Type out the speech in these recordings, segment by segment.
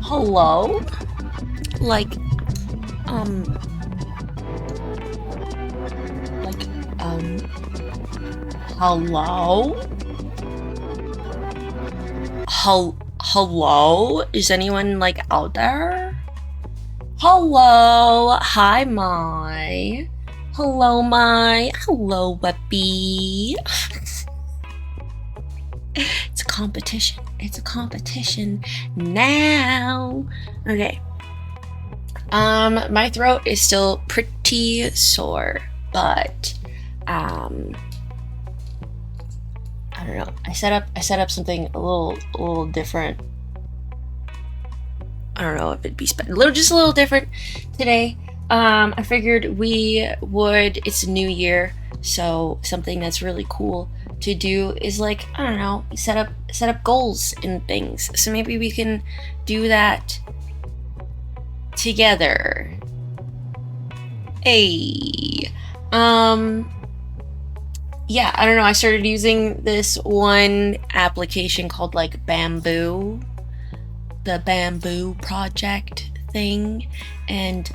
Hello? Like, um, like, um, hello? Hello? Is anyone, like, out there? Hello? Hi, Mai. Hello, Mai. Hello, Puppy. It's a competition. It's a competition now. Okay. My throat is still pretty sore, but I don't know. I set up something a little different. I don't know if it'd be just a little different today. I figured we would. It's a new year, so something that's really cool to do is, like, I don't know, set up goals and things. So maybe we can do that together. Hey. Yeah, I don't know. I started using this one application called, like, Bamboo, the Bamboo Project thing, and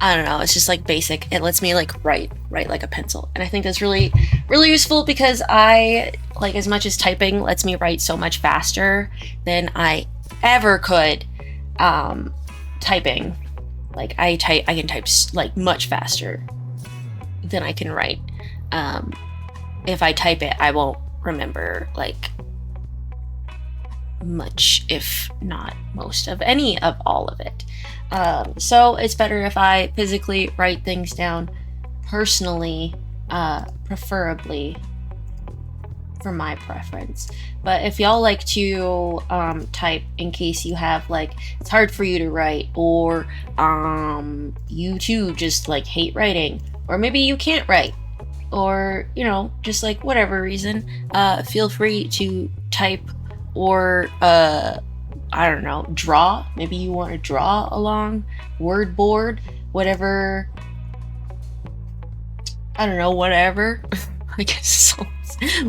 I don't know, it's just, like, basic. It lets me, like, write like a pencil, and I think that's really really useful because I, like, as much as typing lets me write so much faster than I ever could typing. Like, I can type, like, much faster than I can write. If I type it, I won't remember, like, much, if not most of any of all of it. So it's better if I physically write things down personally, preferably for my preference. But if y'all like to type, in case you have, like, it's hard for you to write, or you too just, like, hate writing, or maybe you can't write, or, you know, just, like, whatever reason, feel free to type, or I don't know, draw. Maybe you want to draw along, word board, whatever. I don't know, whatever. I guess so.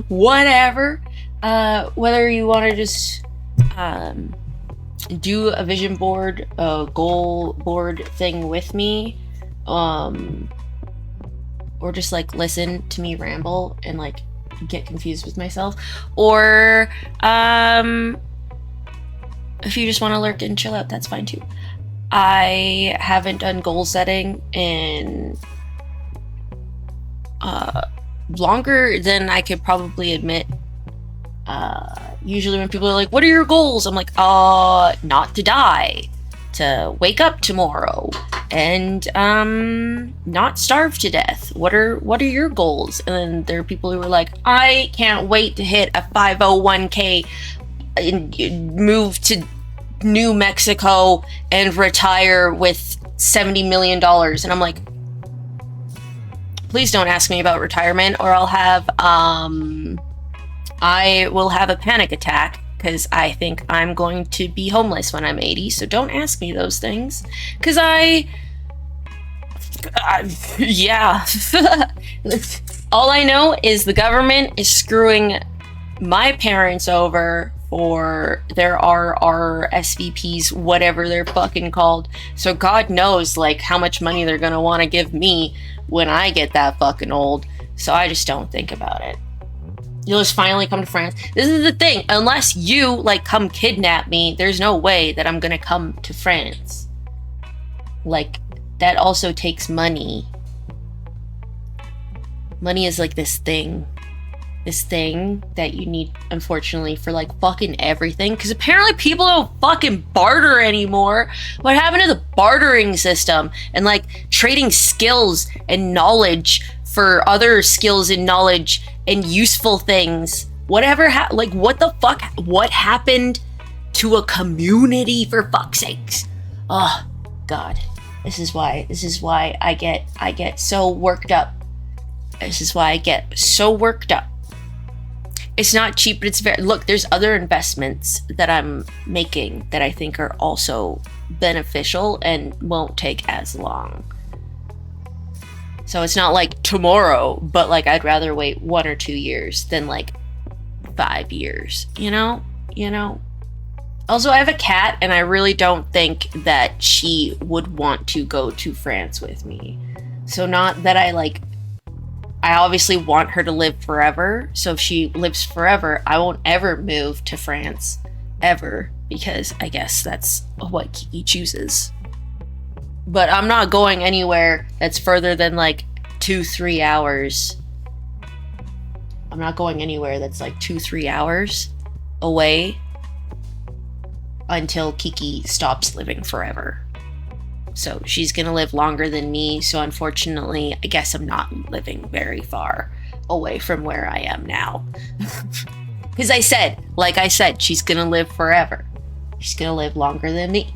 Whatever. Whether you want to just do a vision board, a goal board thing with me, or just, like, listen to me ramble and, like, get confused with myself, or if you just want to lurk and chill out, that's fine too. I haven't done goal setting in longer than I could probably admit. Usually when people are like, what are your goals? I'm like, not to die, to wake up tomorrow, and not starve to death. What are your goals? And then there are people who are like, I can't wait to hit a 501k and move to New Mexico and retire with $70 million. And I'm like, please don't ask me about retirement, or I will have a panic attack, because I think I'm going to be homeless when I'm 80. So don't ask me those things, because yeah. All I know is the government is screwing my parents over for their RRSVPs, whatever they're fucking called. So God knows, like, how much money they're gonna want to give me when I get that fucking old. So I just don't think about it. You'll just finally come to France. This is the thing. Unless you, like, come kidnap me, there's no way that I'm gonna come to France. Like, that also takes money. Money is, like, this thing that you need, unfortunately, for, like, fucking everything, because apparently people don't fucking barter anymore. What happened to the bartering system and, like, trading skills and knowledge for other skills and knowledge and useful things? Whatever, like, what the fuck, what happened to a community, for fuck's sakes? Oh God, this is why I get so worked up. This is why I get so worked up. It's not cheap, but it's very... Look, there's other investments that I'm making that I think are also beneficial and won't take as long. So it's not like tomorrow, but, like, I'd rather wait 1 or 2 years than, like, 5 years, you know? Also, I have a cat, and I really don't think that she would want to go to France with me. So, not that I obviously want her to live forever. So, if she lives forever, I won't ever move to France. Ever. Because I guess that's what Kiki chooses. But I'm not going anywhere that's further than 2-3 hours. I'm not going anywhere that's 2-3 hours away until Kiki stops living forever. So she's gonna live longer than me, so unfortunately, I guess I'm not living very far away from where I am now. Because I said, she's gonna live forever. She's gonna live longer than me.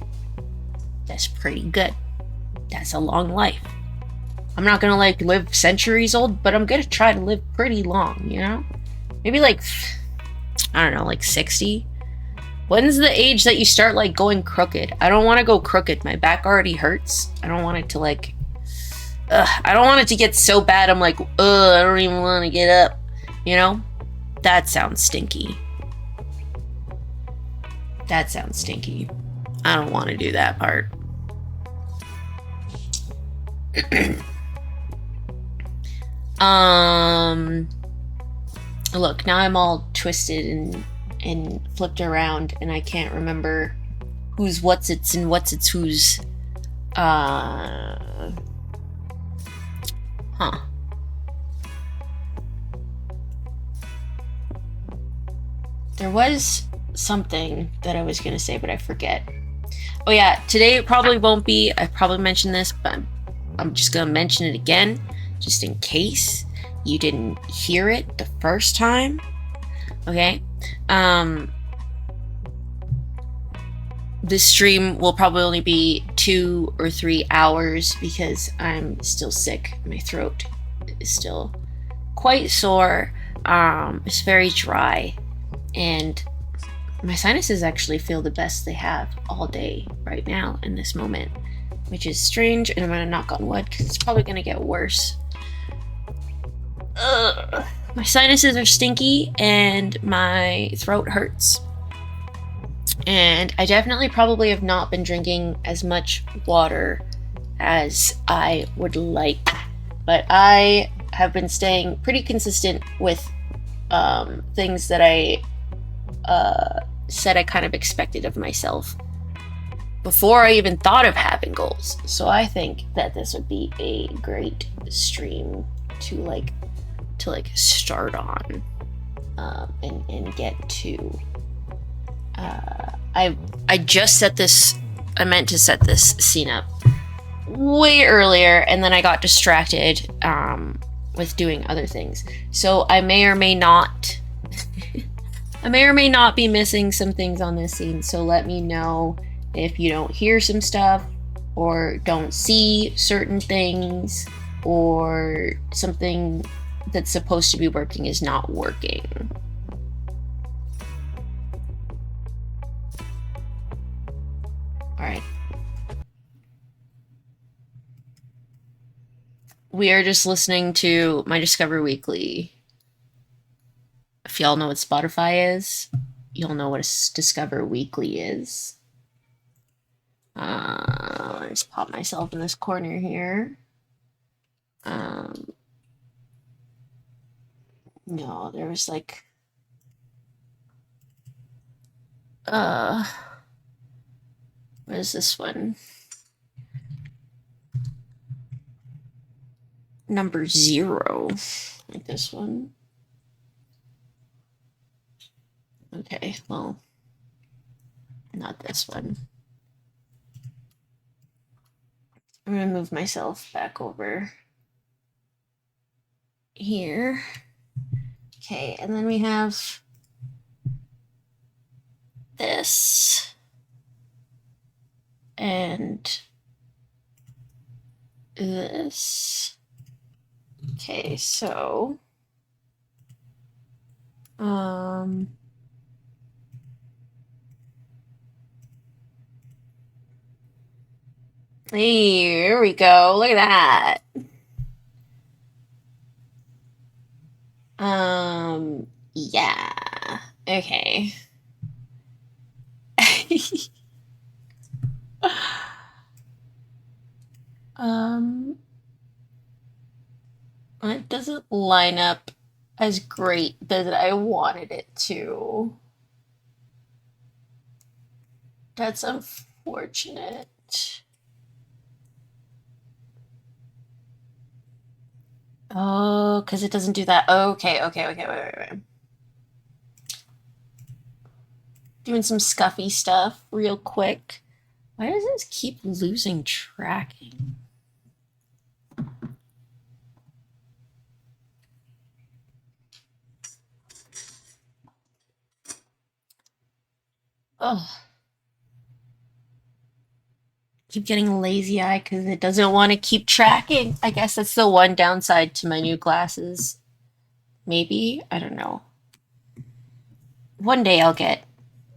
That's pretty good. That's a long life. I'm not gonna live centuries old, but I'm gonna try to live pretty long, you know? Maybe I don't know, 60? When's the age that you start going crooked? I don't want to go crooked. My back already hurts. I don't want it to I don't want it to get so bad I'm I don't even want to get up. You know? That sounds stinky. That sounds stinky. I don't want to do that part. Look, now I'm all twisted and flipped around, and I can't remember who's what's it's and what's it's who's. There was something that I was gonna say, but I forget. Oh yeah, today it probably won't be. I probably mentioned this, but I'm just gonna mention it again, just in case you didn't hear it the first time. Okay. This stream will probably only be 2 or 3 hours because I'm still sick. My throat is still quite sore. It's very dry, and my sinuses actually feel the best they have all day right now in this moment, which is strange, and I'm gonna knock on wood because it's probably gonna get worse. My sinuses are stinky and my throat hurts. And I definitely probably have not been drinking as much water as I would like. But I have been staying pretty consistent with things that I said I kind of expected of myself before I even thought of having goals. So I think that this would be a great stream to start on and get to. I just set this. I meant to set this scene up way earlier, and then I got distracted with doing other things. So I may or may not. I may or may not be missing some things on this scene. So let me know if you don't hear some stuff, or don't see certain things, or something that's supposed to be working is not working. Alright. We are just listening to my Discover Weekly. If y'all know what Spotify is, you'll know what a Discover Weekly is. Let me just pop myself in this corner here. No, there was what is this one? Number 0. Like this one. Okay, well, not this one. I'm gonna move myself back over here. Okay, and then we have this and this. Okay, so here we go. Look at that. Yeah. Okay. um, it doesn't line up as great as I wanted it to. That's unfortunate. Oh, because it doesn't do that. Okay, okay, okay, wait. Doing some scuffy stuff real quick. Why does this keep losing tracking? Oh, keep getting lazy eye because it doesn't want to keep tracking. I guess that's the one downside to my new glasses. Maybe, I don't know. One day I'll get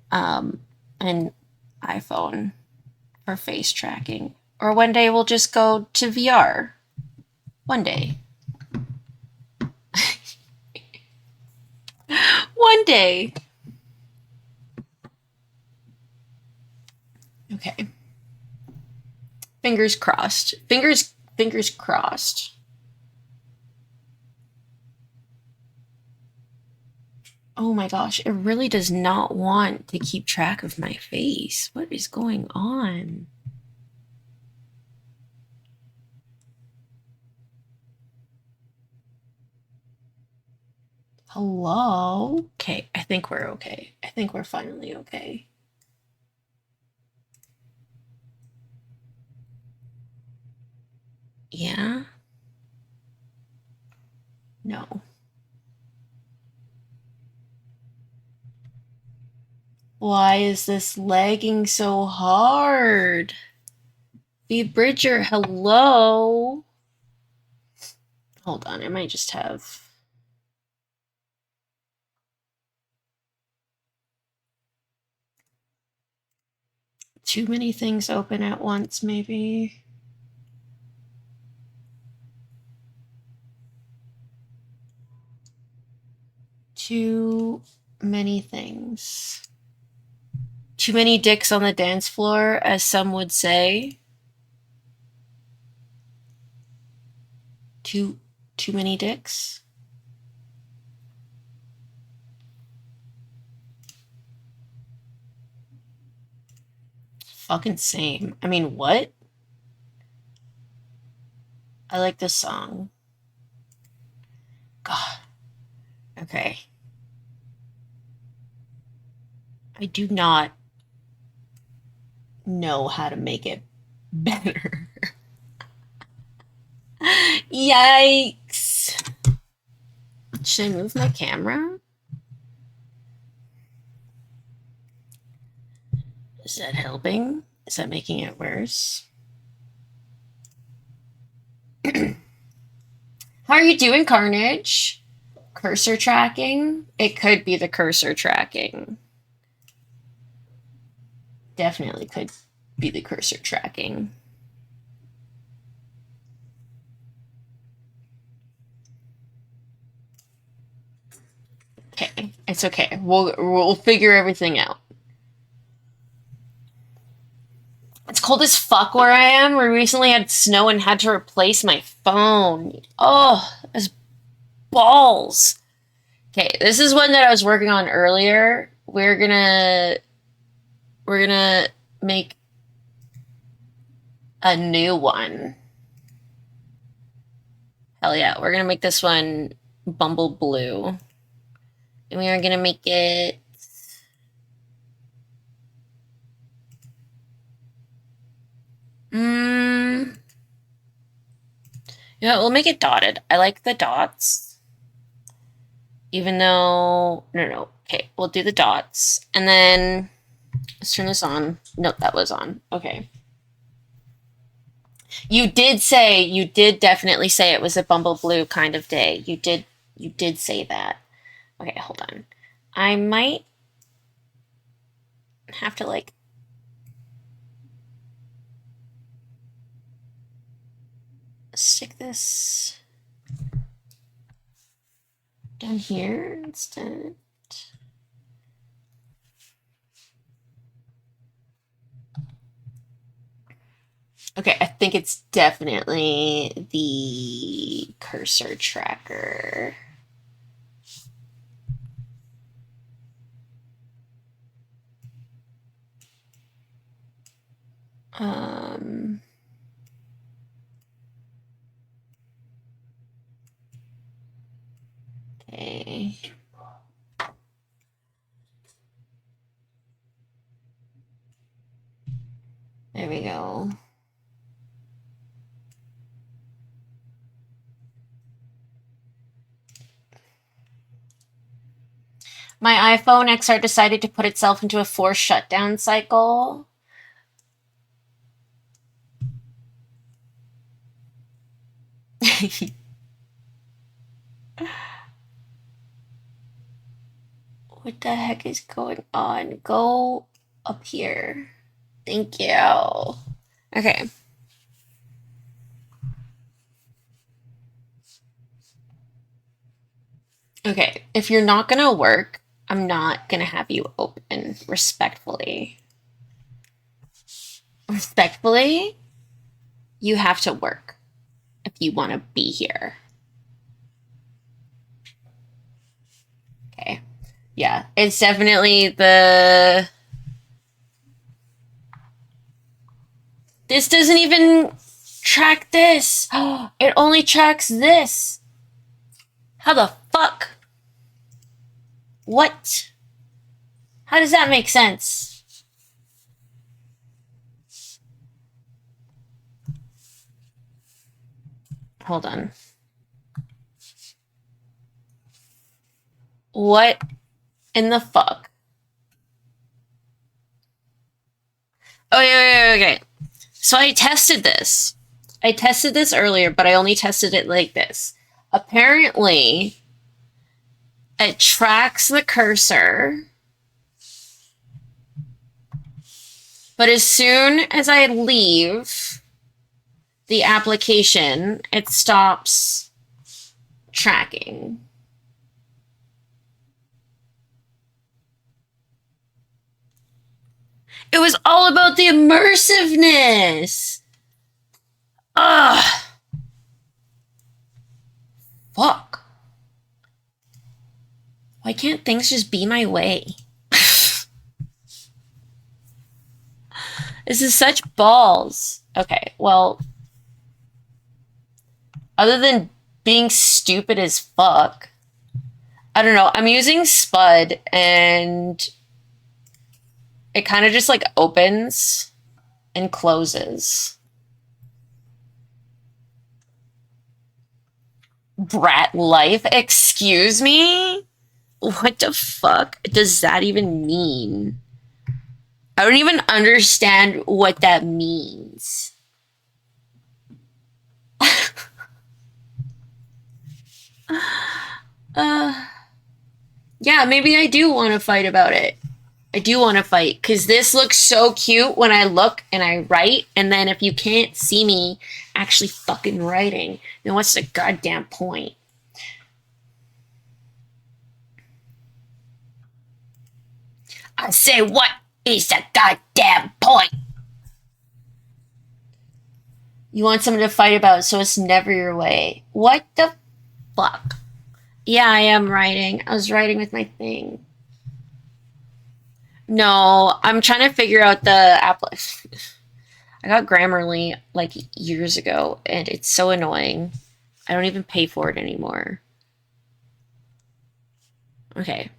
um an iPhone for face tracking. Or one day we'll just go to VR. One day. One day. Okay. Fingers crossed. Fingers crossed. Oh my gosh, it really does not want to keep track of my face. What is going on? Hello? Okay, I think we're okay. I think we're finally okay. Yeah? No. Why is this lagging so hard? B Bridger, hello? Hold on, I might just have too many things open at once, maybe. Too many things. Too many dicks on the dance floor, as some would say. Too many dicks. Fucking same. I mean, what? I like this song. God. Okay. I do not know how to make it better. Yikes. Should I move my camera? Is that helping? Is that making it worse? How are you doing, Carnage? Cursor tracking? It could be the cursor tracking. Definitely could be the cursor tracking. Okay, it's okay. We'll figure everything out. It's cold as fuck where I am. We recently had snow and had to replace my phone. Oh, it's balls. Okay, this is one that I was working on earlier. We're gonna make a new one. Hell yeah, we're gonna make this one Bumble Blue. And we are gonna make it yeah, we'll make it dotted. I like the dots. Even though no. Okay, we'll do the dots. And then let's turn this on. No, that was on. Okay. You did definitely say it was a Bumble Blue kind of day. You did say that. Okay, hold on. I might have to like stick this down here instead. Okay, I think it's definitely the cursor tracker. Um, okay. There we go. My iPhone XR decided to put itself into a forced shutdown cycle. What the heck is going on? Go up here. Thank you. Okay. Okay. If you're not gonna work, I'm not gonna have you open respectfully. Respectfully, you have to work if you want to be here. Okay. Yeah, it's definitely the. This doesn't even track this. It only tracks this. How the fuck? What? How does that make sense? Hold on. What in the fuck? Oh, yeah, okay. So I tested this. I tested this earlier, but I only tested it like this. Apparently, it tracks the cursor, but as soon as I leave the application, it stops tracking. It was all about the immersiveness. Ugh. Fuck. Why can't things just be my way? This is such balls. Okay, well, other than being stupid as fuck, I don't know. I'm using Spud and it kind of just like opens and closes. Brat life? Excuse me? What the fuck does that even mean? I don't even understand what that means. Yeah, maybe I do want to fight about it. I do want to fight because this looks so cute when I look and I write, and then if you can't see me actually fucking writing, then what's the goddamn point? I say, what is the goddamn point? You want something to fight about, so it's never your way. What the fuck? Yeah, I am writing. I was writing with my thing. No, I'm trying to figure out the app. I got Grammarly like years ago, and it's so annoying. I don't even pay for it anymore. Okay.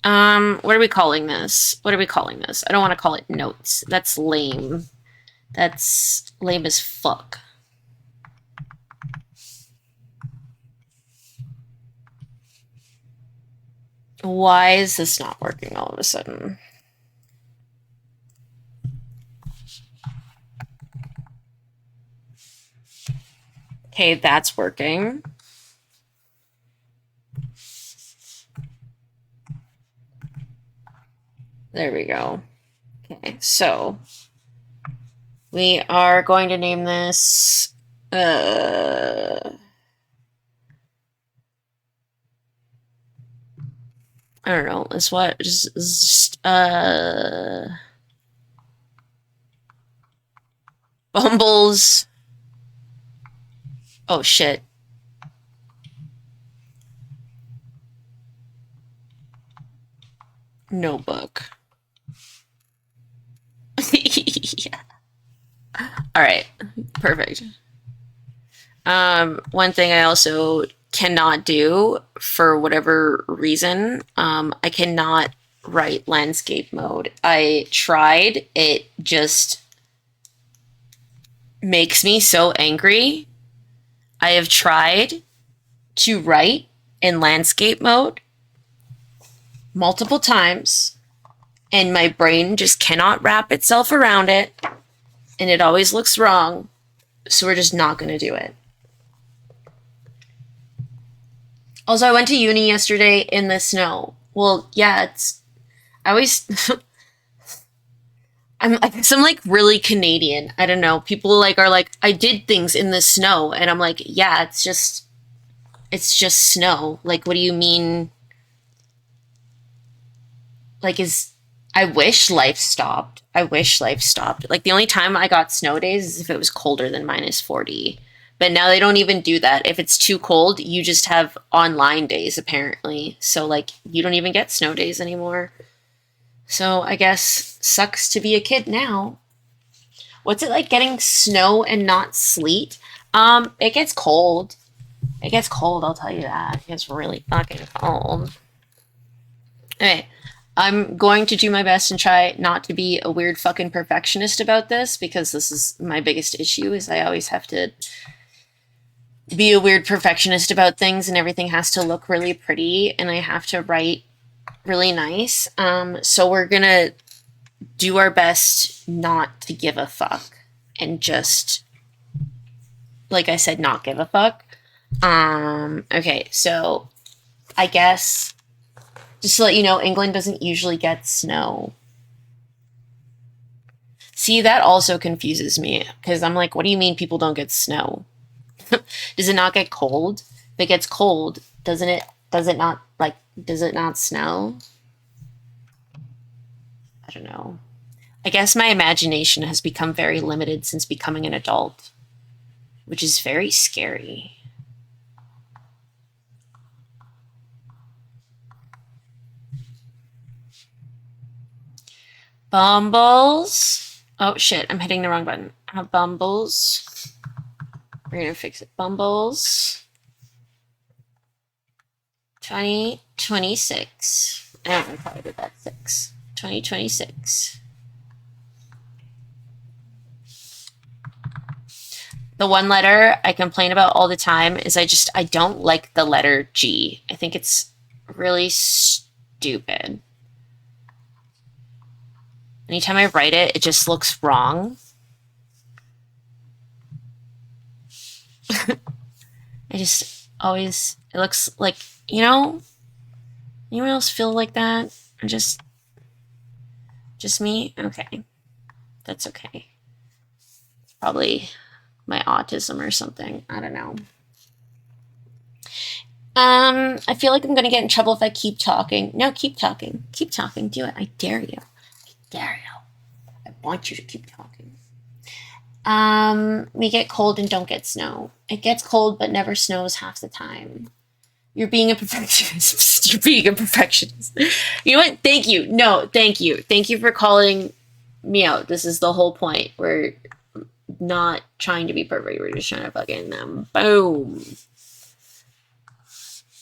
What are we calling this? What are we calling this? I don't want to call it notes. That's lame. That's lame as fuck. Why is this not working all of a sudden? Okay, that's working. There we go. Okay, so we are going to name this I don't know. It's what just Bumble's. Oh shit. Notebook. Yeah. All right. Perfect. One thing I also cannot do for whatever reason, I cannot write landscape mode. I tried, it just makes me so angry. I have tried to write in landscape mode multiple times, and my brain just cannot wrap itself around it, and it always looks wrong. So we're just not going to do it. Also, I went to uni yesterday in the snow. Well, yeah, I always. I guess I'm like really Canadian. I don't know. People like are like, I did things in the snow, and I'm like, yeah, it's just snow. Like, what do you mean? Like, I wish life stopped. I wish life stopped. Like, the only time I got snow days is if it was colder than -40. But now they don't even do that. If it's too cold, you just have online days, apparently. So, like, you don't even get snow days anymore. So, I guess sucks to be a kid now. What's it like getting snow and not sleet? It gets cold. It gets cold, I'll tell you that. It gets really fucking cold. Okay. I'm going to do my best and try not to be a weird fucking perfectionist about this, because this is my biggest issue is I always have to be a weird perfectionist about things, and everything has to look really pretty, and I have to write really nice. So we're gonna do our best not to give a fuck and just, like I said, not give a fuck. Okay, so I guess just to let you know, England doesn't usually get snow. See, that also confuses me because I'm like, what do you mean people don't get snow? Does it not get cold? If it gets cold, doesn't it? Does it not like? Does it not snow? I don't know. I guess my imagination has become very limited since becoming an adult, which is very scary. Bumbles. Oh shit, I'm hitting the wrong button. Bumbles. We're gonna fix it. Bumbles. 2026. I don't know if I did that 6. 2026. The one letter I complain about all the time is I don't like the letter G. I think it's really stupid. Anytime I write it, it just looks wrong. It looks like, anyone else feel like that? Or just me? Okay. That's okay. It's probably my autism or something. I don't know. I feel like I'm gonna get in trouble if I keep talking. No, keep talking. Keep talking. Do it. I dare you. I dare you. I want you to keep talking. We get cold and don't get snow. It gets cold but never snows half the time. You're being a perfectionist. You're being a perfectionist. You know what? Thank you. No, thank you. Thank you for calling me out. This is the whole point. We're not trying to be perfect. We're just trying to fucking boom.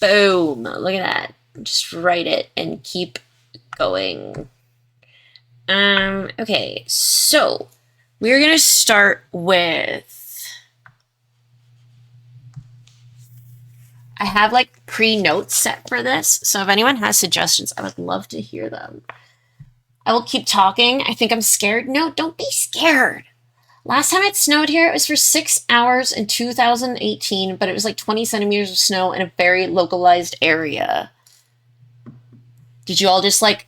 Boom. Look at that. Just write it and keep going. Okay, so we're gonna start with, I have like pre-notes set for this, so if anyone has suggestions, I would love to hear them. I will keep talking. I think I'm scared. No, don't be scared. Last time it snowed here, it was for 6 hours in 2018, but it was like 20 centimeters of snow in a very localized area. Did you all just like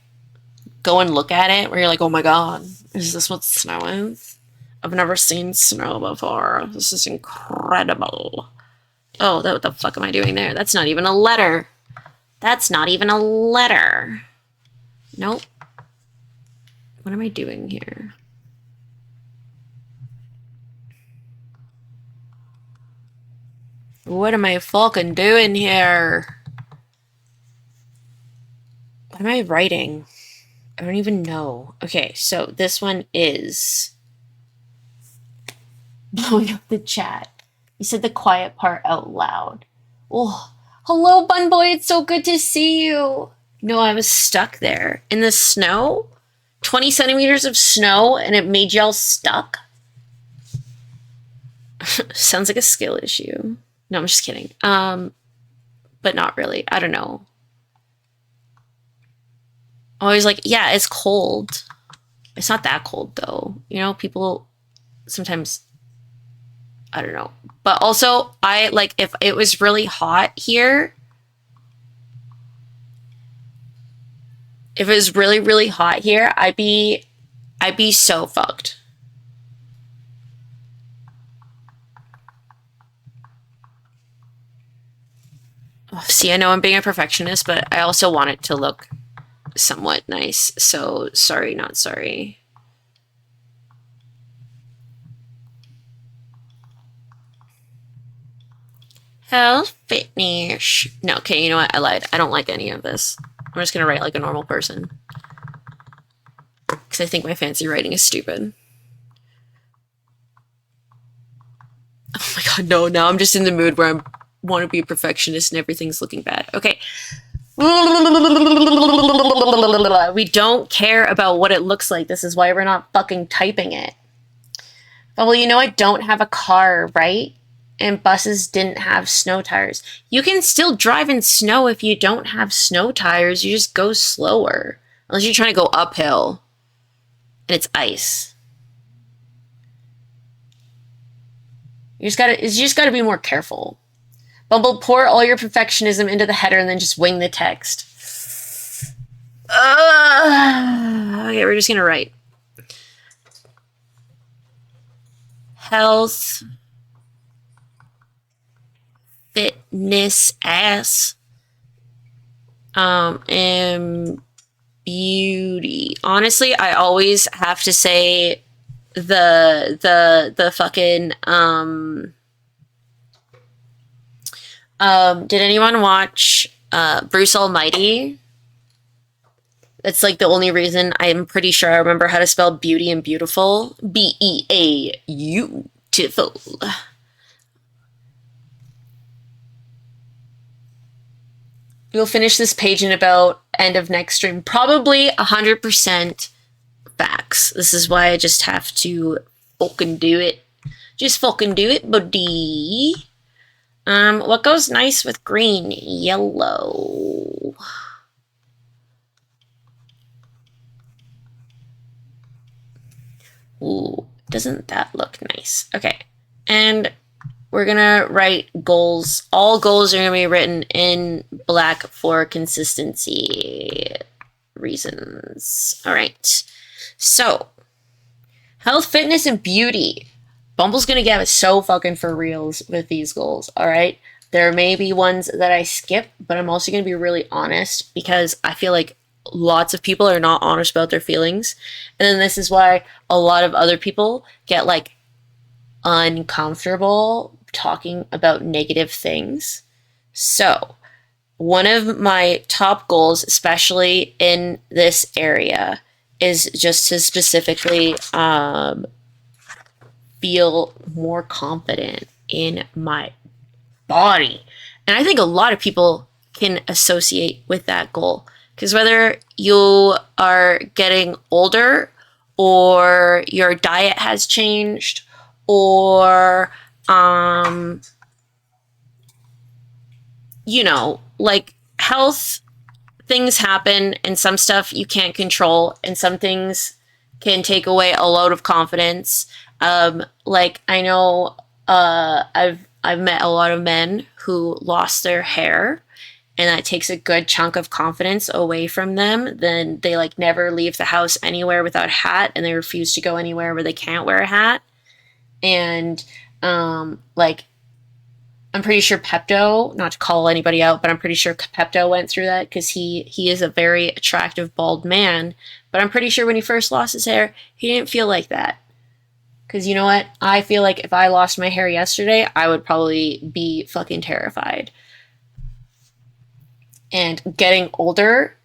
go and look at it where you're like, oh my god, is this what snow is? I've never seen snow before. This is incredible. Oh, what the fuck am I doing there? That's not even a letter. That's not even a letter. Nope. What am I doing here? What am I fucking doing here? What am I writing? I don't even know. Okay, so this one is blowing up the chat. You said the quiet part out loud. Oh, hello, Bun Boy. It's so good to see you. No, I was stuck there in the snow. 20 centimeters of snow, and it made y'all stuck. Sounds like a skill issue. No, I'm just kidding. But not really. I don't know. Always like, yeah, it's cold. It's not that cold though. You know, people sometimes, I don't know. But also, I like if it was really hot here. If it was really, really hot here, I'd be so fucked. Oh, see, I know I'm being a perfectionist, but I also want it to look somewhat nice. So sorry, not sorry. Health, fitness. No, okay, you know what? I lied. I don't like any of this. I'm just gonna write like a normal person. Because I think my fancy writing is stupid. Oh my god, no, now I'm just in the mood where I want to be a perfectionist and everything's looking bad. Okay. We don't care about what it looks like. This is why we're not fucking typing it. Oh, well, you know I don't have a car, right? And buses didn't have snow tires. You can still drive in snow if you don't have snow tires. You just go slower. Unless you're trying to go uphill. And it's ice. You just gotta be more careful. Bumble, pour all your perfectionism into the header and then just wing the text. Okay, we're just gonna write. Health, fitness, ass, and beauty. Honestly, I always have to say the fucking did anyone watch Bruce Almighty? That's like the only reason I'm pretty sure I remember how to spell beauty and beautiful. Beautiful. We'll finish this page in about end of next stream. Probably 100% facts. This is why I just have to fucking do it. Just fucking do it, buddy. What goes nice with green? Yellow. Ooh, doesn't that look nice? Okay, and we're gonna write goals. All goals are gonna be written in black for consistency reasons. All right, so health, fitness, and beauty. Bumble's gonna get so fucking for reals with these goals, all right? There may be ones that I skip, but I'm also gonna be really honest because I feel like lots of people are not honest about their feelings. And then this is why a lot of other people get like uncomfortable talking about negative things. So one of my top goals, especially in this area, is just to specifically feel more confident in my body. And I think a lot of people can associate with that goal. Because whether you are getting older or your diet has changed or, you know, like health things happen and some stuff you can't control and some things can take away a load of confidence. Like I know I've met a lot of men who lost their hair and that takes a good chunk of confidence away from them. Then they like never leave the house anywhere without a hat and they refuse to go anywhere where they can't wear a hat. And like I'm pretty sure Pepto, not to call anybody out, but I'm pretty sure Pepto went through that because he is a very attractive bald man. But I'm pretty sure when he first lost his hair, he didn't feel like that. Because you know what? I feel like if I lost my hair yesterday, I would probably be fucking terrified. And getting older,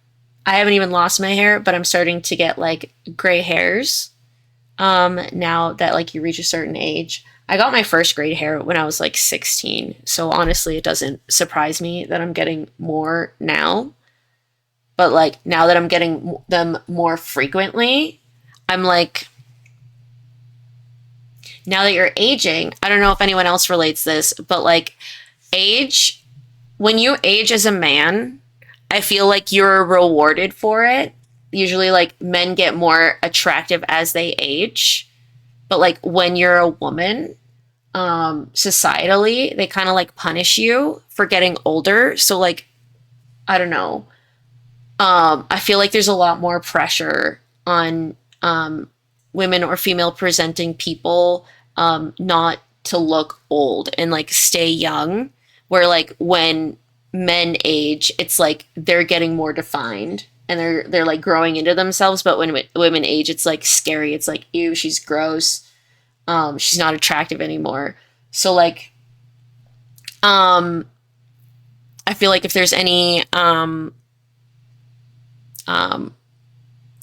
I haven't even lost my hair, but I'm starting to get like gray hairs. Now that like you reach a certain age. I got my first gray hair when I was like 16. So honestly, it doesn't surprise me that I'm getting more now. But like now that I'm getting them more frequently, I'm like, now that you're aging, I don't know if anyone else relates this, but like age, when you age as a man, I feel like you're rewarded for it. Usually, like men get more attractive as they age, but like when you're a woman, societally, they kind of like punish you for getting older. So like, I don't know. I feel like there's a lot more pressure on women or female presenting people not to look old and like stay young. Where like when men age, it's like they're getting more defined and they're like growing into themselves. But when women age, it's like scary. It's like, ew, she's gross. She's not attractive anymore. So like, I feel like if there's any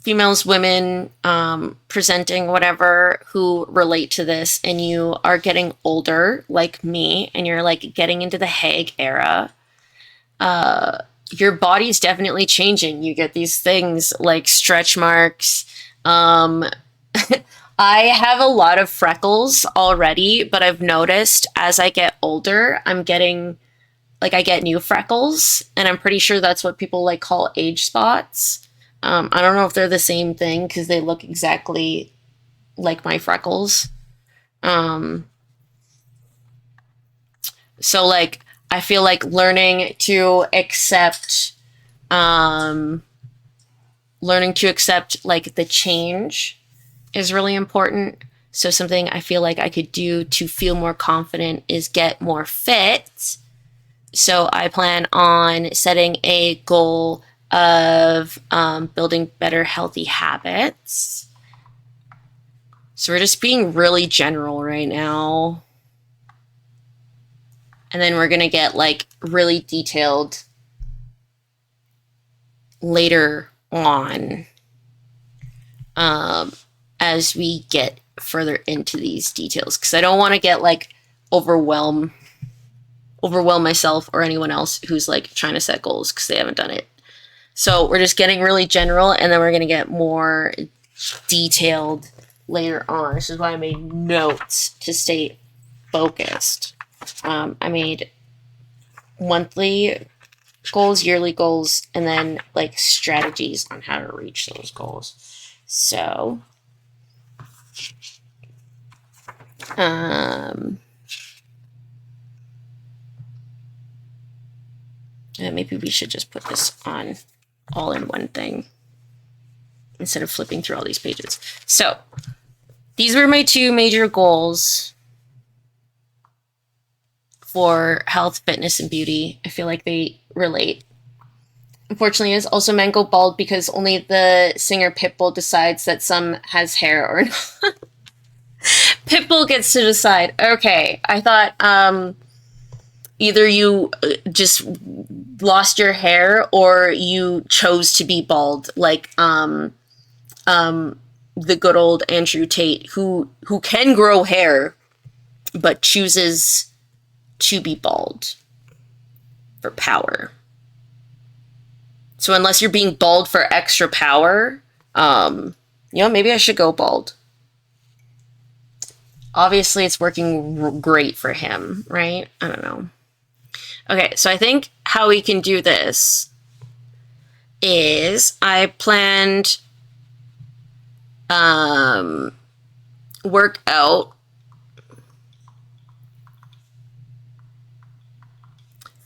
females, women, presenting whatever who relate to this, and you are getting older like me, and you're like getting into the Hague era, your body's definitely changing. You get these things like stretch marks. I have a lot of freckles already, but I've noticed as I get older, I'm getting like I get new freckles, and I'm pretty sure that's what people like call age spots. I don't know if they're the same thing because they look exactly like my freckles. Um, so like I feel like um, learning to accept like the change is really important. So something I feel like I could do to feel more confident is get more fit. So I plan on setting a goal of building better healthy habits. So we're just being really general right now. And then we're going to get like really detailed later on, as we get further into these details. Because I don't want to get like overwhelm myself or anyone else who's like trying to set goals because they haven't done it. So we're just getting really general, and then we're going to get more detailed later on. This is why I made notes to stay focused. I made monthly goals, yearly goals, and then like strategies on how to reach those goals. So, maybe we should just put this on all in one thing instead of flipping through all these pages. So these were my two major goals for health, fitness, and beauty. I feel like they relate. Unfortunately, it's also men go bald because only the singer Pitbull decides that some has hair or not. Pitbull gets to decide. Okay, I thought either you just lost your hair or you chose to be bald, like the good old Andrew Tate, who can grow hair but chooses to be bald for power. So unless you're being bald for extra power, maybe I should go bald. Obviously, it's working great for him, right? I don't know. Okay, so I think how we can do this is I planned work out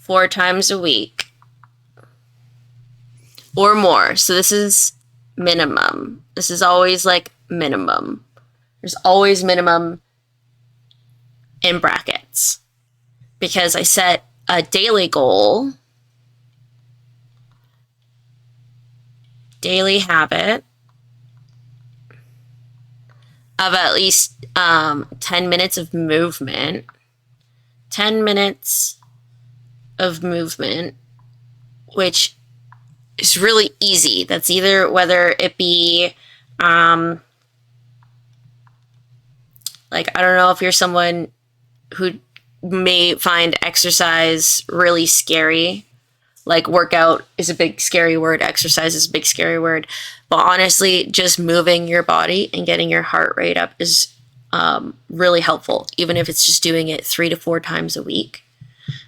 4 times a week or more. So this is minimum. This is always like minimum. There's always minimum in brackets because I set a daily goal, daily habit of at least 10 minutes of movement. 10 minutes of movement, which is really easy. That's either whether it be, like, I don't know if you're someone who may find exercise really scary. Like, workout is a big scary word, exercise is a big scary word. But honestly, just moving your body and getting your heart rate up is really helpful, even if it's just doing it 3 to 4 times a week.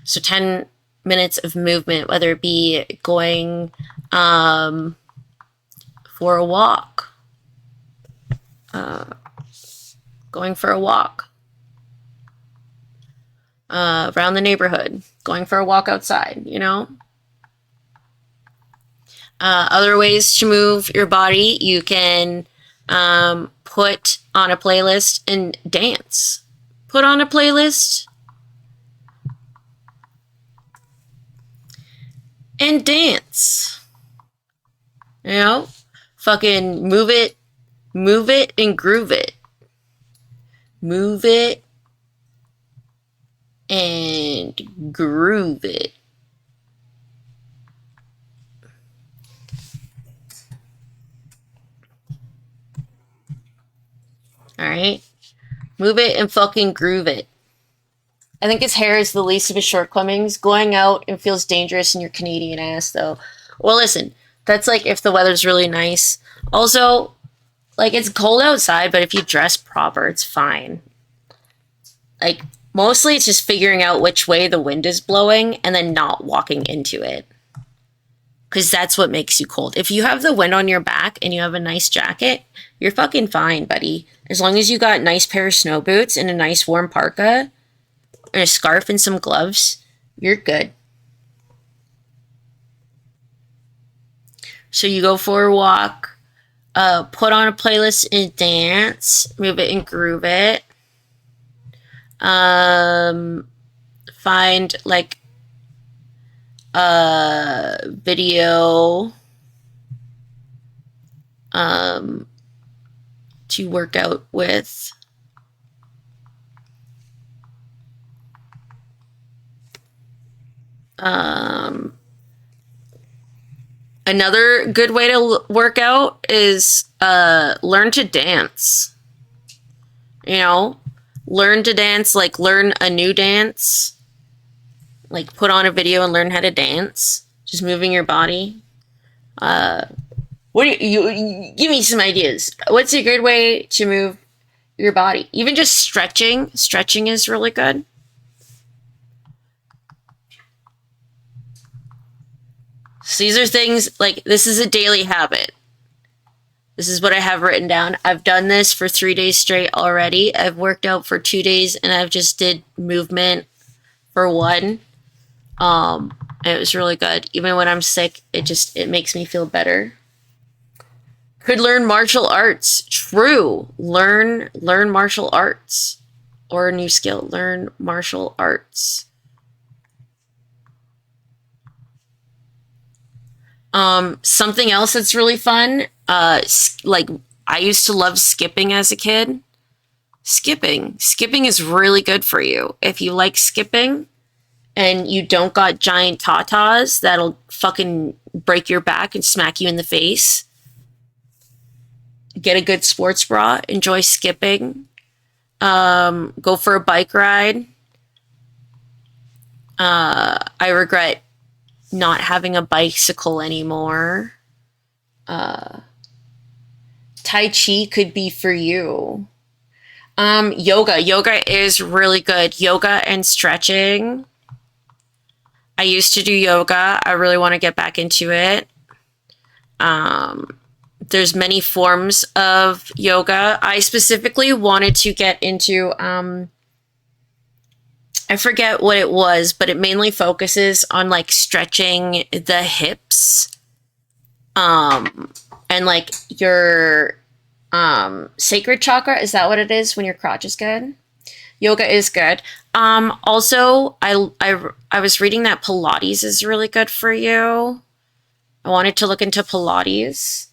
So 10 minutes of movement, whether it be going for a walk, around the neighborhood, going for a walk outside, you know? Other ways to move your body, you can put on a playlist and dance. Put on a playlist and dance. You know? Fucking move it and groove it. Move it and groove it. Alright? Move it and fucking groove it. I think his hair is the least of his shortcomings. Going out and feels dangerous in your Canadian ass, though. Well, listen, that's like if the weather's really nice. Also, like, it's cold outside, but if you dress proper, it's fine. Like, mostly it's just figuring out which way the wind is blowing and then not walking into it. Because that's what makes you cold. If you have the wind on your back and you have a nice jacket, you're fucking fine, buddy. As long as you got a nice pair of snow boots and a nice warm parka and a scarf and some gloves, you're good. So you go for a walk, put on a playlist and dance, move it and groove it. Find like a video to work out with. Another good way to work out is learn to dance. You know, learn to dance, like learn a new dance. Like put on a video and learn how to dance. Just moving your body. What do you give me some ideas? What's a good way to move your body? Even just stretching. Stretching is really good. So these are things, like, this is a daily habit. This is what I have written down. I've done this for 3 days straight already. I've worked out for 2 days, and I've just did movement for 1. And it was really good. Even when I'm sick, it makes me feel better. Could learn martial arts. True. Learn martial arts. Or a new skill. Learn martial arts. Something else that's really fun, like, I used to love skipping as a kid. Skipping is really good for you. If you like skipping and you don't got giant tatas that'll fucking break your back and smack you in the face, get a good sports bra, enjoy skipping, go for a bike ride. I regret not having a bicycle anymore. Tai Chi could be for you. Yoga is really good. Yoga and stretching. I used to do yoga. I really want to get back into it. There's many forms of yoga. I specifically wanted to get into, I forget what it was, but it mainly focuses on like stretching the hips, and like your sacred chakra. Is that what it is when your crotch is good? Yoga is good. Also, I was reading that Pilates is really good for you. I wanted to look into Pilates.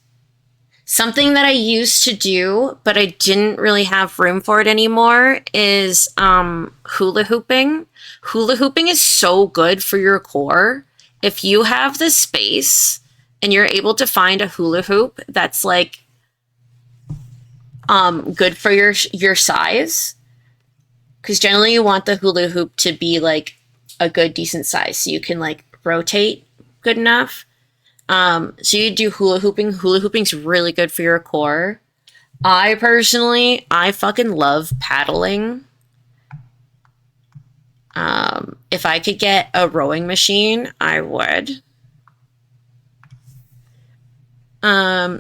Something that I used to do, but I didn't really have room for it anymore, is hula hooping. Hula hooping is so good for your core. If you have the space and you're able to find a hula hoop that's like good for your size, because generally you want the hula hoop to be like a good decent size so you can like rotate good enough. So you do hula hooping. Hula hooping's really good for your core. I fucking love paddling. If I could get a rowing machine, I would.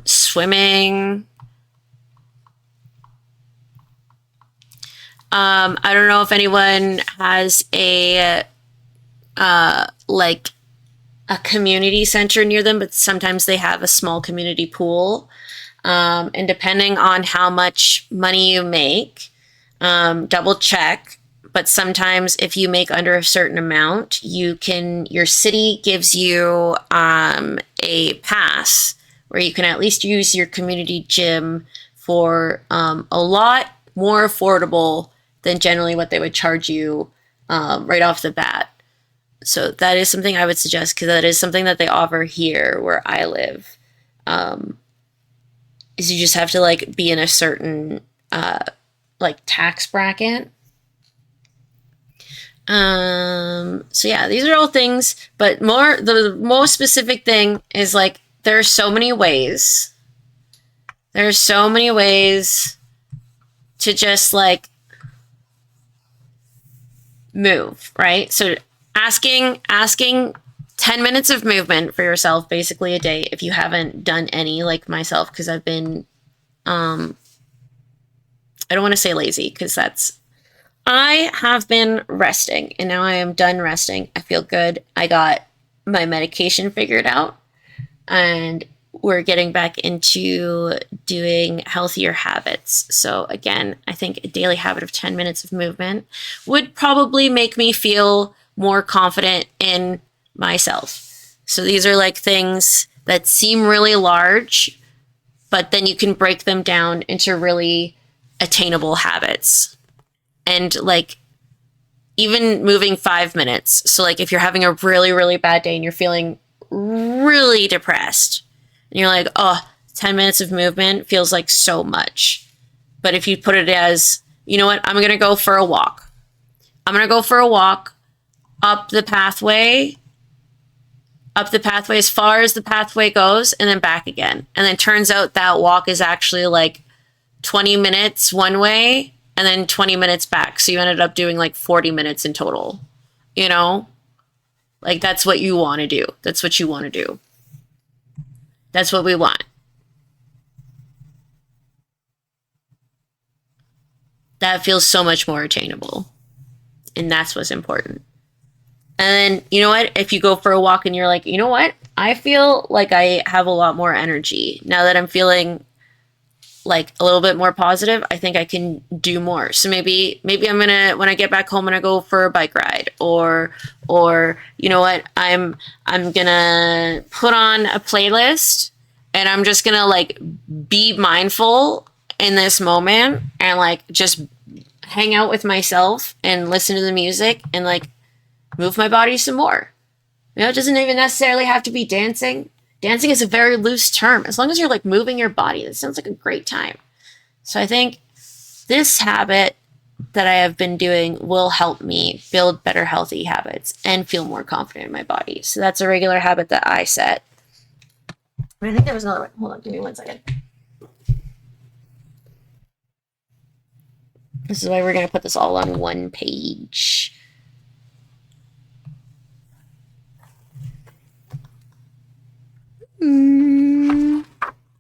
Swimming. I don't know if anyone has like a community center near them, but sometimes they have a small community pool. And depending on how much money you make, double check. But sometimes if you make under a certain amount, your city gives you a pass where you can at least use your community gym for a lot more affordable than generally what they would charge you right off the bat. So that is something I would suggest, because that is something that they offer here where I live. Is you just have to like be in a certain like tax bracket. So yeah, these are all things, but the most specific thing is like there's so many ways. There's so many ways to just like move, right? So asking 10 minutes of movement for yourself basically a day if you haven't done any, like myself, because I've been I don't want to say lazy, because I have been resting, and now I am done resting. I feel good. I got my medication figured out, and we're getting back into doing healthier habits. So again, I think a daily habit of 10 minutes of movement would probably make me feel more confident in myself. So these are like things that seem really large, but then you can break them down into really attainable habits. And like even moving 5 minutes. So like if you're having a really, really bad day and you're feeling really depressed, and you're like, oh, 10 minutes of movement feels like so much. But if you put it as, you know what, I'm going to go for a walk. I'm going to go for a walk up the pathway as far as the pathway goes, and then back again. And then turns out that walk is actually like 20 minutes one way and then 20 minutes back. So you ended up doing like 40 minutes in total, you know? Like that's what you want to do. That's what you want to do. That's what we want. That feels so much more attainable. And that's what's important. And then, you know what? If you go for a walk and you're like, you know what? I feel like I have a lot more energy. Now that I'm feeling like a little bit more positive, I think I can do more. So maybe I'm gonna, when I get back home, I'm gonna go for a bike ride, or you know what, I'm gonna put on a playlist and I'm just gonna like be mindful in this moment and like just hang out with myself and listen to the music and like move my body some more. You know, it doesn't even necessarily have to be dancing. Dancing is a very loose term. As long as you're like moving your body, it sounds like a great time. So I think this habit that I have been doing will help me build better healthy habits and feel more confident in my body. So that's a regular habit that I set. I think there was another one. Hold on, give me 1 second. This is why we're going to put this all on one page.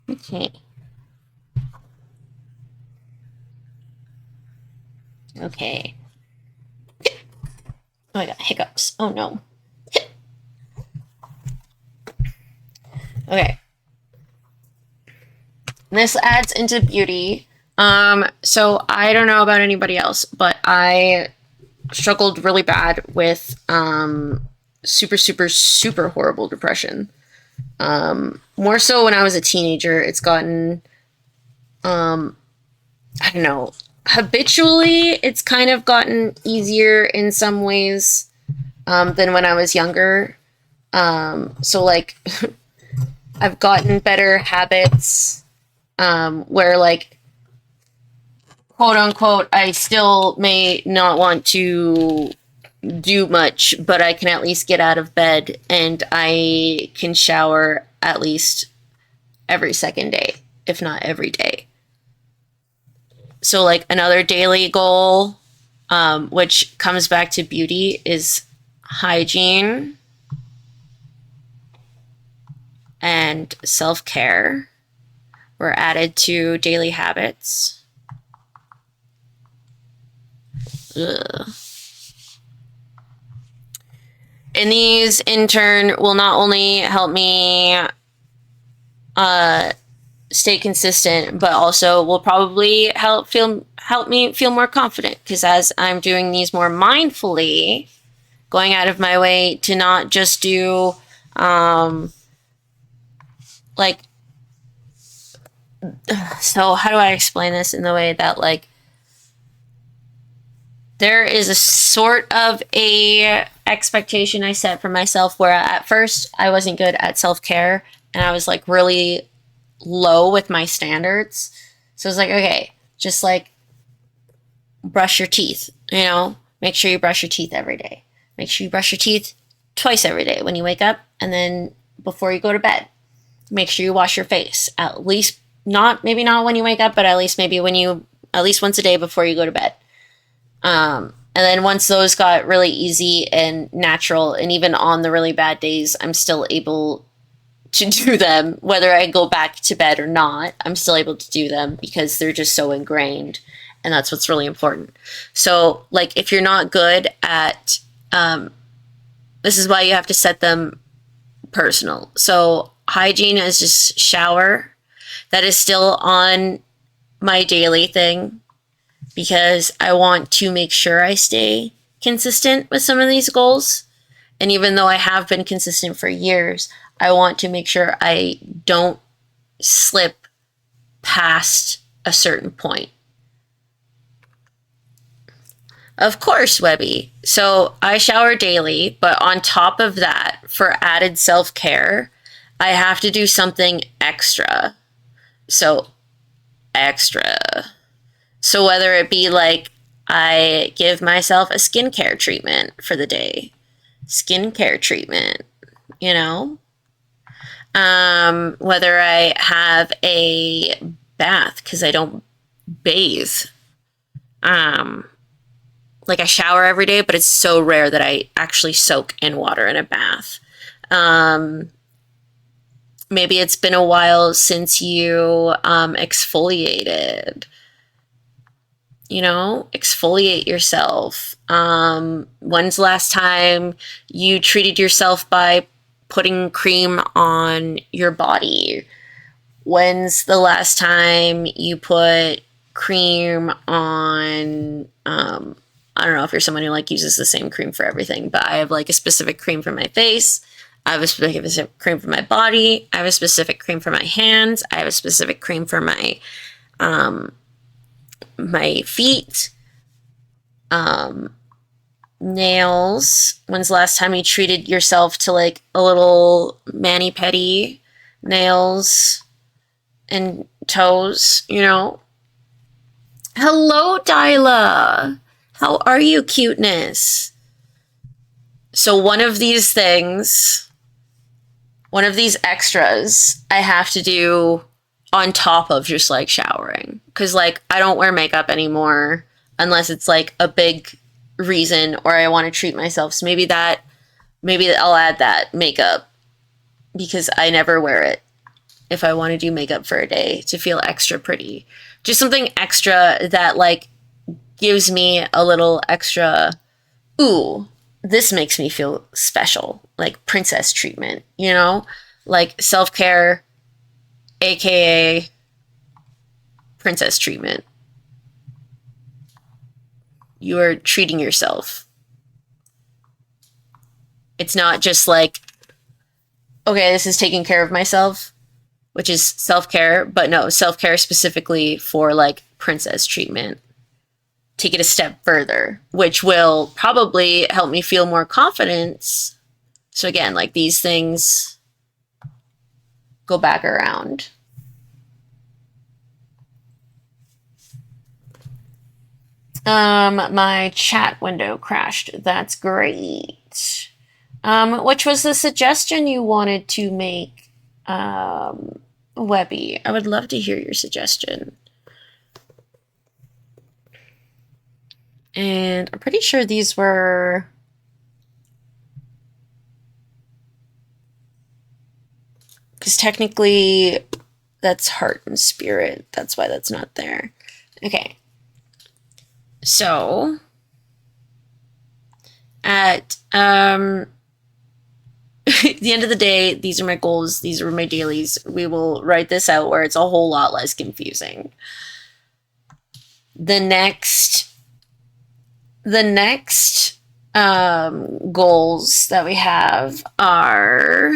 Okay. Okay. Oh, I got hiccups. Oh no. Okay. This adds into beauty. So I don't know about anybody else, but I struggled really bad with super, super, super horrible depression. More so when I was a teenager, it's gotten, I don't know, habitually, it's kind of gotten easier in some ways than when I was younger. So, like, I've gotten better habits where, like, quote unquote, I still may not want to do much, but I can at least get out of bed and I can shower at least every second day, if not every day. So, like, another daily goal, which comes back to beauty, is hygiene and self care were added to daily habits. Ugh. And these, in turn, will not only help me stay consistent, but also will probably help me feel more confident. Because as I'm doing these more mindfully, going out of my way to not just do like, so how do I explain this in the way that, like, there is a sort of a expectation I set for myself where at first I wasn't good at self-care and I was like really low with my standards. So I was like, okay, just like brush your teeth, make sure you brush your teeth every day. Make sure you brush your teeth twice every day when you wake up and then before you go to bed. Make sure you wash your face at least, maybe not when you wake up, but at least at least once a day before you go to bed. And then once those got really easy and natural, and even on the really bad days, I'm still able to do them, whether I go back to bed or not, I'm still able to do them because they're just so ingrained. And that's what's really important. So, like, if you're not good at, this is why you have to set them personal. So hygiene is just shower. That is still on my daily thing because I want to make sure I stay consistent with some of these goals. And even though I have been consistent for years, I want to make sure I don't slip past a certain point. Of course, Webby. So I shower daily, but on top of that, for added self-care, I have to do something extra. So whether it be like I give myself a skincare treatment for the day. Skincare treatment, whether I have a bath because I don't bathe. Like I shower every day, but it's so rare that I actually soak in water in a bath. Maybe it's been a while since you exfoliated. Exfoliate yourself. When's the last time you treated yourself by putting cream on your body? When's the last time you put cream on, I don't know if you're someone who like uses the same cream for everything, but I have like a specific cream for my face. I have a specific cream for my body. I have a specific cream for my hands. I have a specific cream for my feet. Nails. When's the last time you treated yourself to like a little mani-pedi nails and toes, Hello, Dyla. How are you, cuteness? So one of these extras, I have to do on top of just like showering. Because like I don't wear makeup anymore unless it's like a big reason or I want to treat myself. So maybe I'll add that makeup because I never wear it if I want to do makeup for a day to feel extra pretty. Just something extra that like gives me a little extra, ooh, this makes me feel special, like princess treatment, like self-care, aka princess treatment. You are treating yourself. It's not just like okay, this is taking care of myself, which is self-care, but no, self-care specifically for like princess treatment. Take it a step further, which will probably help me feel more confidence. So again, like these things go back around. My chat window crashed. That's great. Which was the suggestion you wanted to make, Webby? I would love to hear your suggestion. And I'm pretty sure these were... Because technically, that's heart and spirit. That's why that's not there. Okay. So, at the end of the day, these are my goals. These are my dailies. We will write this out where it's a whole lot less confusing. The next goals that we have are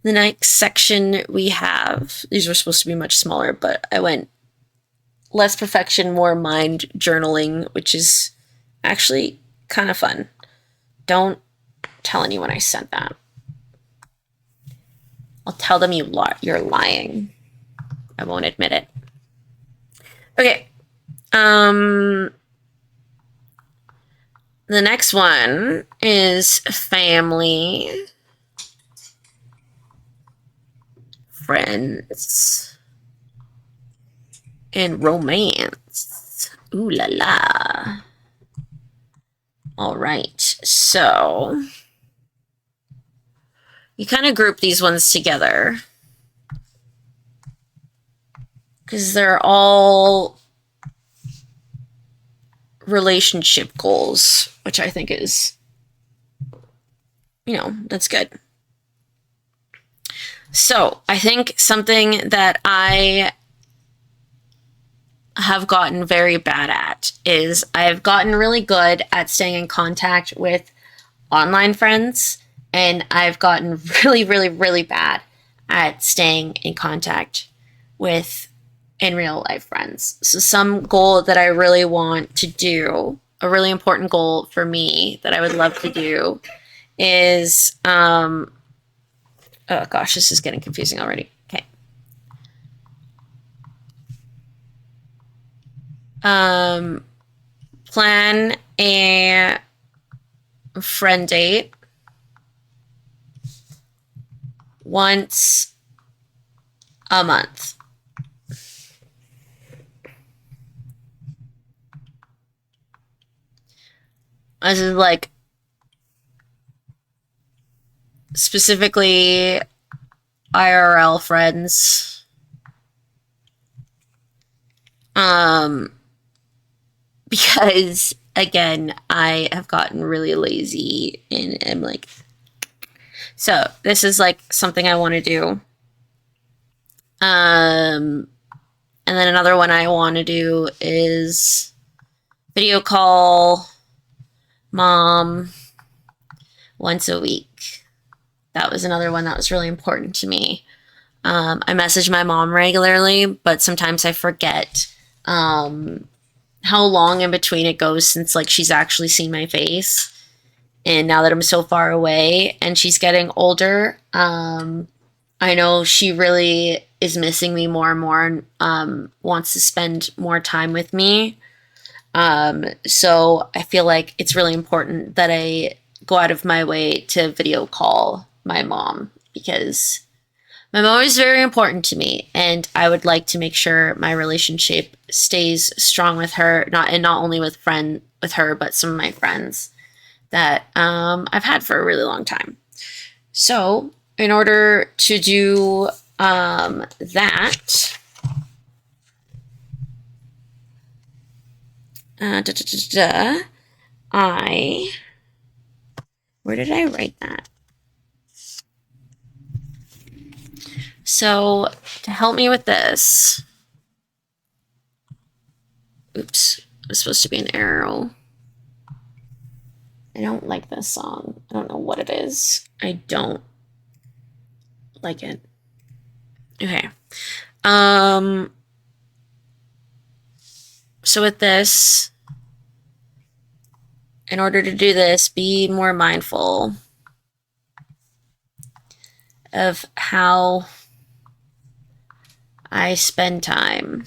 the next section we have, these were supposed to be much smaller, but I went less perfection, more mind journaling, which is actually kind of fun. Don't tell anyone I said that. I'll tell them you're lying. I won't admit it. Okay. The next one is family, friends, and romance. Ooh la la. All right, so you kind of group these ones together because they're all relationship goals, which I think is, that's good. So I think something that I have gotten very bad at is I've gotten really good at staying in contact with online friends, and I've gotten really, really, really bad at staying in contact with in real life friends. So some goal that I really want to do, a really important goal for me that I would love to do is, oh gosh, this is getting confusing already. Okay. Plan a friend date once a month. This is like specifically IRL friends. Because again, I have gotten really lazy and am like, so this is like something I want to do. And then another one I want to do is video call mom once a week. That was another one that was really important to me. I message my mom regularly, but sometimes I forget how long in between it goes since like she's actually seen my face. And now that I'm so far away and she's getting older, I know she really is missing me more and more and wants to spend more time with me. So I feel like it's really important that I go out of my way to video call my mom because my mom is very important to me, and I would like to make sure my relationship stays strong with her, not only with her, but some of my friends that I've had for a really long time. So, in order to do that, where did I write that? So, to help me with this, Oops. It's supposed to be an arrow. I don't like this song. I don't know what it is. I don't like it. Okay. So with this, in order to do this, be more mindful of how I spend time.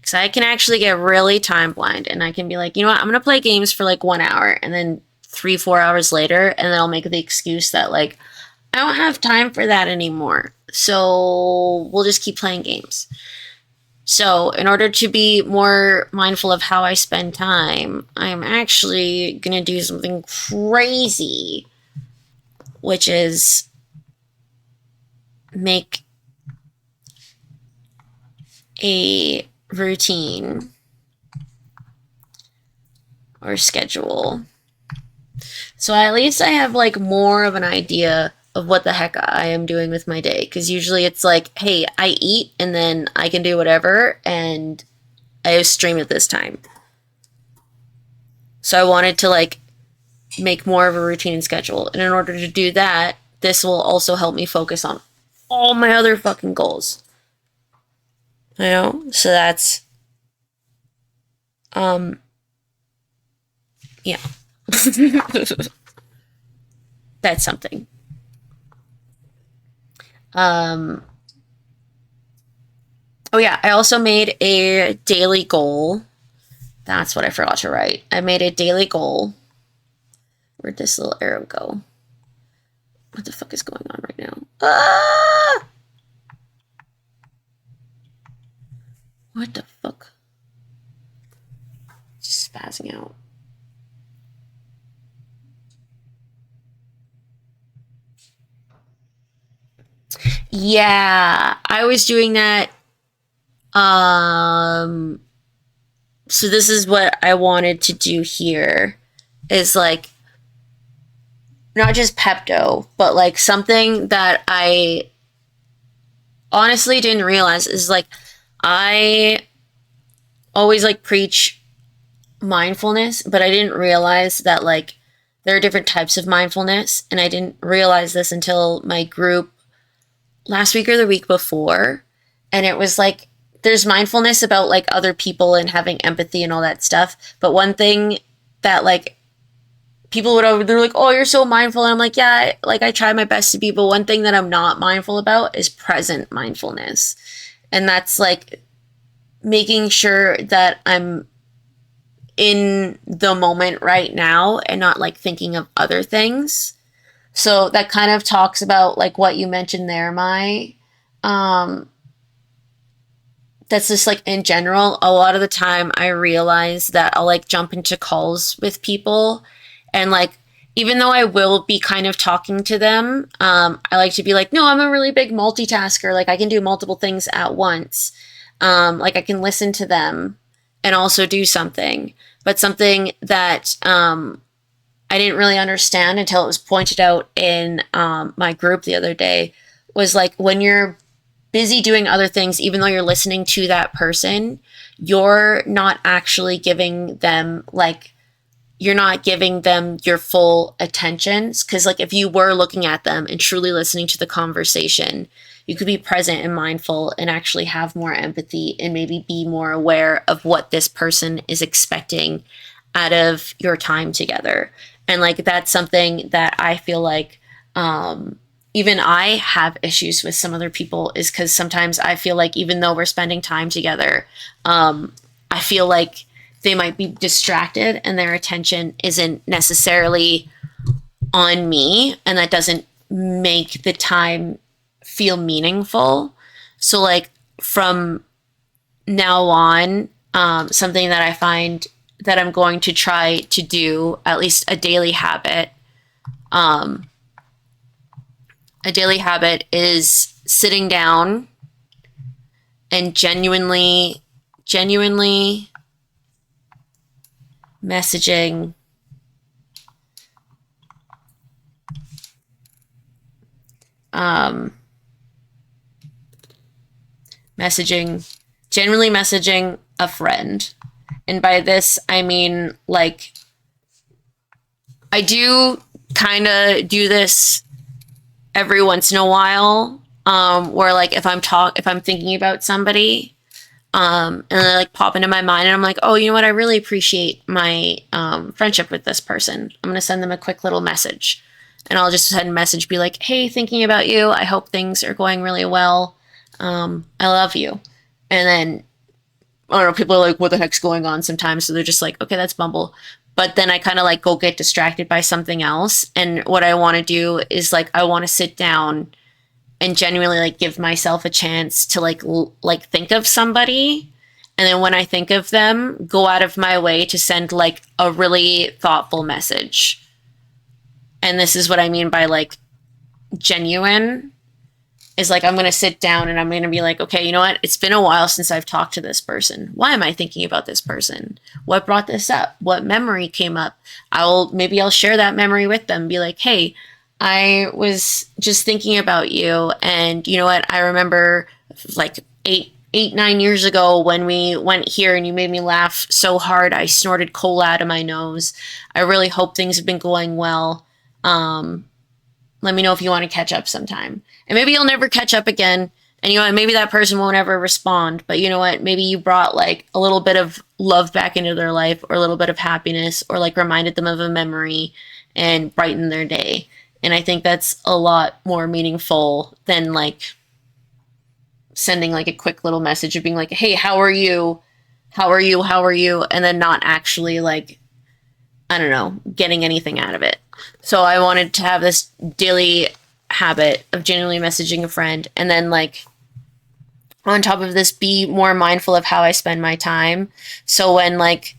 Because I can actually get really time blind and I can be like, you know what, I'm going to play games for like 1 hour and then 3-4 hours later, and then I'll make the excuse that like, I don't have time for that anymore. So we'll just keep playing games. So in order to be more mindful of how I spend time, I'm actually going to do something crazy, which is make a routine or schedule. So at least I have like more of an idea of what the heck I am doing with my day. Because usually it's like, hey, I eat and then I can do whatever and I stream at this time. So I wanted to like make more of a routine and schedule. And in order to do that, this will also help me focus on all my other fucking goals. You know? So that's yeah. That's something. Oh yeah, I also made a daily goal. That's what I forgot to write. I made a daily goal. Where'd this little arrow go? What the fuck is going on right now? Ah! What the fuck? Just spazzing out. Yeah, I was doing that. So this is what I wanted to do here is like not just Pepto, but like something that I honestly didn't realize is like I always like preach mindfulness, but I didn't realize that like there are different types of mindfulness, and I didn't realize this until my group last week or the week before. And it was like there's mindfulness about like other people and having empathy and all that stuff, but one thing that like people would they're like, oh, you're so mindful, and I'm like, yeah, like I try my best to be, but one thing that I'm not mindful about is present mindfulness, and that's like making sure that I'm in the moment right now and not like thinking of other things. So that kind of talks about like what you mentioned there, Mai. That's just like in general, a lot of the time I realize that I'll like jump into calls with people, and like even though I will be kind of talking to them, I like to be like, no, I'm a really big multitasker. Like I can do multiple things at once. Like I can listen to them and also do something. But something that I didn't really understand until it was pointed out in my group the other day was like when you're busy doing other things, even though you're listening to that person, you're not actually giving them like, you're not giving them your full attentions. Because like if you were looking at them and truly listening to the conversation, you could be present and mindful and actually have more empathy and maybe be more aware of what this person is expecting out of your time together. And like that's something that I feel like even I have issues with some other people, is because sometimes I feel like even though we're spending time together, I feel like they might be distracted and their attention isn't necessarily on me, and that doesn't make the time feel meaningful. So like from now on, something that I find that I'm going to try to do, at least a daily habit, is sitting down and genuinely messaging generally messaging a friend. And by this, I mean, like, I do kind of do this every once in a while, where like if I'm thinking about somebody, and they like pop into my mind, and I'm like, oh, you know what? I really appreciate my friendship with this person. I'm gonna send them a quick little message, and I'll just send a message, be like, hey, thinking about you. I hope things are going really well. I love you. And then I don't know, people are like, what the heck's going on sometimes? So they're just like, okay, that's Bumble. But then I kind of like go get distracted by something else. And what I want to do is like, I want to sit down and genuinely like give myself a chance to like think of somebody. And then when I think of them, go out of my way to send like a really thoughtful message. And this is what I mean by like genuine, is like I'm going to sit down and I'm going to be like, okay, you know what? It's been a while since I've talked to this person. Why am I thinking about this person? What brought this up? What memory came up? I'll share that memory with them. Be like, hey, I was just thinking about you, and you know what? I remember like 9 years ago when we went here and you made me laugh so hard I snorted cola out of my nose. I really hope things have been going well. Let me know if you want to catch up sometime. And maybe you'll never catch up again. And you know what? Maybe that person won't ever respond. But you know what? Maybe you brought like a little bit of love back into their life, or a little bit of happiness, or like reminded them of a memory and brightened their day. And I think that's a lot more meaningful than like sending like a quick little message of being like, hey, how are you? How are you? How are you? And then not actually like, I don't know, getting anything out of it. So I wanted to have this daily habit of genuinely messaging a friend, and then like on top of this, be more mindful of how I spend my time. So when like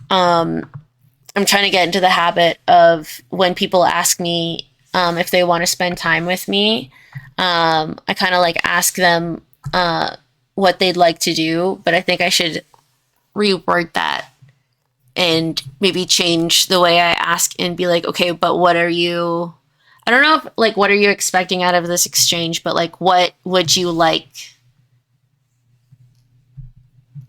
I'm trying to get into the habit of when people ask me if they want to spend time with me, I kind of like ask them what they'd like to do, but I think I should reword that and maybe change the way I ask and be like, okay, but what are you, I don't know if like, what are you expecting out of this exchange, but like, what would you like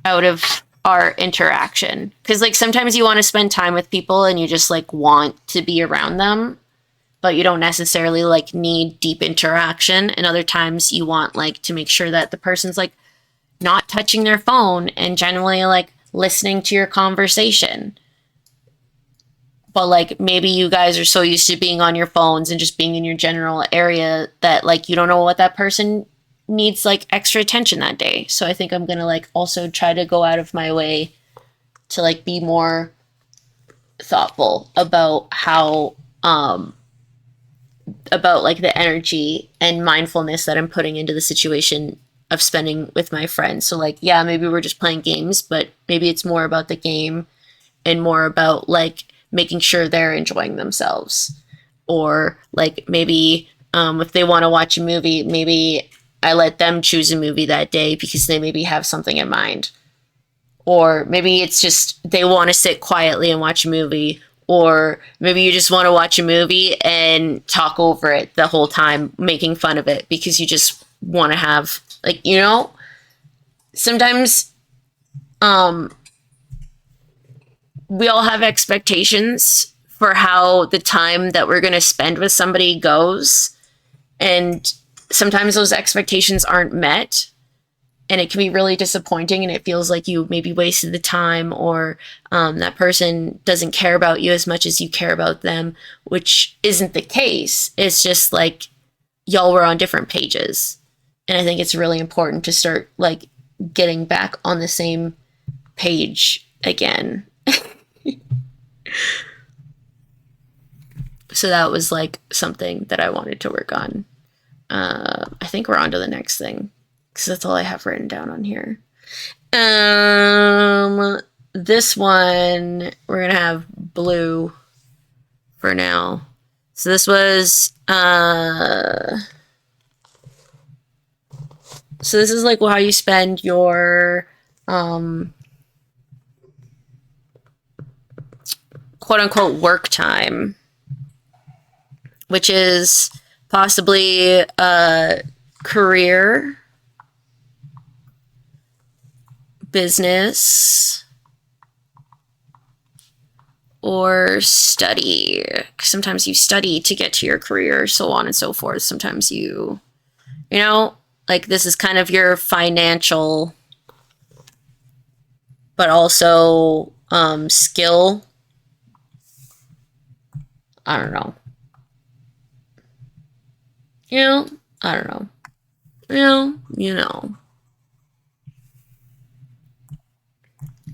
out of our interaction? Because like sometimes you want to spend time with people and you just like want to be around them, but you don't necessarily like need deep interaction. And other times you want like to make sure that the person's like not touching their phone and generally like listening to your conversation. But like maybe you guys are so used to being on your phones and just being in your general area that like you don't know what that person needs like extra attention that day. So I think I'm gonna like also try to go out of my way to like be more thoughtful about how about like the energy and mindfulness that I'm putting into the situation of spending with my friends. So like, yeah, maybe we're just playing games, but maybe it's more about the game and more about like making sure they're enjoying themselves. Or like maybe if they want to watch a movie, maybe I let them choose a movie that day because they maybe have something in mind. Or maybe it's just they want to sit quietly and watch a movie. Or maybe you just want to watch a movie and talk over it the whole time, making fun of it because you just want to have, like, you know, sometimes we all have expectations for how the time that we're going to spend with somebody goes. And sometimes those expectations aren't met. And it can be really disappointing, and it feels like you maybe wasted the time, or that person doesn't care about you as much as you care about them, which isn't the case. It's just like y'all were on different pages. And I think it's really important to start like getting back on the same page again. So that was like something that I wanted to work on. I think we're on to the next thing, because that's all I have written down on here. This one, we're going to have blue for now. So this was, so this is like how you spend your, quote unquote work time, which is possibly a career, business or study. Sometimes you study to get to your career, so on and so forth. Sometimes you know, like this is kind of your financial, but also skill. I don't know. I don't know.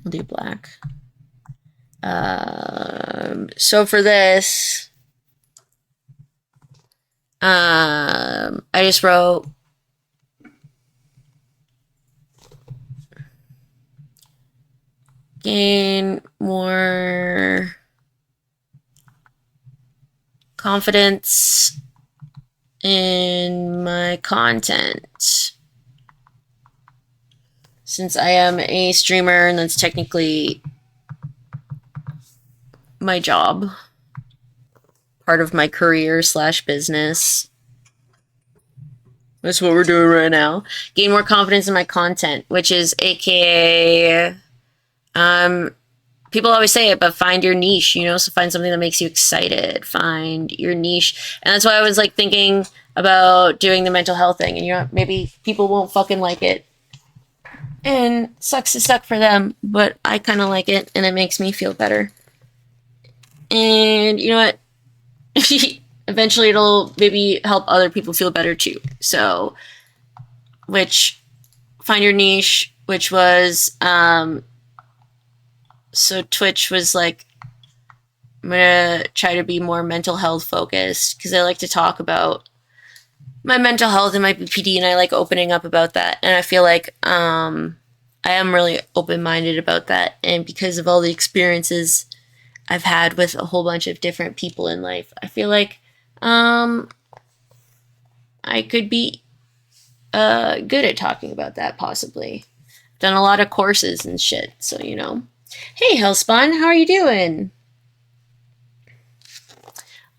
I'll do black. So for this, I just wrote gain more confidence in my content. Since I am a streamer and that's technically my job, part of my career / business. That's what we're doing right now. Gain more confidence in my content, which is AKA, people always say it, but find your niche, so find something that makes you excited. Find your niche. And that's why I was like thinking about doing the mental health thing. And maybe people won't fucking like it. And sucks to suck for them, but I kind of like it and it makes me feel better. And you know what? Eventually it'll maybe help other people feel better too. So, find your niche, which was, so Twitch was like, I'm gonna try to be more mental health focused because I like to talk about my mental health and my BPD, and I like opening up about that. And I feel like I am really open-minded about that. And because of all the experiences I've had with a whole bunch of different people in life, I feel like I could be good at talking about that, possibly. I've done a lot of courses and shit, so Hey, Hellspawn, how are you doing?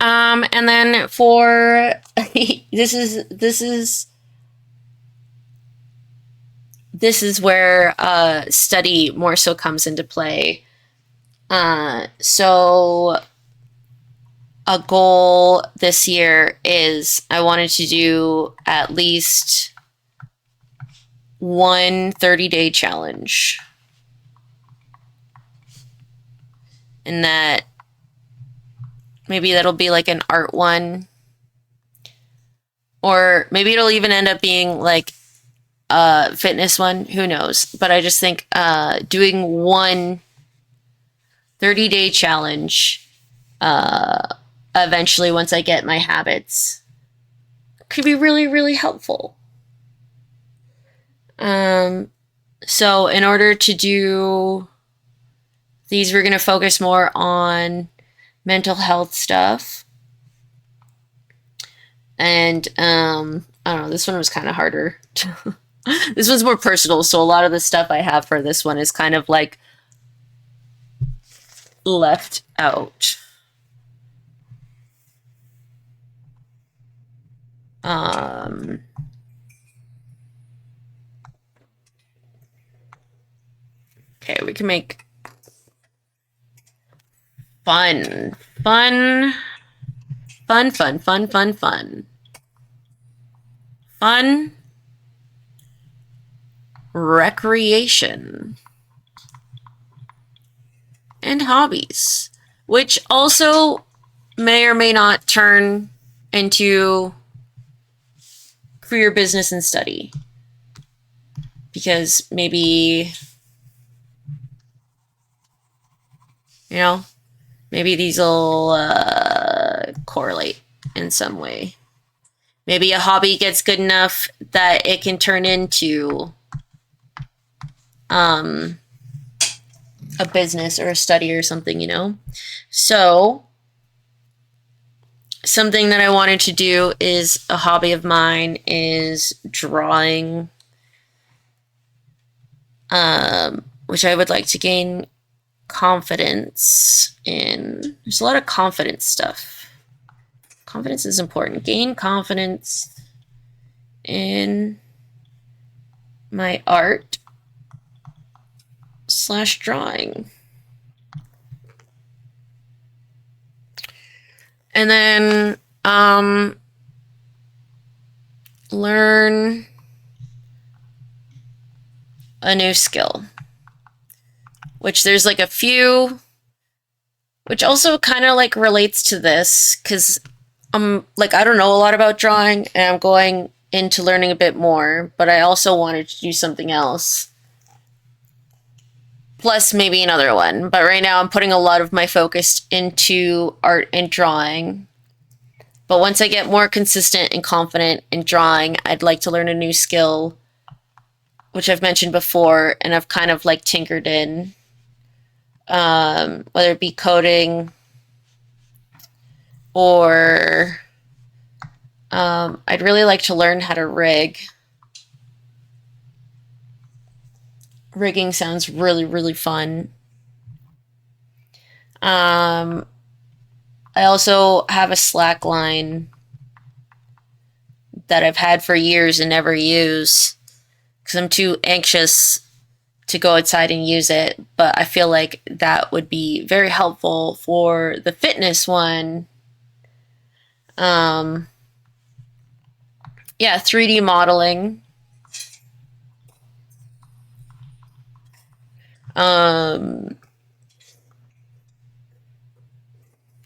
And then for this is where study more so comes into play. So a goal this year is I wanted to do at least one 30-day challenge. And that maybe that'll be like an art one. Or maybe it'll even end up being like a fitness one. Who knows? But I just think doing one 30-day challenge eventually, once I get my habits, could be really, really helpful. So in order to do these, we're going to focus more on mental health stuff. And I don't know, this one was kind of harder. This one's more personal, so a lot of the stuff I have for this one is kind of like left out. Okay, we can make fun recreation and hobbies, which also may or may not turn into career, business, and study, because maybe maybe these will correlate in some way. Maybe a hobby gets good enough that it can turn into a business or a study or something, So something that I wanted to do is a hobby of mine is drawing, which I would like to gain confidence in. There's a lot of confidence stuff. Confidence is important. Gain confidence in my art slash drawing. And then learn a new skill, which there's like a few, which also kind of like relates to this, because like, I don't know a lot about drawing and I'm going into learning a bit more, but I also wanted to do something else. Plus maybe another one. But right now I'm putting a lot of my focus into art and drawing. But once I get more consistent and confident in drawing, I'd like to learn a new skill, which I've mentioned before, and I've kind of like tinkered in. Whether it be coding or I'd really like to learn how to rig. Rigging sounds really, really fun. I also have a slack line that I've had for years and never use because I'm too anxious to go outside and use it. But I feel like that would be very helpful for the fitness one. Yeah, 3D modeling.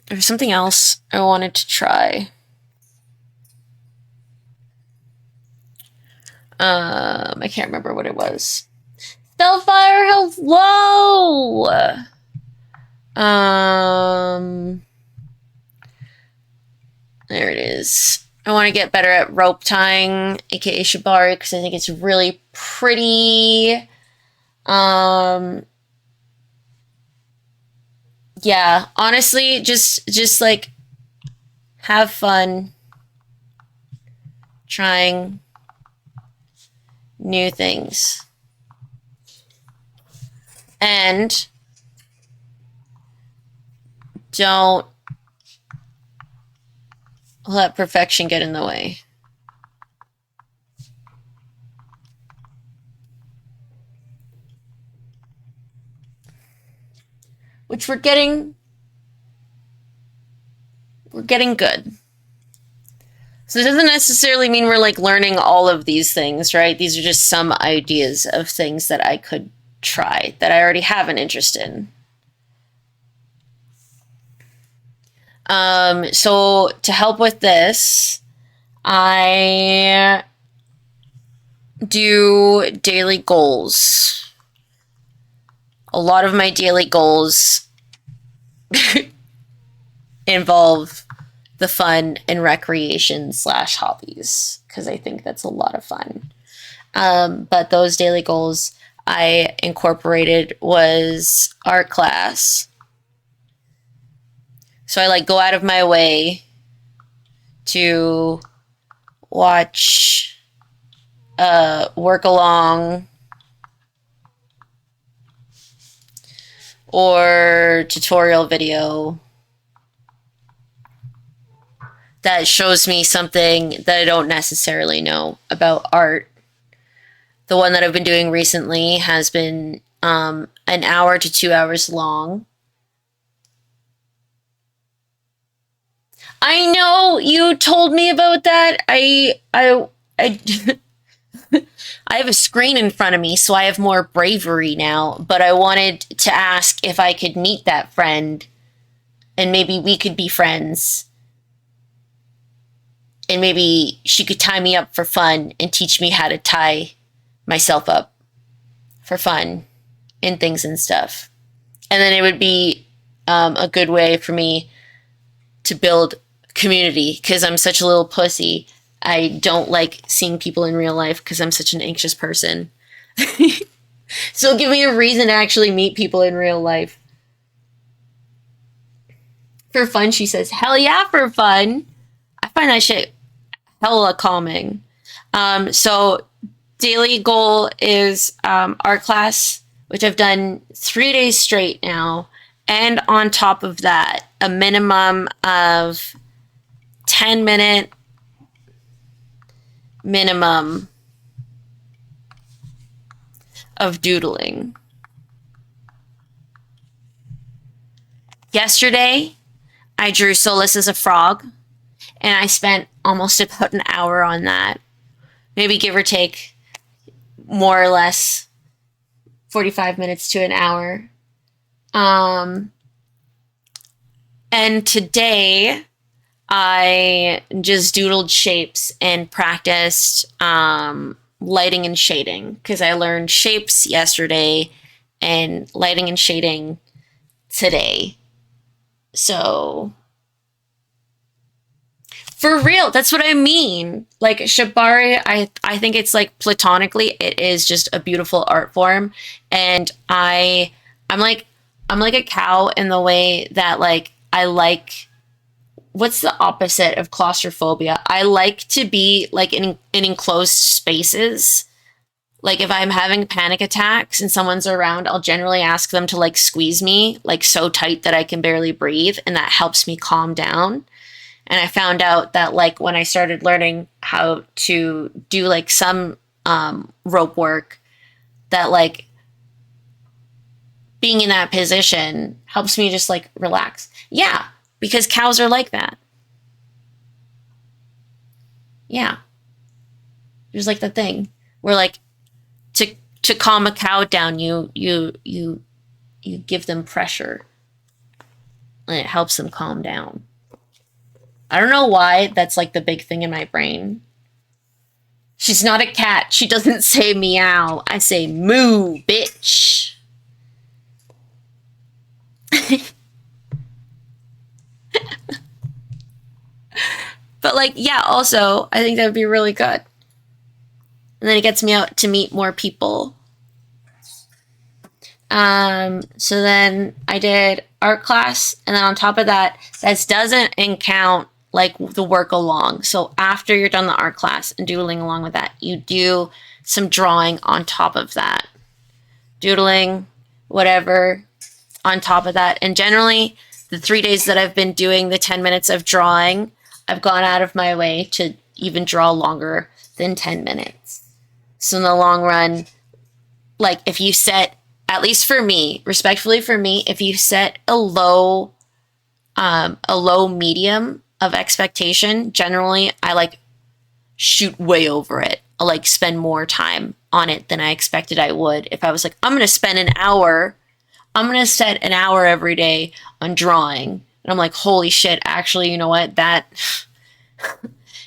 There's something else I wanted to try. I can't remember what it was. Spellfire, hello! There it is. I want to get better at rope tying, aka shibari, because I think it's really pretty. Yeah, honestly, just like have fun trying new things. And don't let perfection get in the way. Which we're getting good. So it doesn't necessarily mean we're like learning all of these things, right? These are just some ideas of things that I could try that I already have an interest in. So to help with this, I do daily goals. A lot of my daily goals involve the fun and recreation / hobbies, because I think that's a lot of fun. But those daily goals I incorporated was art class. So I like go out of my way to watch work along or tutorial video that shows me something that I don't necessarily know about art. The one that I've been doing recently has been an hour to 2 hours long. I know you told me about that. I I have a screen in front of me, so I have more bravery now. But I wanted to ask if I could meet that friend, and maybe we could be friends. And maybe she could tie me up for fun and teach me how to tie myself up for fun and things and stuff. And then it would be a good way for me to build community, because I'm such a little pussy. I don't like seeing people in real life because I'm such an anxious person. So give me a reason to actually meet people in real life. For fun, she says. Hell yeah, for fun. I find that shit hella calming. So daily goal is art class, which I've done 3 days straight now. And on top of that, a minimum of 10-minute minimum of doodling. Yesterday, I drew Solus as a frog, and I spent almost about an hour on that. Maybe give or take more or less 45 minutes to an hour. And today I just doodled shapes and practiced lighting and shading because I learned shapes yesterday and lighting and shading today. So, for real, that's what I mean. Like shibari, I think it's like platonically, it is just a beautiful art form, and I'm like I'm like a cow in the way that like I like what's the opposite of claustrophobia? I like to be like in enclosed spaces. Like if I'm having panic attacks and someone's around, I'll generally ask them to like squeeze me like so tight that I can barely breathe, and that helps me calm down. And I found out that like when I started learning how to do like some rope work, that like being in that position helps me just like relax. Yeah, because cows are like that. Yeah, there's like the thing where like to calm a cow down, you give them pressure, and it helps them calm down. I don't know why that's like the big thing in my brain. She's not a cat. She doesn't say meow. I say moo, bitch. But like, yeah, also, I think that would be really good. And then it gets me out to meet more people. So then I did art class, and then on top of that, that doesn't count like the work along. So after you're done the art class and doodling along with that, you do some drawing on top of that. Doodling, whatever, on top of that. And generally, the 3 days that I've been doing the 10 minutes of drawing, I've gone out of my way to even draw longer than 10 minutes. So in the long run, like if you set, at least for me, respectfully for me, if you set a low medium of expectation, generally I like shoot way over it. I'll like spend more time on it than I expected I would. If I was like, I'm going to spend an hour, I'm going to set an hour every day on drawing. And I'm like, holy shit, actually, you know what? That,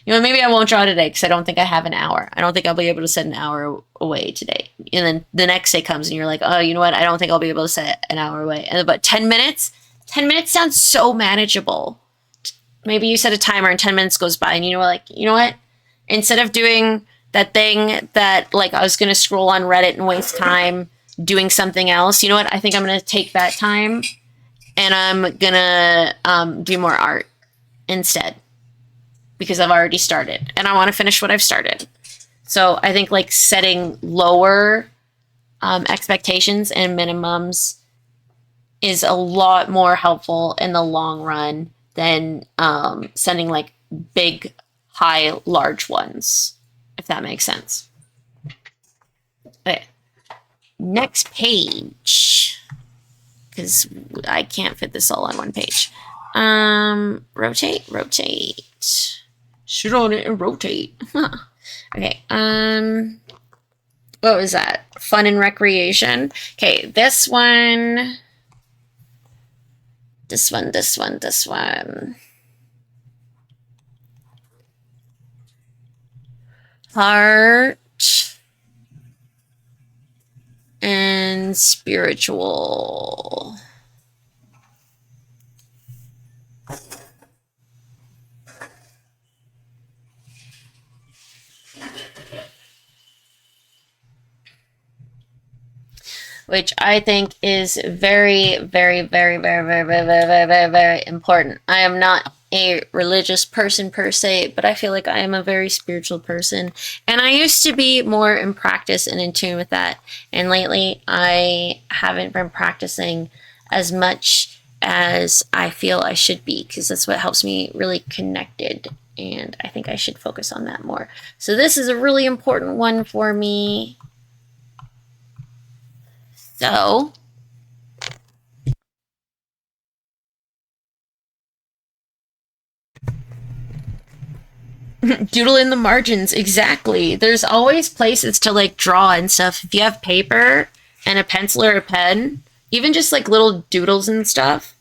maybe I won't draw today because I don't think I have an hour. I don't think I'll be able to set an hour away today. And then the next day comes and you're like, oh, you know what? I don't think I'll be able to set an hour away. But 10 minutes sounds so manageable. Maybe you set a timer and 10 minutes goes by and you know what? Instead of doing that thing that like I was going to scroll on Reddit and waste time doing something else, you know what? I think I'm going to take that time and I'm going to do more art instead because I've already started and I want to finish what I've started. So I think like setting lower expectations and minimums is a lot more helpful in the long run than sending like big, high, large ones, if that makes sense. Okay. Next page, because I can't fit this all on one page. Rotate. Shoot on it and rotate. Okay. What was that? Fun and recreation. Okay, this one. Heart and spiritual. Which I think is very, very, very, very, very, very, very, very, very, very important. I am not a religious person per se, but I feel like I am a very spiritual person. And I used to be more in practice and in tune with that. And lately, I haven't been practicing as much as I feel I should be, because that's what helps me really connected. And I think I should focus on that more. So this is a really important one for me. So Doodle in the margins, exactly. There's always places to like draw and stuff. If you have paper and a pencil or a pen, even just like little doodles and stuff,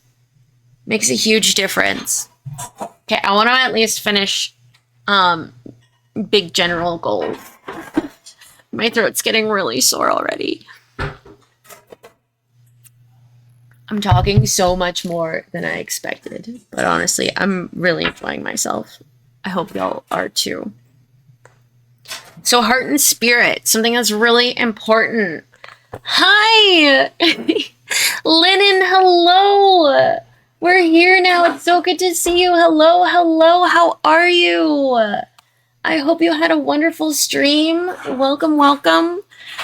makes a huge difference. Okay, I want to at least finish big general goals. My throat's getting really sore already. I'm talking so much more than I expected, but honestly, I'm really enjoying myself. I hope y'all are too. So heart and spirit, something that's really important. Hi! Lennon, hello! We're here now. It's so good to see you. Hello, hello. How are you? I hope you had a wonderful stream. Welcome, welcome.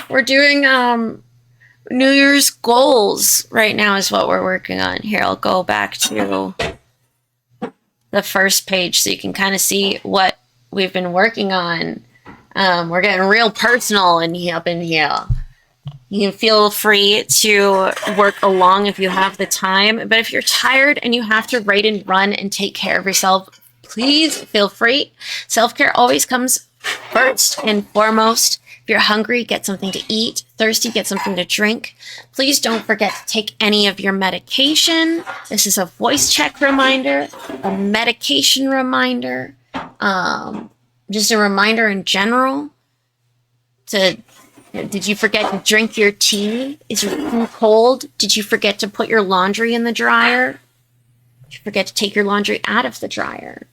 We're doing New Year's goals right now is what we're working on. Here, I'll go back to the first page so you can kind of see what we've been working on. We're getting real personal up in here. You can feel free to work along if you have the time. But if you're tired and you have to write and run and take care of yourself, please feel free. Self-care always comes first and foremost. If you're hungry, get something to eat. Thirsty, get something to drink. Please don't forget to take any of your medication. This is a voice check reminder, a medication reminder, just a reminder in general to... Did you forget to drink your tea? Is your tea cold? Did you forget to put your laundry in the dryer? Did you forget to take your laundry out of the dryer?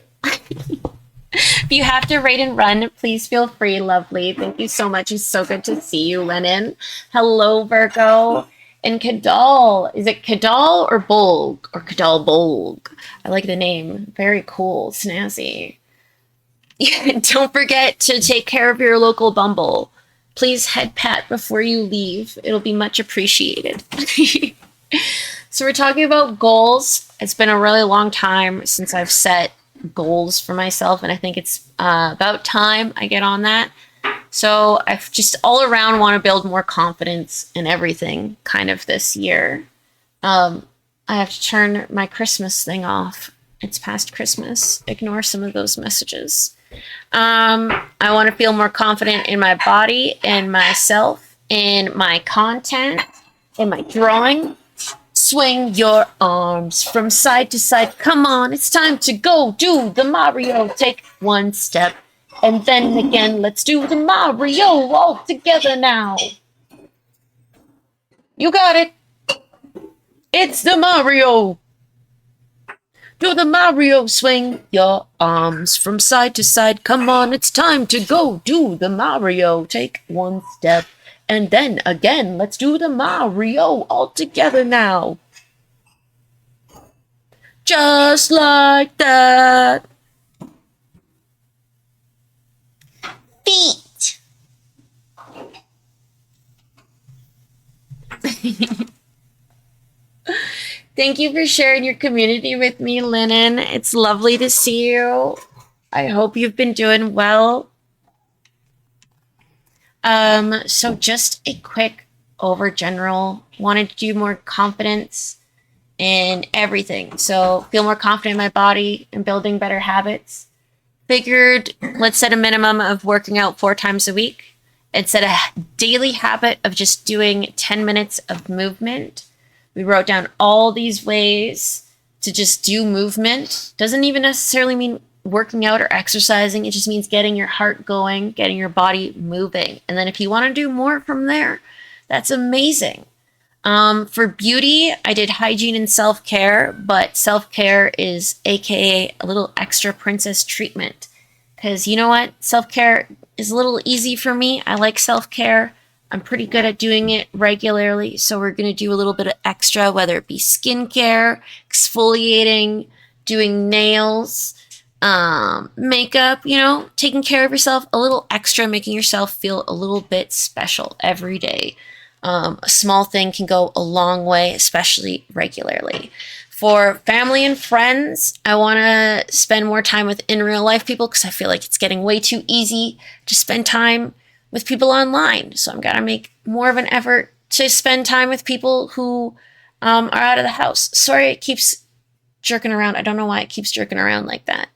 If you have to write and run, please feel free, lovely. Thank you so much. It's so good to see you, Lennon. Hello, Virgo. And Kadal. Is it Kadal or Bolg? Or Kadal Bolg? I like the name. Very cool. Snazzy. Don't forget to take care of your local Bumble. Please head pat before you leave. It'll be much appreciated. So we're talking about goals. It's been a really long time since I've set goals for myself, and I think it's about time I get on that. So I just all around want to build more confidence in everything kind of this year. I have to turn my Christmas thing off. It's past Christmas. Ignore some of those messages. I want to feel more confident in my body and myself, in my content, in my drawing. Swing your arms from side to side. Come on, it's time to go do the Mario. Take one step and then again, let's do the Mario all together now. You got it. It's the Mario. Do the Mario, swing your arms from side to side. Come on, it's time to go do the Mario. Take one step and then again, let's do the Mario all together now. Just like that. Feet. Thank you for sharing your community with me, Lennon. It's lovely to see you. I hope you've been doing well. So just a quick general, wanted to do more confidence in everything. So feel more confident in my body and building better habits. Figured let's set a minimum of working out 4 times a week and set a daily habit of just doing 10 minutes of movement. We wrote down all these ways to just do movement. Doesn't even necessarily mean working out or exercising. It just means getting your heart going, getting your body moving. And then if you want to do more from there, that's amazing. For beauty, I did hygiene and self-care, but self-care is AKA a little extra princess treatment. Because you know what? Self-care is a little easy for me. I like self-care. I'm pretty good at doing it regularly, so we're going to do a little bit of extra, whether it be skincare, exfoliating, doing nails, makeup, taking care of yourself, a little extra, making yourself feel a little bit special every day. A small thing can go a long way, especially regularly. For family and friends, I want to spend more time with in real life people because I feel like it's getting way too easy to spend time with people online. So I'm going to make more of an effort to spend time with people who are out of the house. Sorry, it keeps jerking around. I don't know why it keeps jerking around like that.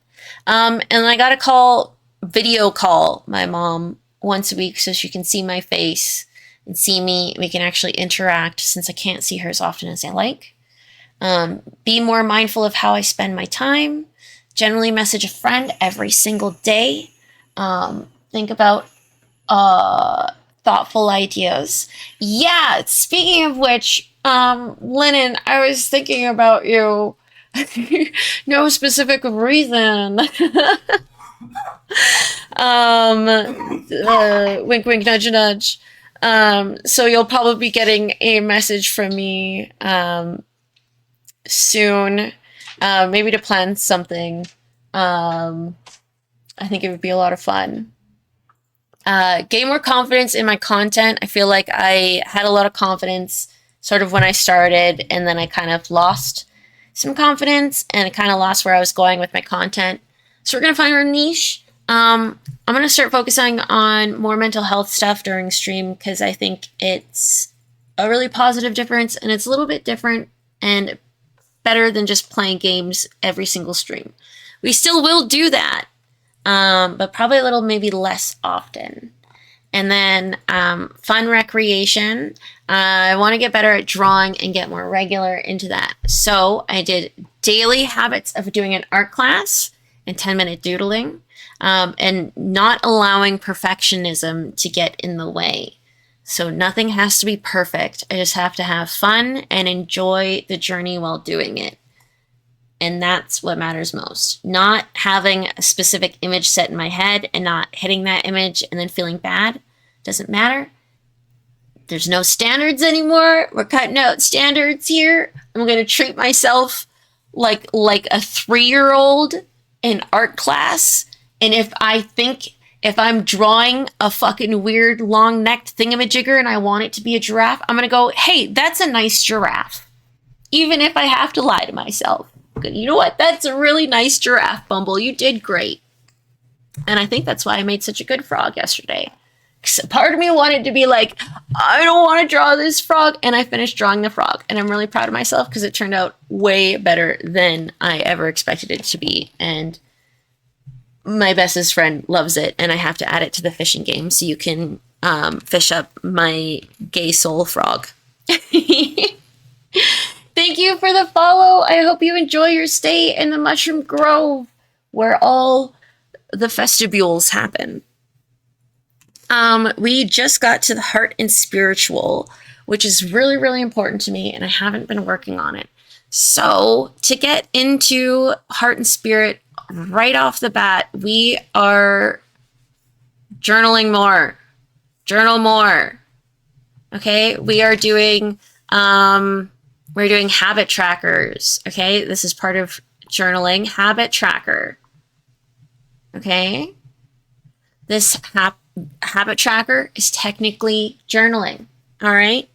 And I got to call video call my mom once a week so she can see my face and see me. We can actually interact since I can't see her as often as I like. Be more mindful of how I spend my time. Generally message a friend every single day. Think about thoughtful ideas. Yeah, speaking of which, Lennon, I was thinking about you. No specific reason. Wink, wink, nudge, nudge. So you'll probably be getting a message from me soon, maybe to plan something. I think it would be a lot of fun. Gain more confidence in my content. I feel like I had a lot of confidence sort of when I started, and then I kind of lost some confidence and I kind of lost where I was going with my content. So we're going to find our niche. I'm going to start focusing on more mental health stuff during stream because I think it's a really positive difference and it's a little bit different and better than just playing games every single stream. We still will do that, but probably a little maybe less often. And then fun recreation. I want to get better at drawing and get more regular into that. So I did daily habits of doing an art class and 10-minute doodling, and not allowing perfectionism to get in the way. So nothing has to be perfect. I just have to have fun and enjoy the journey while doing it. And that's what matters most. Not having a specific image set in my head and not hitting that image and then feeling bad doesn't matter. There's no standards anymore. We're cutting out standards here. I'm going to treat myself like a 3-year-old in art class. And if I'm drawing a fucking weird long-necked thingamajigger and I want it to be a giraffe, I'm going to go, hey, that's a nice giraffe. Even if I have to lie to myself. You know what? That's a really nice giraffe, Bumble. You did great. And I think that's why I made such a good frog yesterday. Because part of me wanted to be like, I don't want to draw this frog. And I finished drawing the frog. And I'm really proud of myself because it turned out way better than I ever expected it to be. And my bestest friend loves it. And I have to add it to the fishing game so you can fish up my gay soul frog. Thank you for the follow. I hope you enjoy your stay in the Mushroom Grove where all the vestibules happen. We just got to the heart and spiritual, which is really, really important to me, and I haven't been working on it. So to get into heart and spirit right off the bat, we are journaling more. Journal more. Okay, we are doing we're doing habit trackers. Okay, this is part of journaling. Habit tracker. Okay, this habit tracker is technically journaling. All right.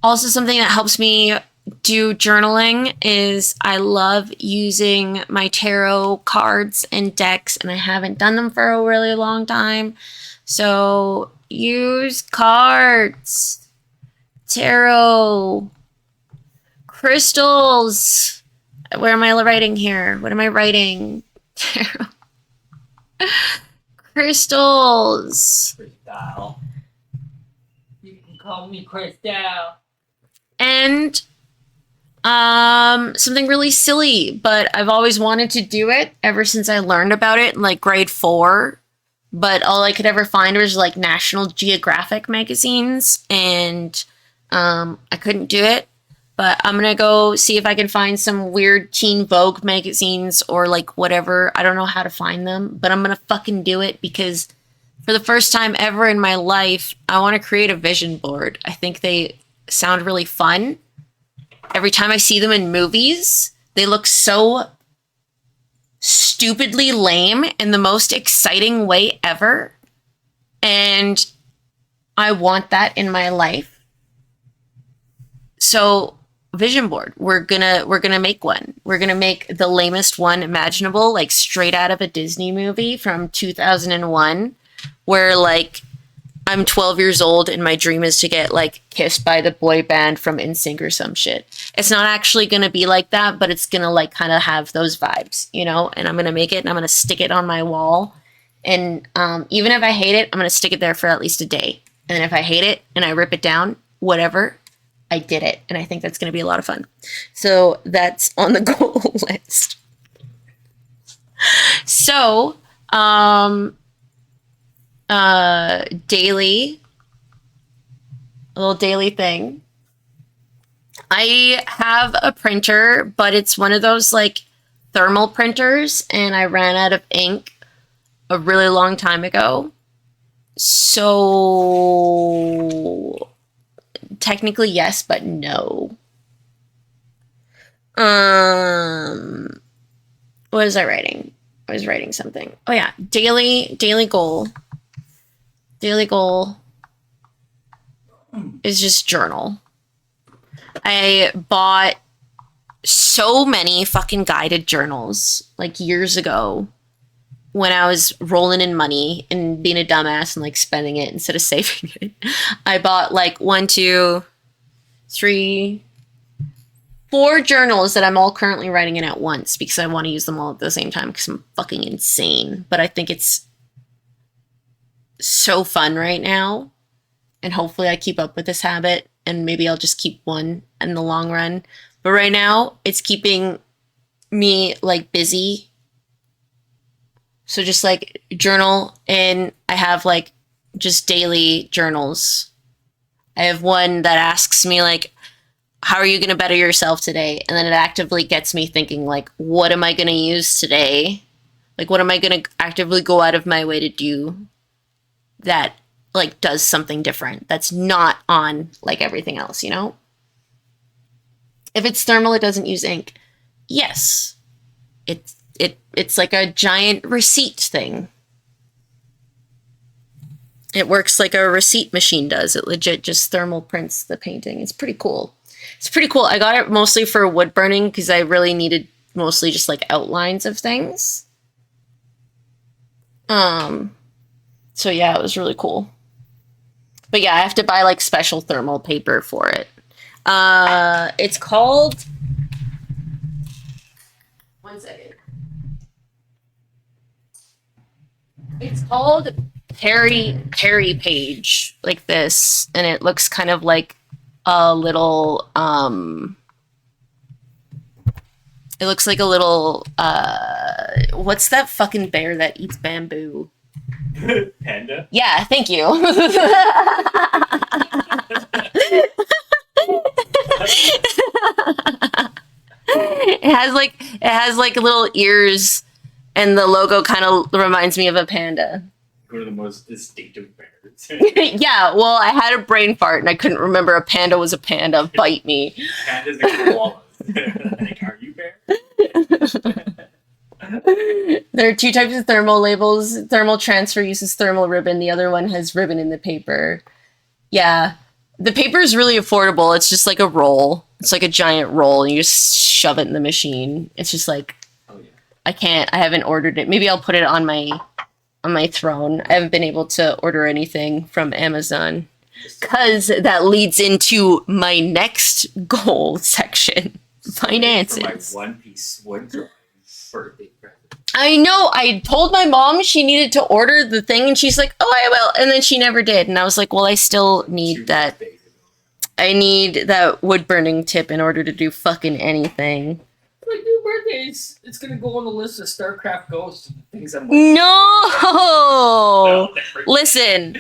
Also, something that helps me do journaling is I love using my tarot cards and decks, and I haven't done them for a really long time. So use cards. Tarot, crystals. Where am I writing here? What am I writing? Tarot, crystals. Crystal. You can call me Crystal. And something really silly, but I've always wanted to do it ever since I learned about it in like grade 4. But all I could ever find was like National Geographic magazines, and I couldn't do it, but I'm going to go see if I can find some weird Teen Vogue magazines or like whatever. I don't know how to find them, but I'm going to fucking do it because for the first time ever in my life, I want to create a vision board. I think they sound really fun. Every time I see them in movies, they look so stupidly lame in the most exciting way ever. And I want that in my life. So vision board, we're gonna make one. We're gonna make the lamest one imaginable, like straight out of a Disney movie from 2001, where like I'm 12 years old and my dream is to get like kissed by the boy band from NSYNC or some shit. It's not actually going to be like that, but it's going to like kind of have those vibes, you know? And I'm going to make it and I'm going to stick it on my wall. And even if I hate it, I'm going to stick it there for at least a day. And if I hate it and I rip it down, whatever, I did it. And I think that's going to be a lot of fun. So that's on the goal list. So, daily, a little daily thing. I have a printer, but it's one of those like thermal printers, and I ran out of ink a really long time ago. So technically yes, but no. What was I writing? I was writing something. Oh yeah, daily goal. Daily goal is just journal. I bought so many fucking guided journals like years ago when I was rolling in money and being a dumbass and like spending it instead of saving it. I bought like 1, 2, 3, 4 journals that I'm all currently writing in at once because I want to use them all at the same time because I'm fucking insane. But I think it's so fun right now. And hopefully I keep up with this habit and maybe I'll just keep one in the long run. But right now it's keeping me like busy. So just like journal, and I have like just daily journals. I have one that asks me like, how are you going to better yourself today? And then it actively gets me thinking like, what am I going to use today? Like, what am I going to actively go out of my way to do that like does something different that's not on like everything else, you know? If it's thermal, it doesn't use ink. Yes. It's like a giant receipt thing. It works like a receipt machine does. It legit just thermal prints the painting. It's pretty cool. It's pretty cool. I got it mostly for wood burning because I really needed mostly just like outlines of things. So yeah, it was really cool. But yeah, I have to buy like special thermal paper for it. It's called... One second. It's called Perry Page, like this, and it looks kind of like a little it looks like a little what's that fucking bear that eats bamboo? Panda? Yeah, thank you. It has like little ears, and the logo kind of reminds me of a panda. One of the most distinctive bears. Yeah, well, I had a brain fart and I couldn't remember a panda was a panda. Bite me. Pandas are koalas. Like, are you bear? There are 2 types of thermal labels. Thermal transfer uses thermal ribbon. The other one has ribbon in the paper. Yeah. The paper is really affordable. It's just like a roll. It's like a giant roll, and you just shove it in the machine. It's just like, Oh yeah. I haven't ordered it. Maybe I'll put it on my throne. I haven't been able to order anything from Amazon because that leads into my next goal section. Finances. For my One Piece wood drawing birthday present. I know. I told my mom she needed to order the thing, and she's like, "Oh, I will," and then she never did. And I was like, "Well, I still need that. I need that wood burning tip in order to do fucking anything." My new birthdays. It's gonna go on the list of StarCraft Ghosts and things I'm like. No! Listen,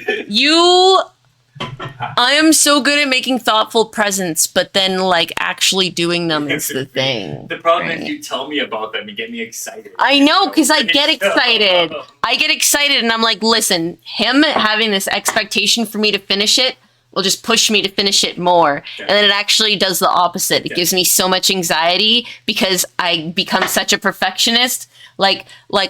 I am so good at making thoughtful presents, but then like actually doing them is the thing. The problem right? is you tell me about them and get me excited. I know, because I get excited. I get excited and I'm like, listen, him having this expectation for me to finish it will just push me to finish it more. And then it actually does the opposite. It gives me so much anxiety because I become such a perfectionist. Like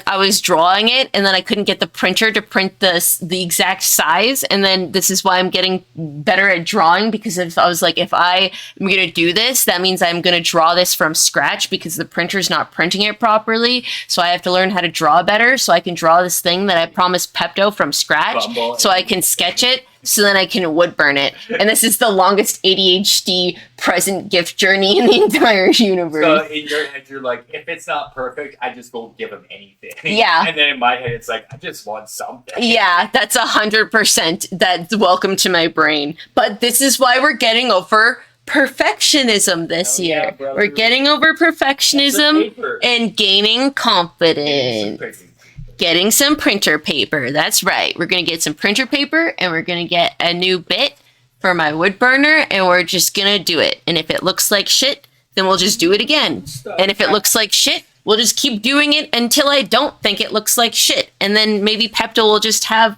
I was drawing it and then I couldn't get the printer to print the exact size. And then this is why I'm getting better at drawing, because if I was like, if I am going to do this, that means I'm going to draw this from scratch because the printer's not printing it properly. So I have to learn how to draw better so I can draw this thing that I promised Pepto from scratch. So I can sketch it. So then I can wood burn it. And this is the longest ADHD present gift journey in the entire universe. So in your head, you're like, if it's not perfect, I just won't give him anything. Yeah. And then in my head, it's like, I just want something. Yeah, that's 100%. That's welcome to my brain. But this is why we're getting over perfectionism this year. Brother. We're getting over perfectionism and gaining confidence. Getting some printer paper. That's right. We're going to get some printer paper and we're going to get a new bit for my wood burner and we're just going to do it. And if it looks like shit, then we'll just do it again. And if it looks like shit, we'll just keep doing it until I don't think it looks like shit. And then maybe Pepto will just have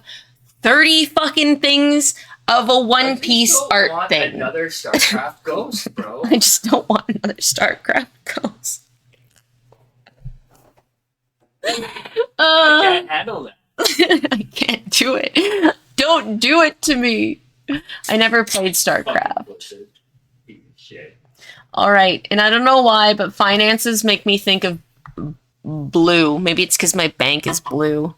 30 fucking things of a One Piece art thing. Another StarCraft ghost, bro. I just don't want another StarCraft ghost. I can't handle that. I can't do it. Don't do it to me. I never played StarCraft. Shit. All right, and I don't know why, but finances make me think of blue. Maybe it's because my bank is blue.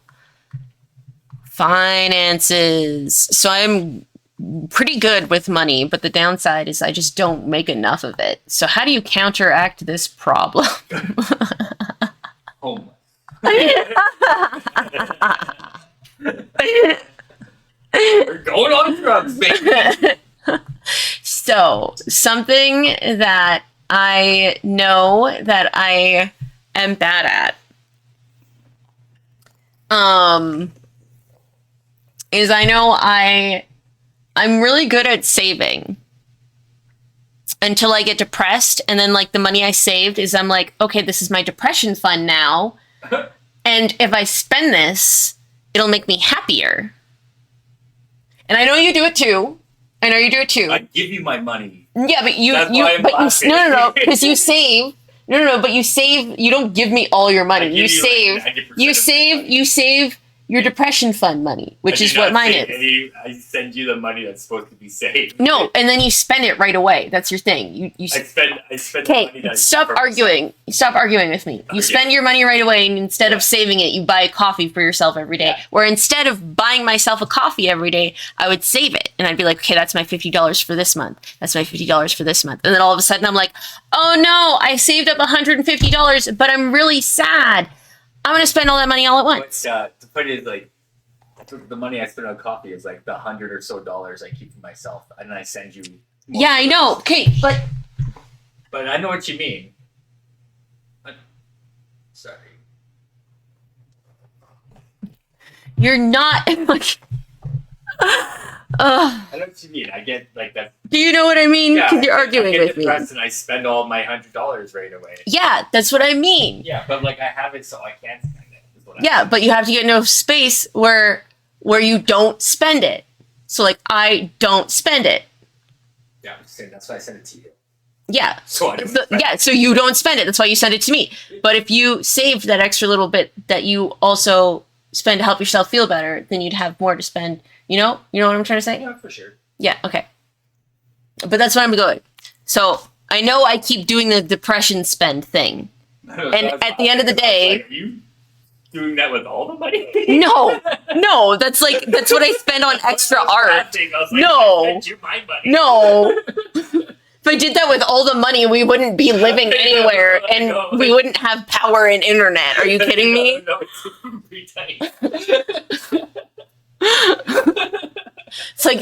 Finances. So I'm pretty good with money, but the downside is I just don't make enough of it. So how do you counteract this problem? Homeless. We're going on drugs, baby. So, something that I know that I am bad at is I know I'm really good at saving until I get depressed, and then like the money I saved is I'm like, okay, this is my depression fund now. And if I spend this, it'll make me happier. And I know you do it too. I give you my money. Yeah, but laughing. because you save. No, but you save. You don't give me all your money. You save. Like You save your depression fund money, which is what mine is. I send you the money that's supposed to be saved. No, and then you spend it right away. That's your thing. You I spend the money Okay, that stop arguing. Stop arguing with me. You Okay. spend your money right away, and instead of saving it, you buy a coffee for yourself every day. Yeah. Where instead of buying myself a coffee every day, I would save it. And I'd be like, okay, that's my $50 for this month. That's my $50 for this month. And then all of a sudden I'm like, oh no, I saved up $150, but I'm really sad. I'm going to spend all that money all at once. But the point is, like, the money I spend on coffee is like the $100 or so I keep for myself, and then I send you. Yeah, I know. Okay, but I know what you mean. Sorry. you're not like. I know what you mean. I get like that. Do you know what I mean? Because you're arguing I get with me. depressed and I spend all my $100 right away. Yeah, that's what I mean. Yeah, but like I have it, so I can't spend it. Is what Yeah, but you have to get enough space where you don't spend it. So like I don't spend it. Yeah, I'm just saying that's why I sent it to you. Yeah. So I don't spend it. So you don't spend it. That's why you send it to me. But if you saved that extra little bit that you also spend to help yourself feel better, then you'd have more to spend. You know what I'm trying to say? Yeah, for sure. Yeah, okay. But that's where I'm going. So I know I keep doing the depression spend thing. And at the end of the day, Like, are you doing that with all the money? no, that's what I spend on extra art. I was like, No. I spent you my money. No. If I did that with all the money, we wouldn't be living anywhere and we wouldn't have power and internet. Are you kidding me? No, it's pretty tight.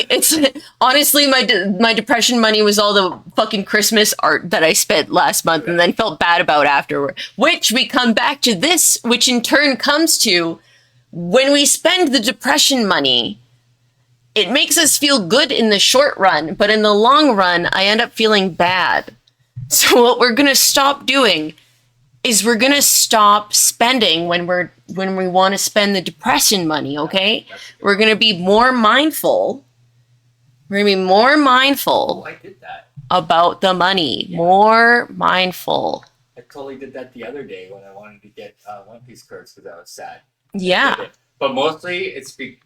It's honestly my depression money was all the fucking Christmas art that I spent last month and then felt bad about afterward. Which we come back to this, which in turn comes to when we spend the depression money, it makes us feel good in the short run, but in the long run, I end up feeling bad. So what we're gonna stop doing is we're gonna stop spending when we want to spend the depression money, okay? We're gonna be more mindful We're gonna be more mindful I did that. about the money. Yeah. More mindful. I totally did that the other day when I wanted to get One Piece cards because I was sad. Yeah. But mostly,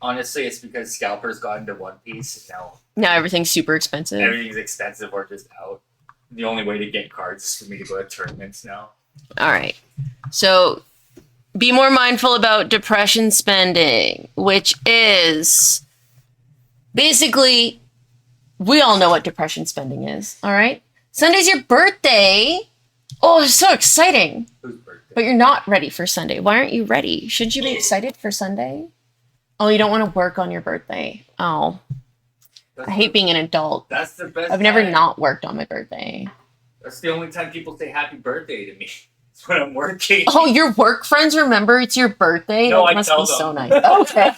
honestly, it's because scalpers got into One Piece and now Now everything's super expensive. everything's expensive or just out. The only way to get cards is for me to go to tournaments now. All right. So be more mindful about depression spending, which is basically, we all know what depression spending is. All right. Sunday's your birthday. Oh, it's so exciting. Whose birthday? But you're not ready for Sunday. Why aren't you ready? Should you be excited for Sunday? Oh, you don't want to work on your birthday. Oh, I hate being an adult. That's the best. I've never time. not worked on my birthday. That's the only time people say happy birthday to me. It's when I'm working. Oh, your work friends remember it's your birthday? No, that I must tell be them. so nice. Okay.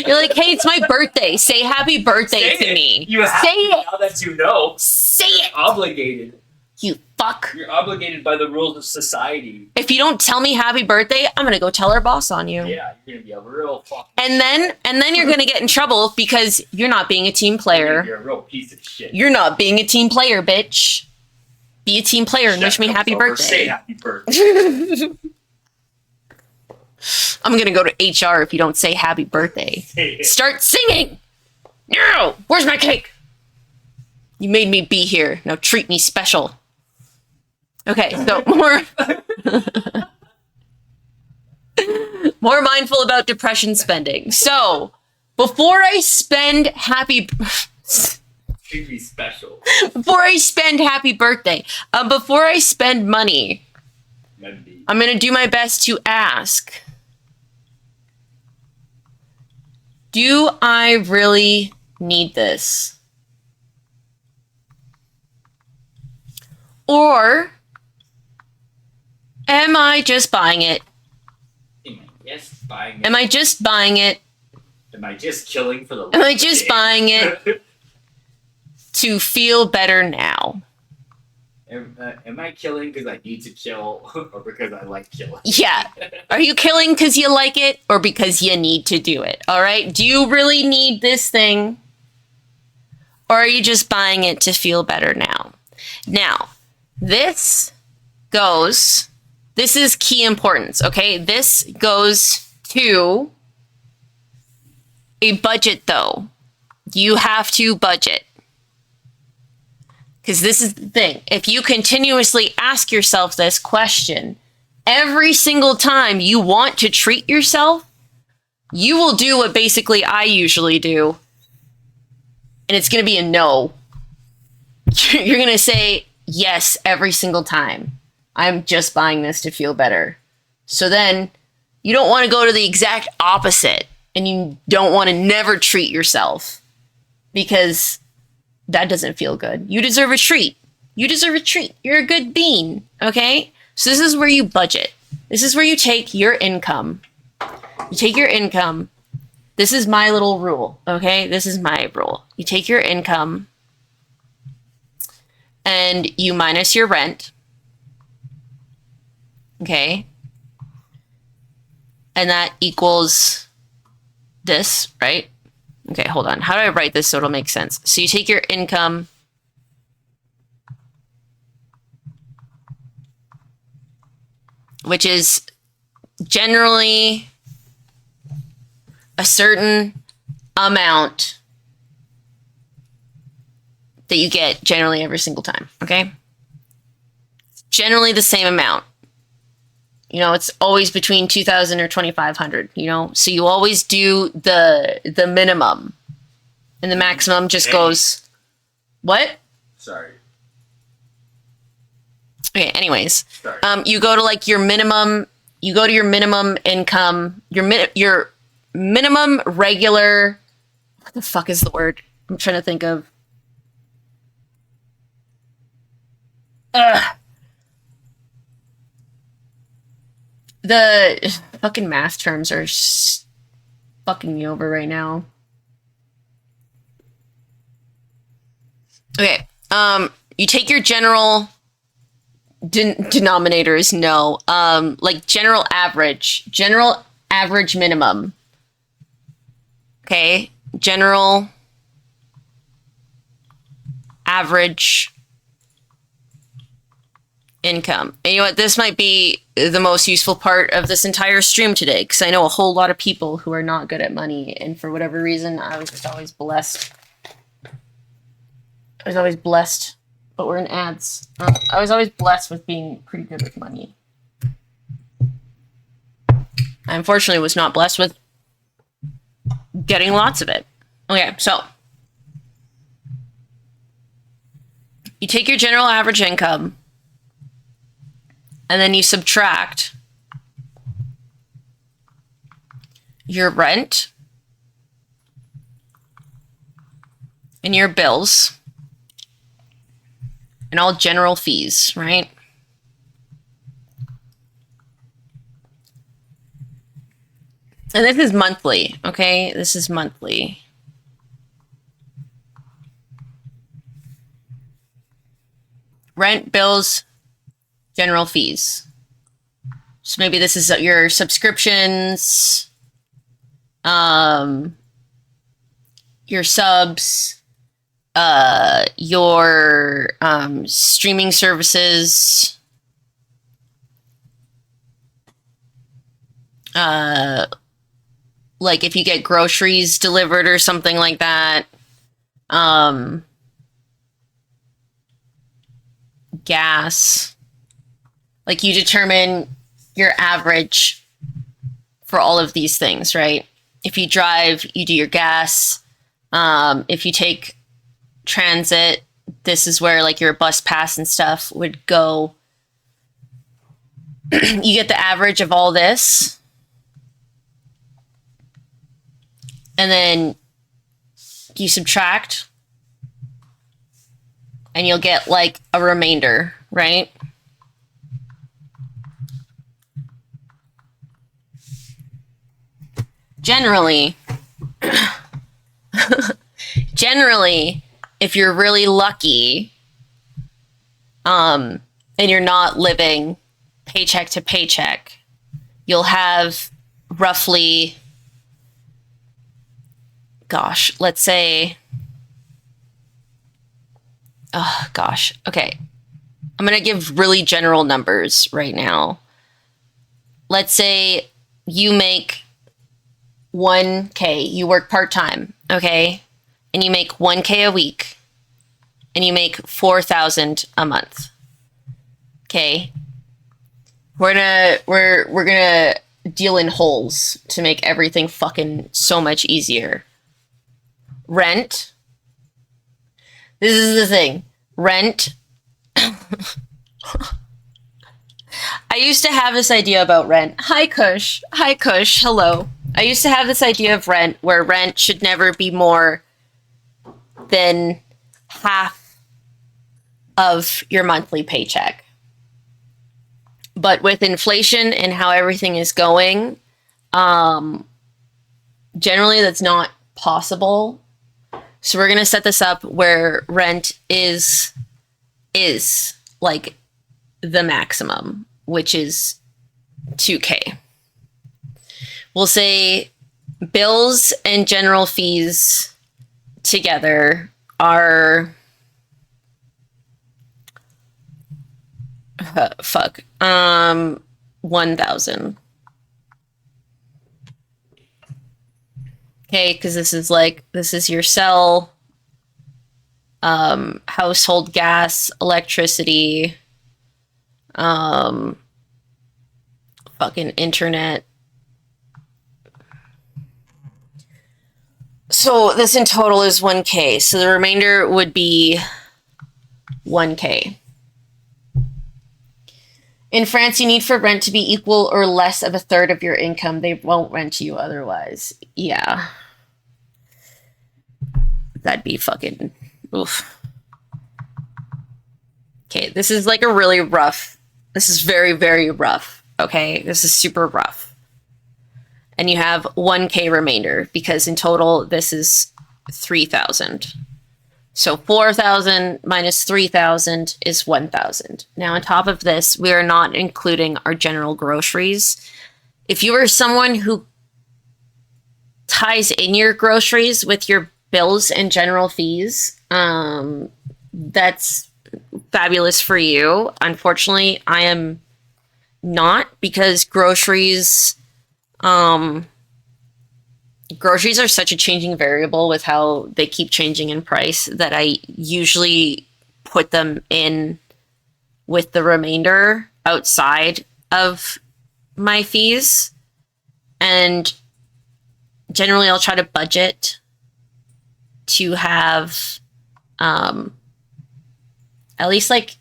You're like, hey, it's my birthday. Say happy birthday Say to it. me. You have Say to, it. now that you know. Say it. Obligated. You fuck. You're obligated by the rules of society. If you don't tell me happy birthday, I'm gonna go tell our boss on you. Yeah, you're gonna be a real fucking. And then you're gonna get in trouble because you're not being a team player. You're a real piece of shit. You're not being a team player, bitch. Be a team player and wish me happy Say birthday. happy birthday. I'm gonna go to HR if you don't say happy birthday. Start singing! No! Where's my cake? You made me be here. Now treat me special. Okay, so more mindful about depression spending. So, before I spend happy Treat me special. before I spend happy birthday, before I spend money, Mendy. I'm gonna do my best to ask, do I really need this? Or am I just buying it? Yes, buying it. Am I just buying it Am I just killing for the Am I just buying it to feel better now? Am I killing because I need to kill or because I like killing? Yeah. Are you killing because you like it or because you need to do it? All right. Do you really need this thing? Or are you just buying it to feel better now? Now, this is key importance, okay? This goes to a budget, though. You have to budget. Because this is the thing. If you continuously ask yourself this question every single time you want to treat yourself, you will do what basically I usually do. And it's going to be a no. You're going to say yes every single time. I'm just buying this to feel better. So then you don't want to go to the exact opposite. And you don't want to never treat yourself. Because that doesn't feel good. You deserve a treat. You deserve a treat. You're a good bean, okay? So this is where you budget. This is where you take your income. You take your income. This is my little rule, okay? This is my rule. You take your income and you minus your rent, okay? And that equals this, right? Okay, hold on. How do I write this so it'll make sense? So you take your income, which is generally a certain amount that you get generally every single time, okay? Generally the same amount. You know, it's always between 2,000 or 2,500, you know? So you always do the minimum. And the maximum just goes... What? Sorry. Okay, anyways. Sorry. You go to like your minimum... You go to your minimum income, your minimum regular... What the fuck is the word? I'm trying to think of... Ugh. The fucking math terms are fucking me over right now. Okay. You take your general denominator is no. Like general average minimum. Okay. General average income. And you know what? This might be the most useful part of this entire stream today, because I know a whole lot of people who are not good at money, and for whatever reason, I was just always blessed. But we're in ads. I was always blessed with being pretty good with money. I unfortunately was not blessed with getting lots of it. Okay, so you take your general average income and then you subtract your rent and your bills and all general fees, right? And this is monthly, okay? This is monthly. Rent, bills, general fees. So maybe this is your subscriptions, your subs, your streaming services, like if you get groceries delivered or something like that, gas. Like you determine your average for all of these things, right? If you drive, you do your gas. If you take transit, this is where like your bus pass and stuff would go. You get the average of all this. And then you subtract. And you'll get like a remainder, right? Generally, if you're really lucky, and you're not living paycheck to paycheck, you'll have roughly, gosh, let's say, oh gosh, okay. I'm going to give really general numbers right now. Let's say you make 1K, you work part-time, okay? And you make 1K a week, and you make 4,000 a month. Okay? We're gonna deal in wholes to make everything fucking so much easier. Rent. This is the thing. Rent. I used to have this idea about rent. Hi, Kush. Hi, Kush. Hello. I used to have this idea of rent where rent should never be more than half of your monthly paycheck. But with inflation and how everything is going, generally that's not possible. So we're going to set this up where rent is like the maximum, which is 2K. We'll say bills and general fees together are 1,000. Okay, because this is your cell, household gas, electricity, fucking internet. So this in total is 1K. So the remainder would be 1K. In France, you need for rent to be equal or less of a third of your income. They won't rent you otherwise. Yeah. That'd be fucking oof. Okay, this is like a really rough. This is very, very rough. Okay, this is super rough. And you have 1K remainder because in total this is 3,000. So 4,000 minus 3,000 is 1,000. Now on top of this, we are not including our general groceries. If you are someone who ties in your groceries with your bills and general fees, that's fabulous for you. Unfortunately, I am not, because groceries are such a changing variable with how they keep changing in price that I usually put them in with the remainder outside of my fees. And generally I'll try to budget to have at least like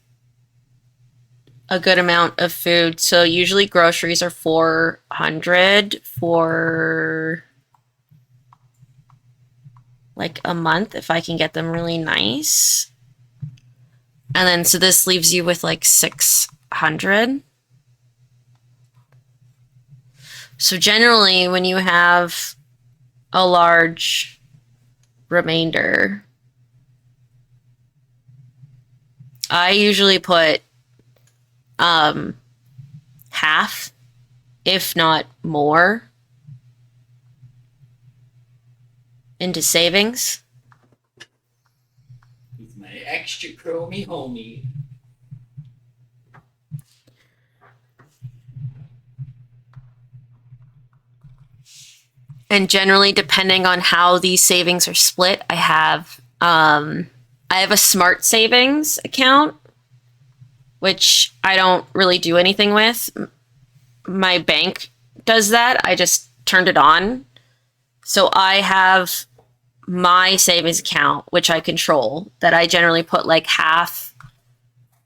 a good amount of food. So usually groceries are $400 for like a month if I can get them really nice. And then so this leaves you with like $600. So generally when you have a large remainder, I usually put half, if not more, into savings. He's my extra chromey homie. And generally, depending on how these savings are split, I have a smart savings account, which I don't really do anything with. My bank does that. I just turned it on. So I have my savings account, which I control, that I generally put like half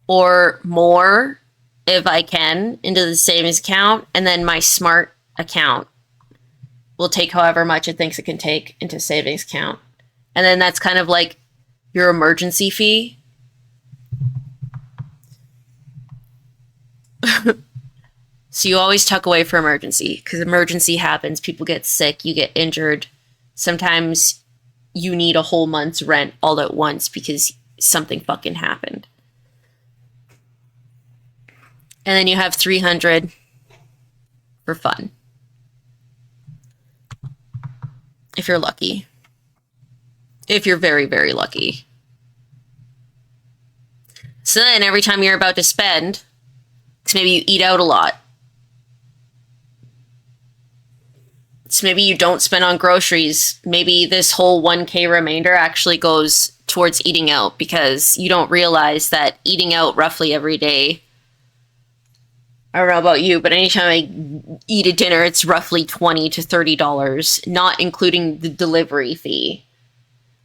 or more, if I can, into the savings account. And then my smart account will take however much it thinks it can take into savings account. And then that's kind of like your emergency fee. So you always tuck away for emergency, because emergency happens. People get sick, you get injured. Sometimes you need a whole month's rent all at once because something fucking happened. And then you have $300 for fun. If you're lucky. If you're very, very lucky. So then every time you're about to spend, because maybe you eat out a lot. So maybe you don't spend on groceries. Maybe this whole 1K remainder actually goes towards eating out, because you don't realize that eating out roughly every day, I don't know about you, but anytime I eat a dinner, it's roughly $20 to $30, not including the delivery fee.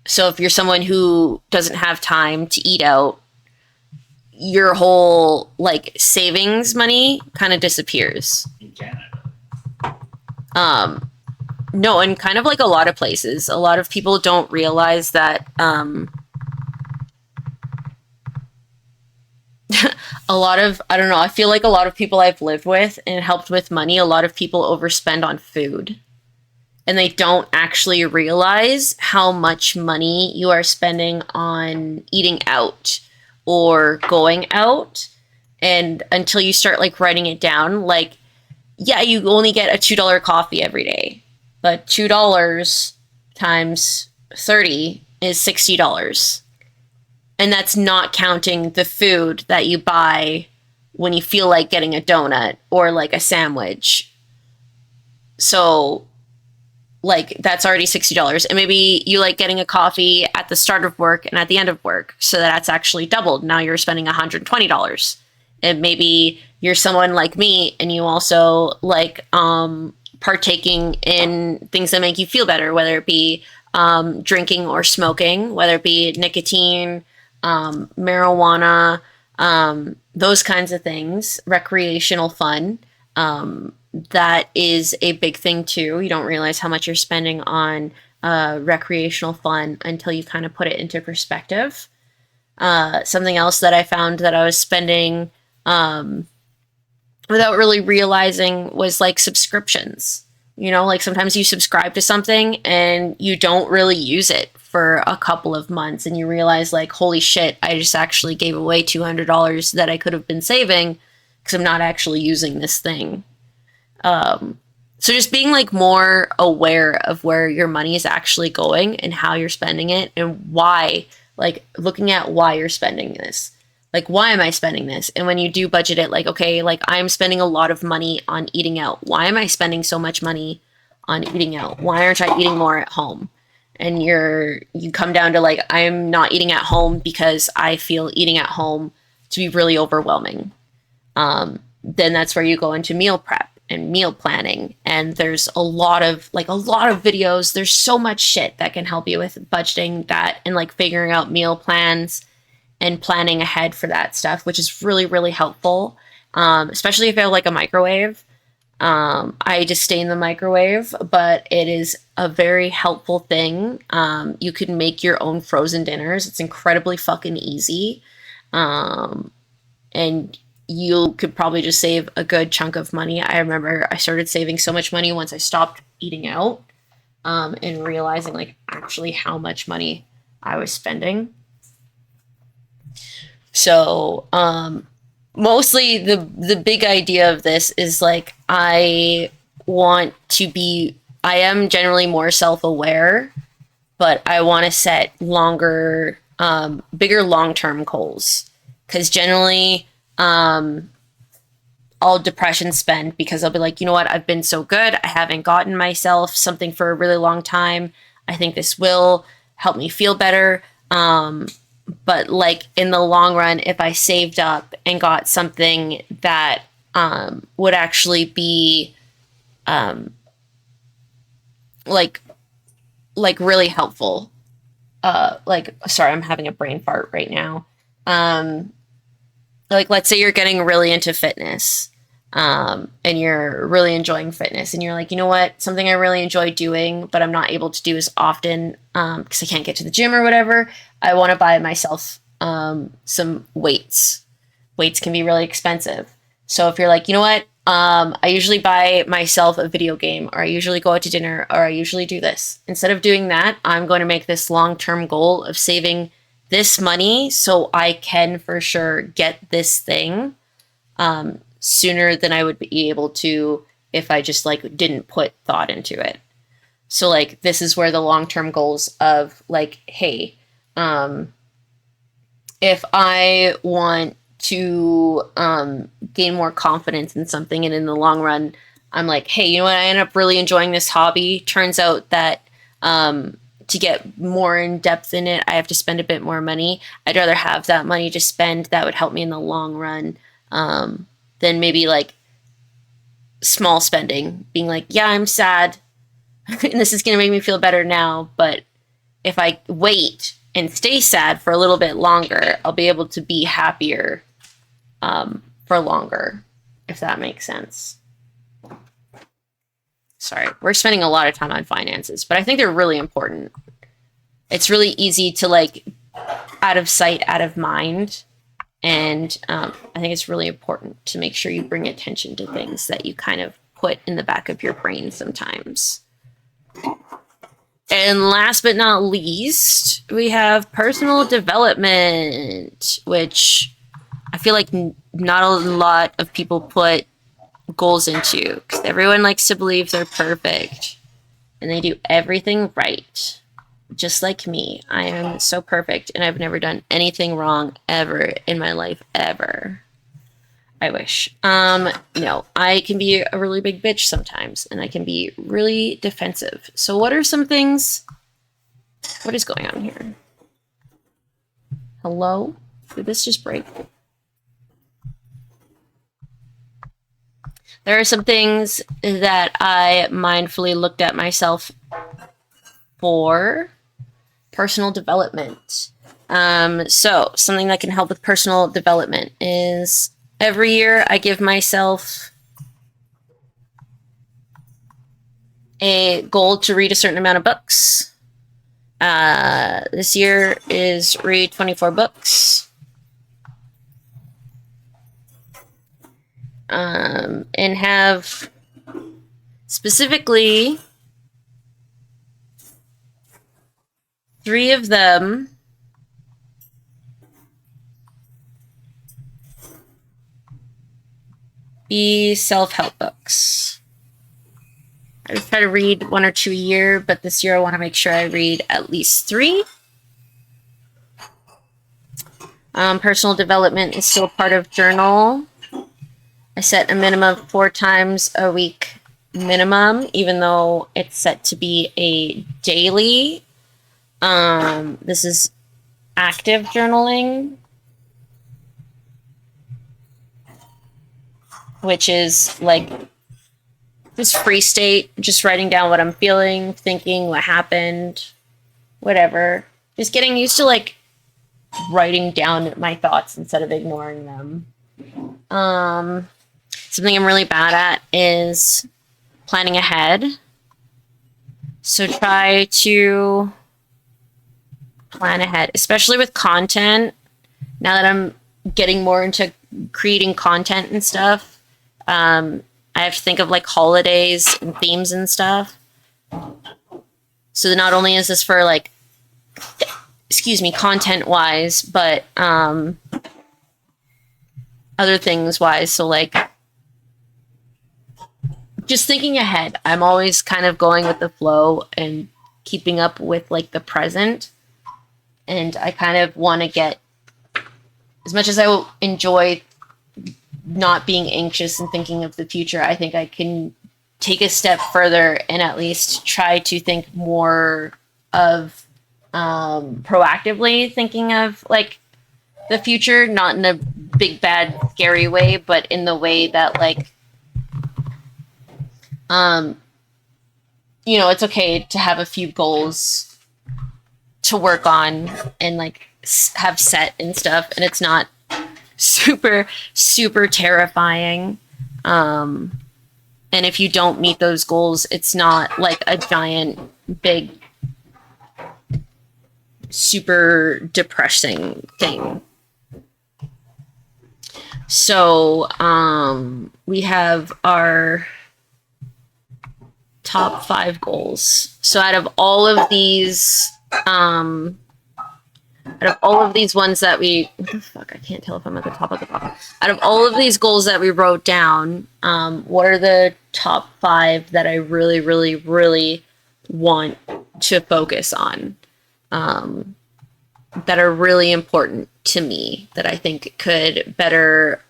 So if you're someone who doesn't have time to eat out, your whole like savings money kind of disappears. In Canada. No, and kind of like a lot of places. A lot of people don't realize that a lot of, I don't know, I feel like a lot of people I've lived with and helped with money, a lot of people overspend on food. And they don't actually realize how much money you are spending on eating out or going out. And until you start like writing it down, like, yeah, you only get a $2 coffee every day, but $2 times 30 is $60. And that's not counting the food that you buy when you feel like getting a donut or like a sandwich. So like that's already $60. And maybe you like getting a coffee at the start of work and at the end of work. So that's actually doubled. Now you're spending $120. And maybe you're someone like me and you also like partaking in things that make you feel better, whether it be drinking or smoking, whether it be nicotine, marijuana, those kinds of things, recreational fun. That is a big thing too. You don't realize how much you're spending on recreational fun until you kind of put it into perspective. Something else that I found that I was spending without really realizing was like subscriptions. You know, like sometimes you subscribe to something and you don't really use it for a couple of months and you realize like, holy shit, I just actually gave away $200 that I could have been saving because I'm not actually using this thing. So just being like more aware of where your money is actually going and how you're spending it and why like looking at why you're spending this. Like, why am I spending this? And when you do budget it, like, okay, like I'm spending a lot of money on eating out. Why am I spending so much money on eating out? Why aren't I eating more at home? And you come down to like, I'm not eating at home because I feel eating at home to be really overwhelming. Then that's where you go into meal prep and meal planning. And there's a lot of videos. There's so much shit that can help you with budgeting that and like figuring out meal plans and planning ahead for that stuff, which is really, really helpful. Especially if you have like a microwave. I just stay in the microwave, but it is a very helpful thing. You can make your own frozen dinners. It's incredibly fucking easy. And you could probably just save a good chunk of money. I remember I started saving so much money once I stopped eating out, and realizing like actually how much money I was spending. So, mostly the big idea of this is like, I am generally more self-aware, but I want to set longer, bigger long-term goals. Because generally, I'll depression spend because I'll be like, you know what, I've been so good. I haven't gotten myself something for a really long time. I think this will help me feel better. But like in the long run, if I saved up and got something that would actually be like really helpful. Sorry, I'm having a brain fart right now. Like let's say you're getting really into fitness, and you're really enjoying fitness, and you're like, you know what, something I really enjoy doing, but I'm not able to do as often because I can't get to the gym or whatever. I want to buy myself some weights. Weights can be really expensive. So if you're like, you know what, I usually buy myself a video game, or I usually go out to dinner, or I usually do this. Instead of doing that, I'm going to make this long-term goal of saving this money so I can for sure get this thing sooner than I would be able to if I just like didn't put thought into it. So like this is where the long-term goals of like, hey, if I want to gain more confidence in something, and in the long run, I'm like, hey, you know what? I end up really enjoying this hobby. Turns out that to get more in depth in it, I have to spend a bit more money. I'd rather have that money to spend that would help me in the long run than maybe like small spending, being like, yeah, I'm sad and this is going to make me feel better now, but if I wait and stay sad for a little bit longer, I'll be able to be happier for longer, if that makes sense. Sorry, we're spending a lot of time on finances, but I think they're really important. It's really easy to like out of sight, out of mind. And I think it's really important to make sure you bring attention to things that you kind of put in the back of your brain sometimes. And last but not least, we have personal development, which I feel like not a lot of people put goals into, because everyone likes to believe they're perfect and they do everything right. Just like me, I am so perfect and I've never done anything wrong ever in my life, ever. I wish. No, I can be a really big bitch sometimes, and I can be really defensive. So what are some things? What is going on here? Hello? Did this just break? There are some things that I mindfully looked at myself for personal development. So something that can help with personal development is every year I give myself a goal to read a certain amount of books. This year is read 24 books. And have specifically 3 of them be self-help books. I try to read 1 or 2 a year, but this year I want to make sure I read at least 3. Personal development is still part of journal. I set a minimum of 4 times a week minimum, even though it's set to be a daily. This is active journaling, which is like just free state, just writing down what I'm feeling, thinking, what happened, whatever. Just getting used to like writing down my thoughts instead of ignoring them. Something I'm really bad at is planning ahead. So try to plan ahead, especially with content. Now that I'm getting more into creating content and stuff, I have to think of like holidays and themes and stuff. So not only is this for like, content wise, but other things wise. So like just thinking ahead. I'm always kind of going with the flow and keeping up with like the present. And I kind of want to get, as much as I will enjoy not being anxious and thinking of the future, I think I can take a step further and at least try to think more of proactively thinking of like the future, not in a big bad scary way, but in the way that like it's okay to have a few goals to work on and like have set and stuff, and it's not super terrifying. And if you don't meet those goals, it's not like a giant big super depressing thing. So we have our top 5 goals. So out of all of these ones that we, what the fuck, I can't tell if I'm at the top of the top. Out of all of these goals that we wrote down, what are the top 5 that I really, really, really want to focus on, that are really important to me, that I think could better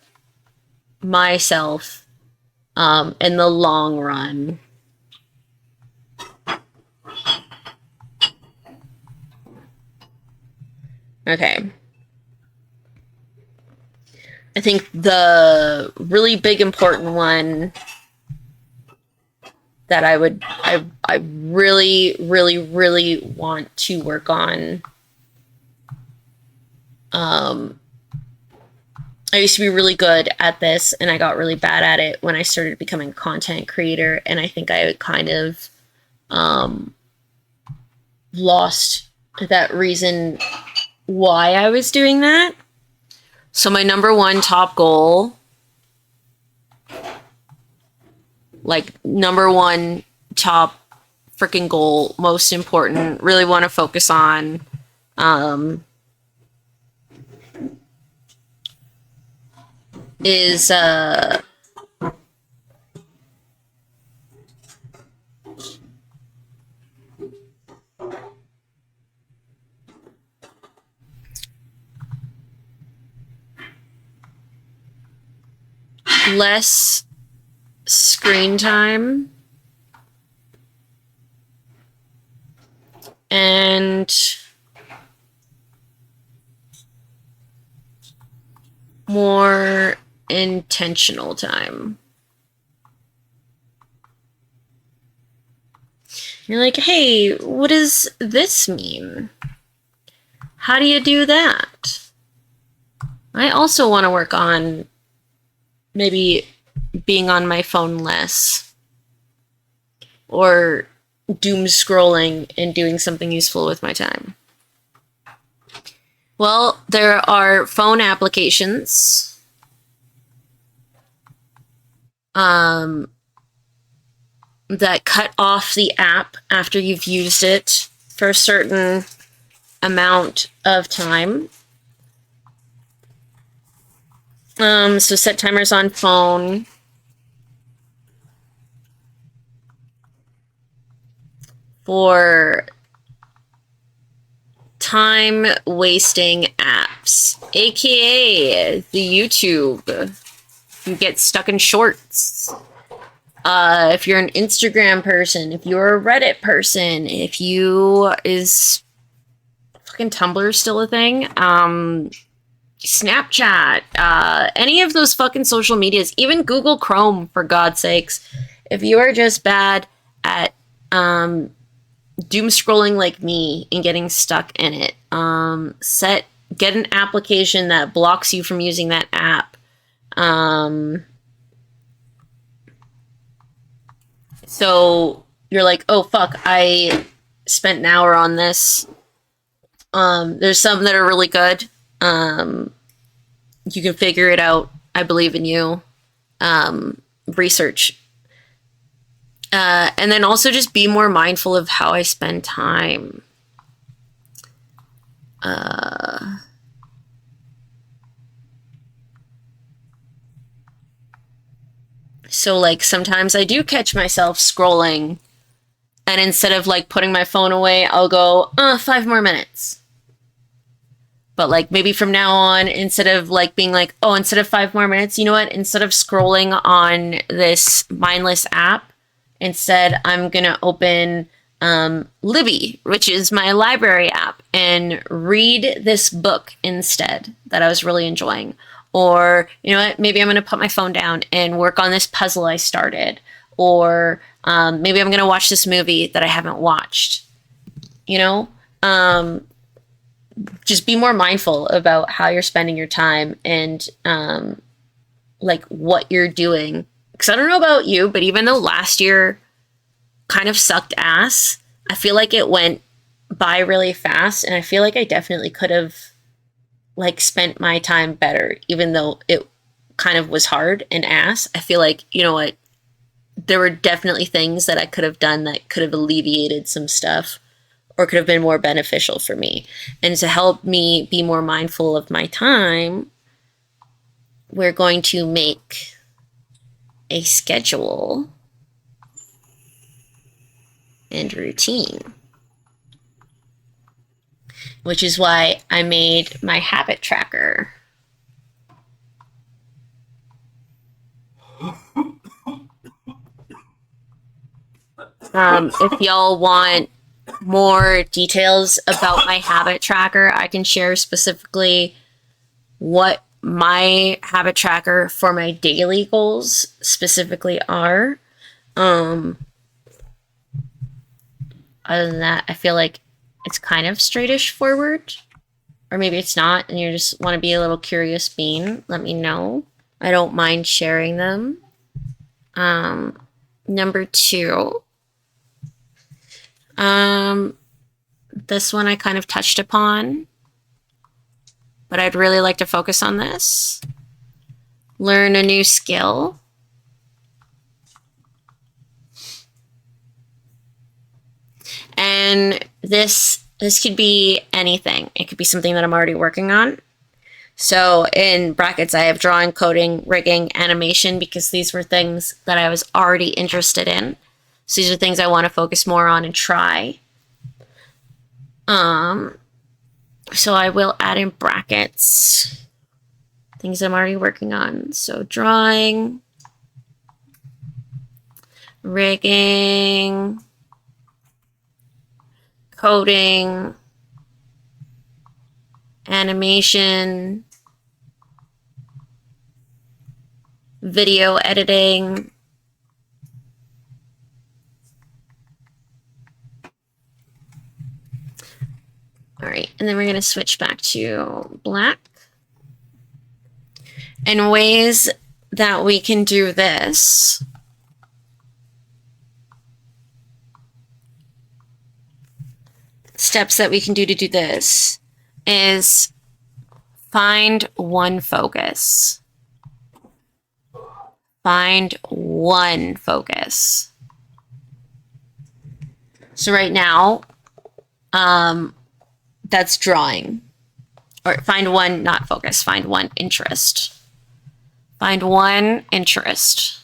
myself in the long run? Okay. I think the really big important one that I really, really, really want to work on. I used to be really good at this and I got really bad at it when I started becoming a content creator, and I think I kind of lost that reason why I was doing that. So my number 1 top goal, like number 1 top freaking goal, most important, really want to focus on, is less screen time and more intentional time. You're like, hey, what does this mean? How do you do that? I also want to work on maybe being on my phone less, or doom scrolling and doing something useful with my time. Well, there are phone applications that cut off the app after you've used it for a certain amount of time. So set timers on phone. For time wasting apps, aka the YouTube. You get stuck in shorts. If you're an Instagram person, if you're a Reddit person, if you is fucking Tumblr still a thing, Snapchat, any of those fucking social medias, even Google Chrome, for God's sakes. If you are just bad at doom scrolling like me and getting stuck in it, get an application that blocks you from using that app. So you're like, oh fuck, I spent an hour on this. There's some that are really good. You can figure it out. I believe in you. Research. And then also just be more mindful of how I spend time. So like sometimes I do catch myself scrolling, and instead of like putting my phone away, I'll go, 5 more minutes. But like maybe from now on, instead of like being like, oh, instead of 5 more minutes, you know what? Instead of scrolling on this mindless app, instead I'm gonna open Libby, which is my library app, and read this book instead that I was really enjoying. Or, you know what, maybe I'm gonna put my phone down and work on this puzzle I started. Or maybe I'm gonna watch this movie that I haven't watched. You know? Just be more mindful about how you're spending your time and like what you're doing. Because I don't know about you, but even though last year kind of sucked ass, I feel like it went by really fast, and I feel like I definitely could have like spent my time better, even though it kind of was hard and ass. I feel like, you know what, there were definitely things that I could have done that could have alleviated some stuff or could have been more beneficial for me. And to help me be more mindful of my time, we're going to make a schedule and routine, which is why I made my habit tracker. If y'all want more details about my habit tracker, I can share specifically what my habit tracker for my daily goals specifically are. Other than that, I feel like it's kind of straightish forward. Or maybe it's not, and you just want to be a little curious bean. Let me know. I don't mind sharing them. Number 2. This one I kind of touched upon, but I'd really like to focus on this. Learn a new skill. And this could be anything. It could be something that I'm already working on. So in brackets, I have drawing, coding, rigging, animation, because these were things that I was already interested in. So these are things I want to focus more on and try. So I will add in brackets things I'm already working on. So drawing, rigging, coding, animation, video editing, all right, and then we're going to switch back to black. And ways that we can do this. Steps that we can do to do this is find one focus. Find one focus. So right now, that's drawing. Or find one, not focus, find one interest. Find one interest.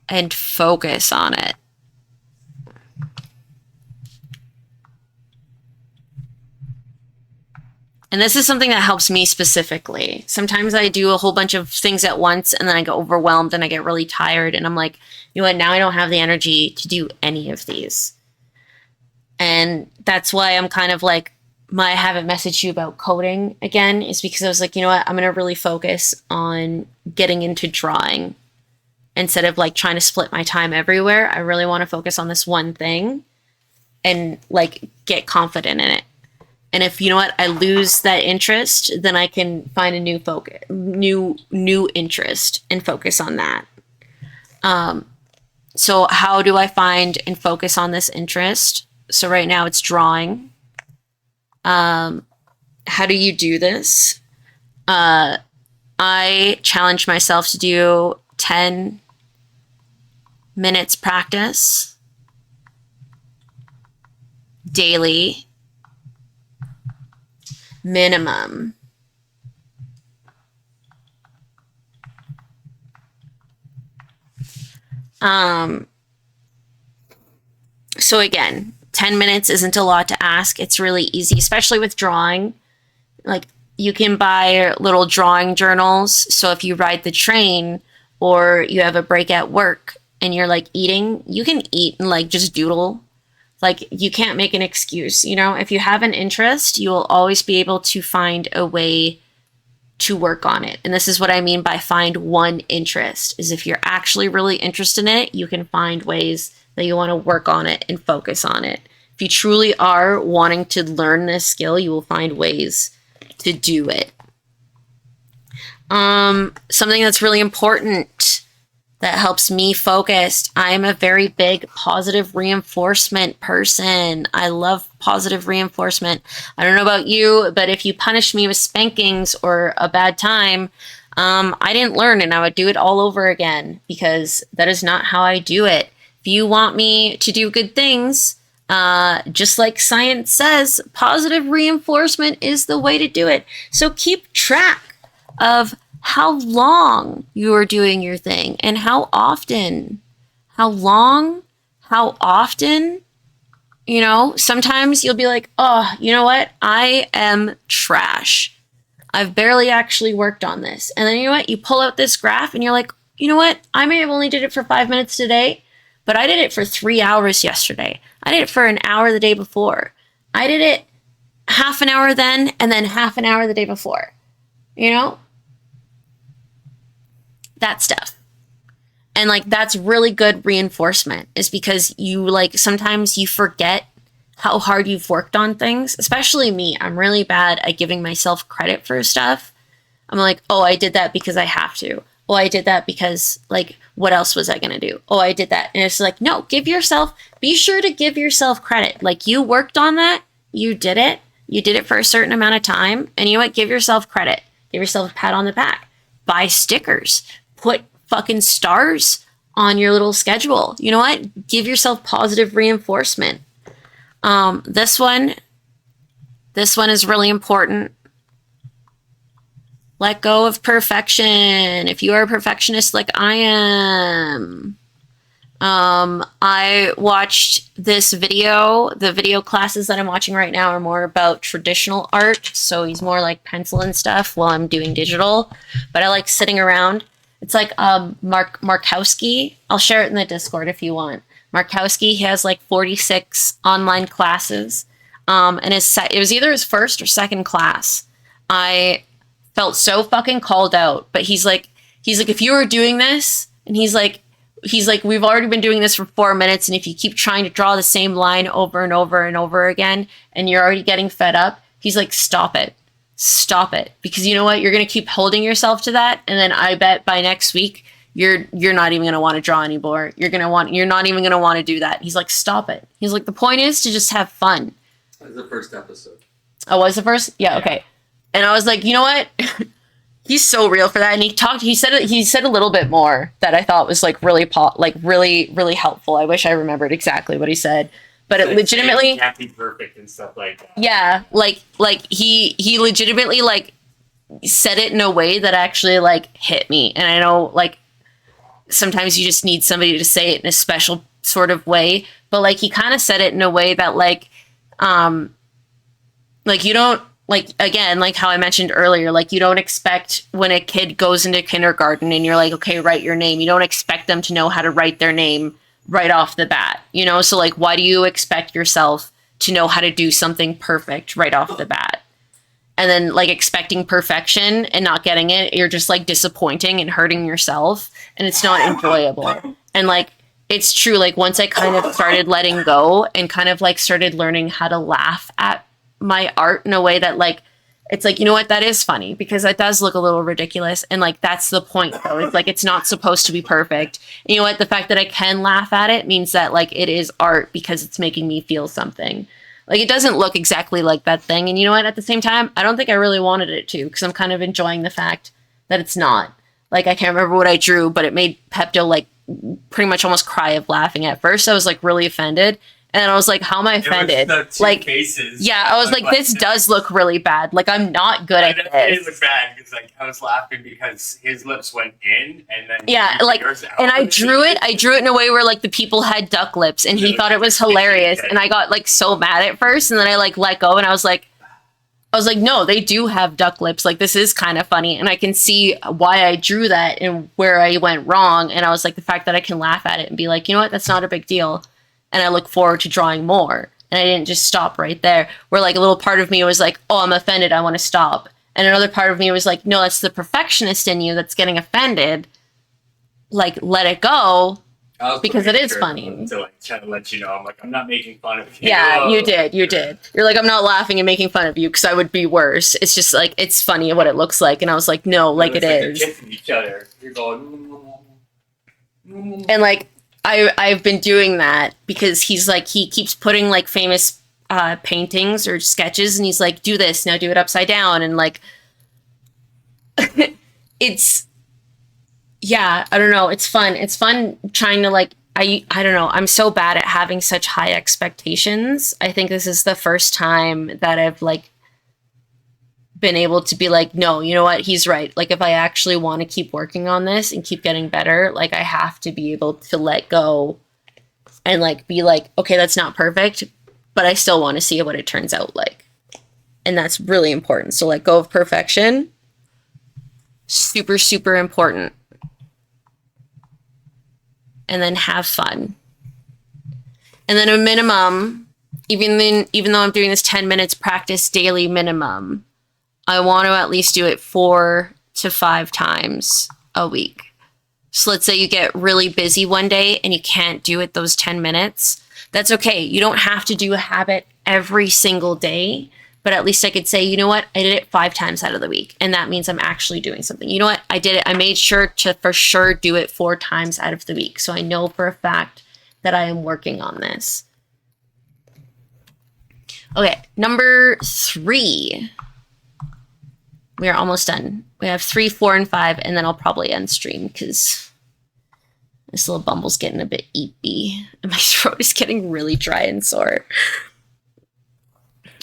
And focus on it. And this is something that helps me specifically. Sometimes I do a whole bunch of things at once and then I get overwhelmed and I get really tired. And I'm like, you know what? Now I don't have the energy to do any of these. And that's why I'm kind of like, I haven't messaged you about coding again, is because I was like, you know what? I'm going to really focus on getting into drawing instead of like trying to split my time everywhere. I really want to focus on this one thing and like get confident in it. And if, you know what, I lose that interest, then I can find a new focus, new interest and focus on that. So how do I find and focus on this interest? So right now it's drawing. How do you do this? I challenge myself to do 10 minutes practice daily minimum. So again, 10 minutes isn't a lot to ask. It's really easy, especially with drawing. Like, you can buy little drawing journals. So if you ride the train or you have a break at work and you're like eating, you can eat and like just doodle. Like, you can't make an excuse, you know? If you have an interest, you will always be able to find a way to work on it. And this is what I mean by find one interest, is if you're actually really interested in it, you can find ways that you want to work on it and focus on it. If you truly are wanting to learn this skill, you will find ways to do it. Something that's really important that helps me focus. I'm a very big positive reinforcement person. I love positive reinforcement. I don't know about you, but if you punish me with spankings or a bad time, I didn't learn and I would do it all over again, because that is not how I do it. If you want me to do good things, just like science says, positive reinforcement is the way to do it. So keep track of how long you are doing your thing and how often. How long, how often. You know, sometimes you'll be like, oh, you know what? I am trash. I've barely actually worked on this. And then you know what? You pull out this graph and you're like, you know what? I may have only did it for 5 minutes today, but I did it for 3 hours yesterday. I did it for an hour the day before. I did it half an hour then and then half an hour the day before. You know? That stuff. And like, that's really good reinforcement, is because you like, sometimes you forget how hard you've worked on things, especially me. I'm really bad at giving myself credit for stuff. I'm like, oh, I did that because I have to. Oh, I did that because like, what else was I going to do? Oh, I did that. And it's like, no, be sure to give yourself credit. Like, you worked on that. You did it for a certain amount of time. And you know what? Give yourself credit. Give yourself a pat on the back. Buy stickers. Put fucking stars on your little schedule. You know what? Give yourself positive reinforcement. This one is really important. Let go of perfection. If you are a perfectionist like I am, I watched this video. The video classes that I'm watching right now are more about traditional art. So he's more like pencil and stuff while I'm doing digital, but I like sitting around. It's like Markowski. I'll share it in the Discord if you want. Markowski, he has like 46 online classes. And it was either his first or second class. I felt so fucking called out. But he's like, if you were doing this, and he's like, we've already been doing this for 4 minutes, and if you keep trying to draw the same line over and over and over again, and you're already getting fed up, he's like, stop it. Stop it. Because you know what? You're going to keep holding yourself to that. And then I bet by next week, you're not even going to want to draw anymore. You're not even going to want to do that. He's like, stop it. He's like, the point is to just have fun. That was the first episode. Oh, was the first? Yeah. Okay. And I was like, you know what? He's so real for that. And he said a little bit more that I thought was like really really helpful. I wish I remembered exactly what he said. But it legitimately, you can't be perfect and stuff like that. Yeah, like he legitimately like said it in a way that actually like hit me. And I know like sometimes you just need somebody to say it in a special sort of way, but like he kind of said it in a way that like you don't like, again, like how I mentioned earlier, like you don't expect when a kid goes into kindergarten and you're like, okay, write your name. You don't expect them to know how to write their name right off the bat, you know? So like, why do you expect yourself to know how to do something perfect right off the bat? And then like expecting perfection and not getting it, you're just like disappointing and hurting yourself, and it's not enjoyable. And like, it's true, like once I kind of started letting go and kind of like started learning how to laugh at my art in a way that like, it's like, you know what, that is funny because that does look a little ridiculous. And like, that's the point though. It's like, it's not supposed to be perfect. And you know what, the fact that I can laugh at it means that like it is art because it's making me feel something. Like, it doesn't look exactly like that thing. And you know what, at the same time, I don't think I really wanted it to, because I'm kind of enjoying the fact that it's not. Like, I can't remember what I drew, but it made Pepto like pretty much almost cry of laughing. At first I was like really offended, and then I was like, how am I offended? Like, faces. yeah, I was like, this does look really bad. Like, I'm not good at It this. looked bad because like I was laughing because his lips went in and then Yeah, like, and I drew it in a way where like the people had duck lips, and he thought it was hilarious, and I got like so mad at first, and then I like let go, and I was like, no, they do have duck lips. Like, this is kind of funny, and I can see why I drew that and where I went wrong. And I was like, the fact that I can laugh at it and be like, you know what, that's not a big deal. And I look forward to drawing more. And I didn't just stop right there, where like a little part of me was like, oh, I'm offended, I want to stop. And another part of me was like, no, that's the perfectionist in you that's getting offended. Like, let it go. Because it is funny. To like try to let you know, I'm like, I'm not making fun of you. Yeah, you did. You're like, I'm not laughing and making fun of you because I would be worse. It's just like, it's funny what it looks like. And I was like, no, like it is. They're kissing each other. You're going. And like, I've been doing that because he's like, he keeps putting like famous paintings or sketches, and he's like, do this, now do it upside down. And like, it's, yeah, I don't know. It's fun. It's fun trying to like, I don't know. I'm so bad at having such high expectations. I think this is the first time that I've like been able to be like, no, you know what? He's right. Like, if I actually want to keep working on this and keep getting better, like I have to be able to let go and like be like, okay, that's not perfect, but I still want to see what it turns out like. And that's really important. So let go of perfection. Super, super important. And then have fun. And then a minimum, even though I'm doing this 10 minutes practice daily minimum, I want to at least do it 4 to 5 times a week. So let's say you get really busy one day and you can't do it those 10 minutes. That's okay. You don't have to do a habit every single day, but at least I could say, you know what? I did it 5 times out of the week. And that means I'm actually doing something. You know what? I did it. I made sure to for sure do it 4 times out of the week. So I know for a fact that I am working on this. Okay, number 3. We are almost done. We have 3, 4, and 5, and then I'll probably end stream because this little bumble's getting a bit eepy and my throat is getting really dry and sore.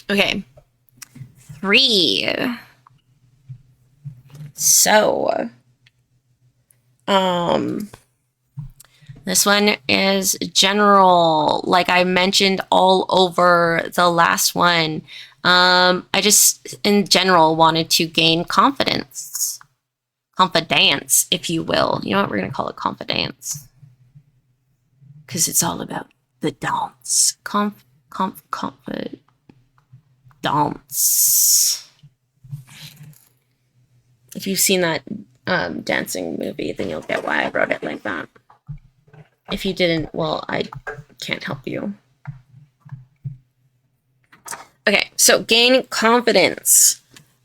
Okay. 3. So, this one is general, like I mentioned all over the last one. I just, in general, wanted to gain confidence, if you will. You know what? We're going to call it confidence. Because it's all about the dance. Dance. If you've seen that dancing movie, then you'll get why I wrote it like that. If you didn't, well, I can't help you. Okay, so gain confidence.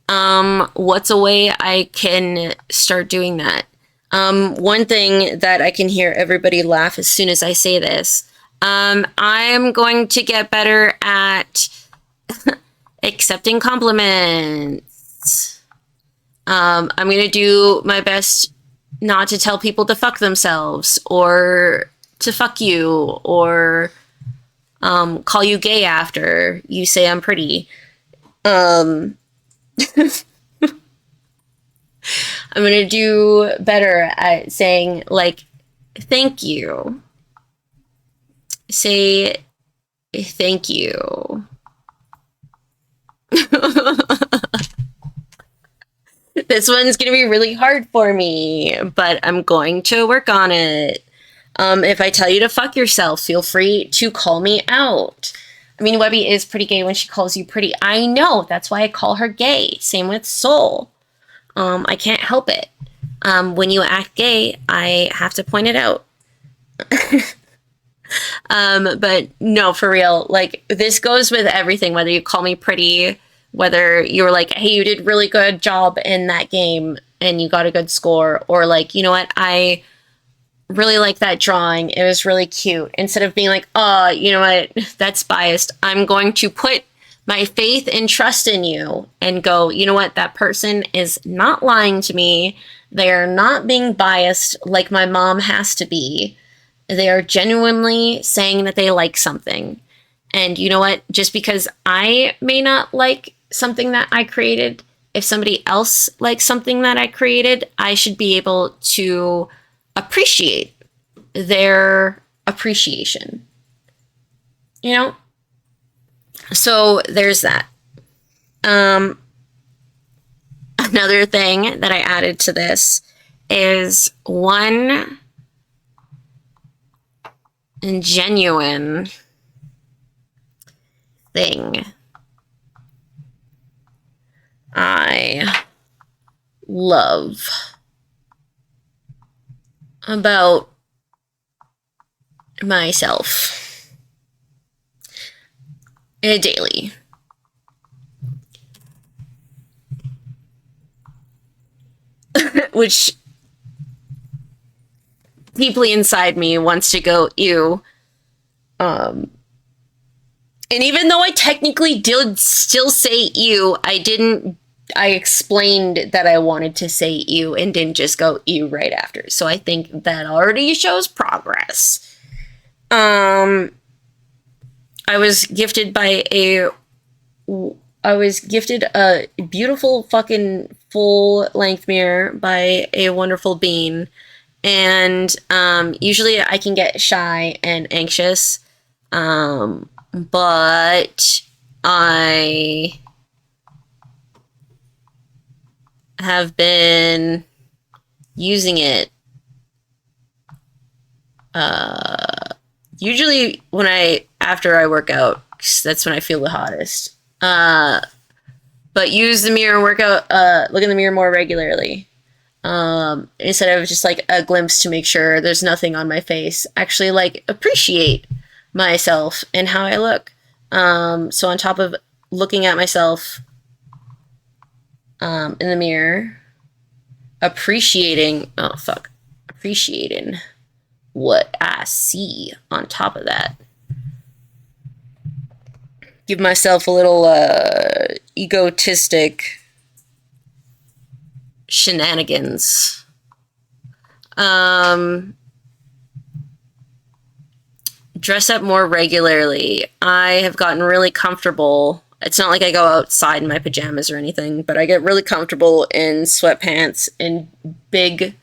What's a way I can start doing that? One thing that I can hear everybody laugh as soon as I say this. I'm going to get better at accepting compliments. I'm going to do my best not to tell people to fuck themselves or to fuck you or call you gay after you say I'm pretty. I'm going to do better at saying, like, thank you. Say thank you. This one's gonna be really hard for me, but I'm going to work on it. If I tell you to fuck yourself, feel free to call me out. I mean, Webby is pretty gay when she calls you pretty. I know, that's why I call her gay. Same with Soul. I can't help it. When you act gay, I have to point it out. But no, for real, like, this goes with everything, whether you call me pretty, whether you're like, hey, you did really good job in that game and you got a good score, or like, you know what, I really like that drawing, it was really cute. Instead of being like, oh, you know what, that's biased, I'm going to put my faith and trust in you and go, you know what, that person is not lying to me. They are not being biased like my mom has to be. They are genuinely saying that they like something. And you know what? Just because I may not like something that I created, if somebody else likes something that I created, I should be able to appreciate their appreciation. You know? So there's that. Another thing that I added to this is one genuine thing I love about myself daily. Which deeply inside me wants to go, ew. And even though I technically did still say ew, I explained that I wanted to say ew and didn't just go ew right after. So I think that already shows progress. I was gifted a beautiful fucking full length mirror by a wonderful bean. And usually I can get shy and anxious. But I have been using it usually after I work out, 'cause that's when I feel the hottest. But use the mirror, look in the mirror more regularly. Instead of just like a glimpse to make sure there's nothing on my face. Actually, like, appreciate myself and how I look. So on top of looking at myself in the mirror, appreciating what I see on top of that. Give myself a little egotistic shenanigans. Dress up more regularly. I have gotten really comfortable. It's not like I go outside in my pajamas or anything, but I get really comfortable in sweatpants and big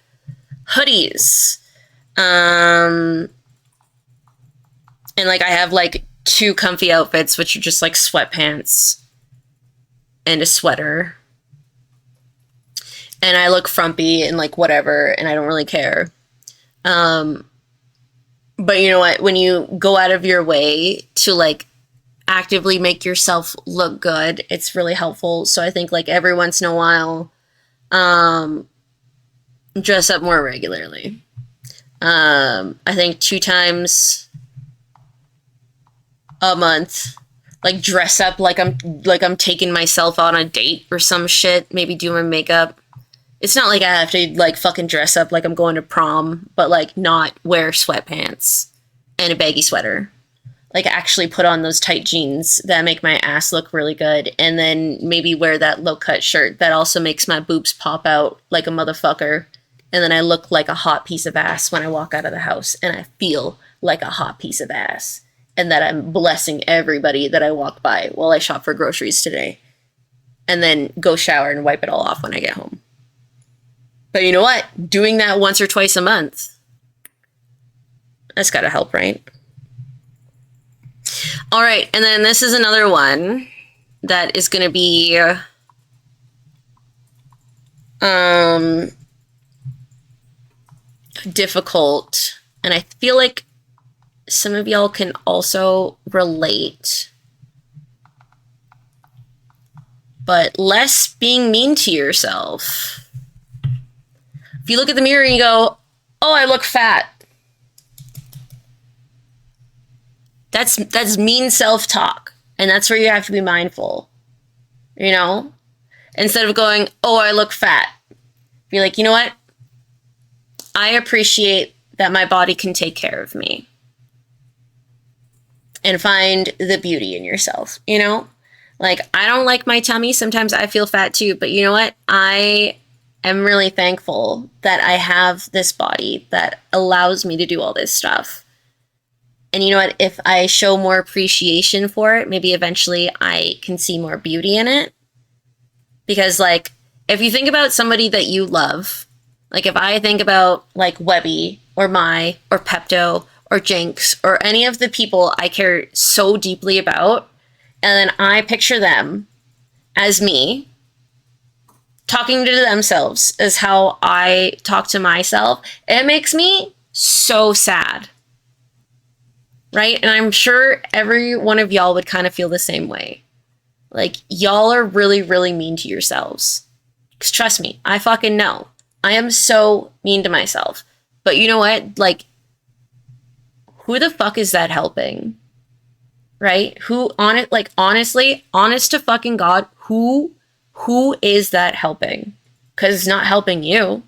hoodies. And like I have like 2 comfy outfits, which are just like sweatpants and a sweater. And I look frumpy and like whatever, and I don't really care. But you know what? When you go out of your way to like actively make yourself look good, it's really helpful. So I think like every once in a while, dress up more regularly. I think 2 times a month, like dress up like I'm taking myself on a date or some shit. Maybe do my makeup. It's not like I have to like fucking dress up like I'm going to prom, but like not wear sweatpants and a baggy sweater. Like actually put on those tight jeans that make my ass look really good, and then maybe wear that low cut shirt that also makes my boobs pop out like a motherfucker. And then I look like a hot piece of ass when I walk out of the house, and I feel like a hot piece of ass, and that I'm blessing everybody that I walk by while I shop for groceries today. And then go shower and wipe it all off when I get home. But you know what? Doing that once or twice a month, that's gotta help, right? All right, and then this is another one that is gonna be difficult, and I feel like some of y'all can also relate, but less being mean to yourself. If you look at the mirror and you go, oh, I look fat, that's mean self-talk, and that's where you have to be mindful, you know? Instead of going, oh, I look fat, be like, you know what? I appreciate that my body can take care of me. And find the beauty in yourself, you know? Like, I don't like my tummy. Sometimes I feel fat too, but you know what? I am really thankful that I have this body that allows me to do all this stuff. And you know what? If I show more appreciation for it, maybe eventually I can see more beauty in it. Because, like, if you think about somebody that you love, like if I think about like Webby or Mai or Pepto or Jinx or any of the people I care so deeply about, and then I picture them as me talking to themselves as how I talk to myself, it makes me so sad. Right? And I'm sure every one of y'all would kind of feel the same way. Like, y'all are really, really mean to yourselves. Because trust me, I fucking know. I am so mean to myself. But you know what? Like, who the fuck is that helping? Right? Who on it? Like, honestly, honest to fucking God, who is that helping? Because it's not helping you.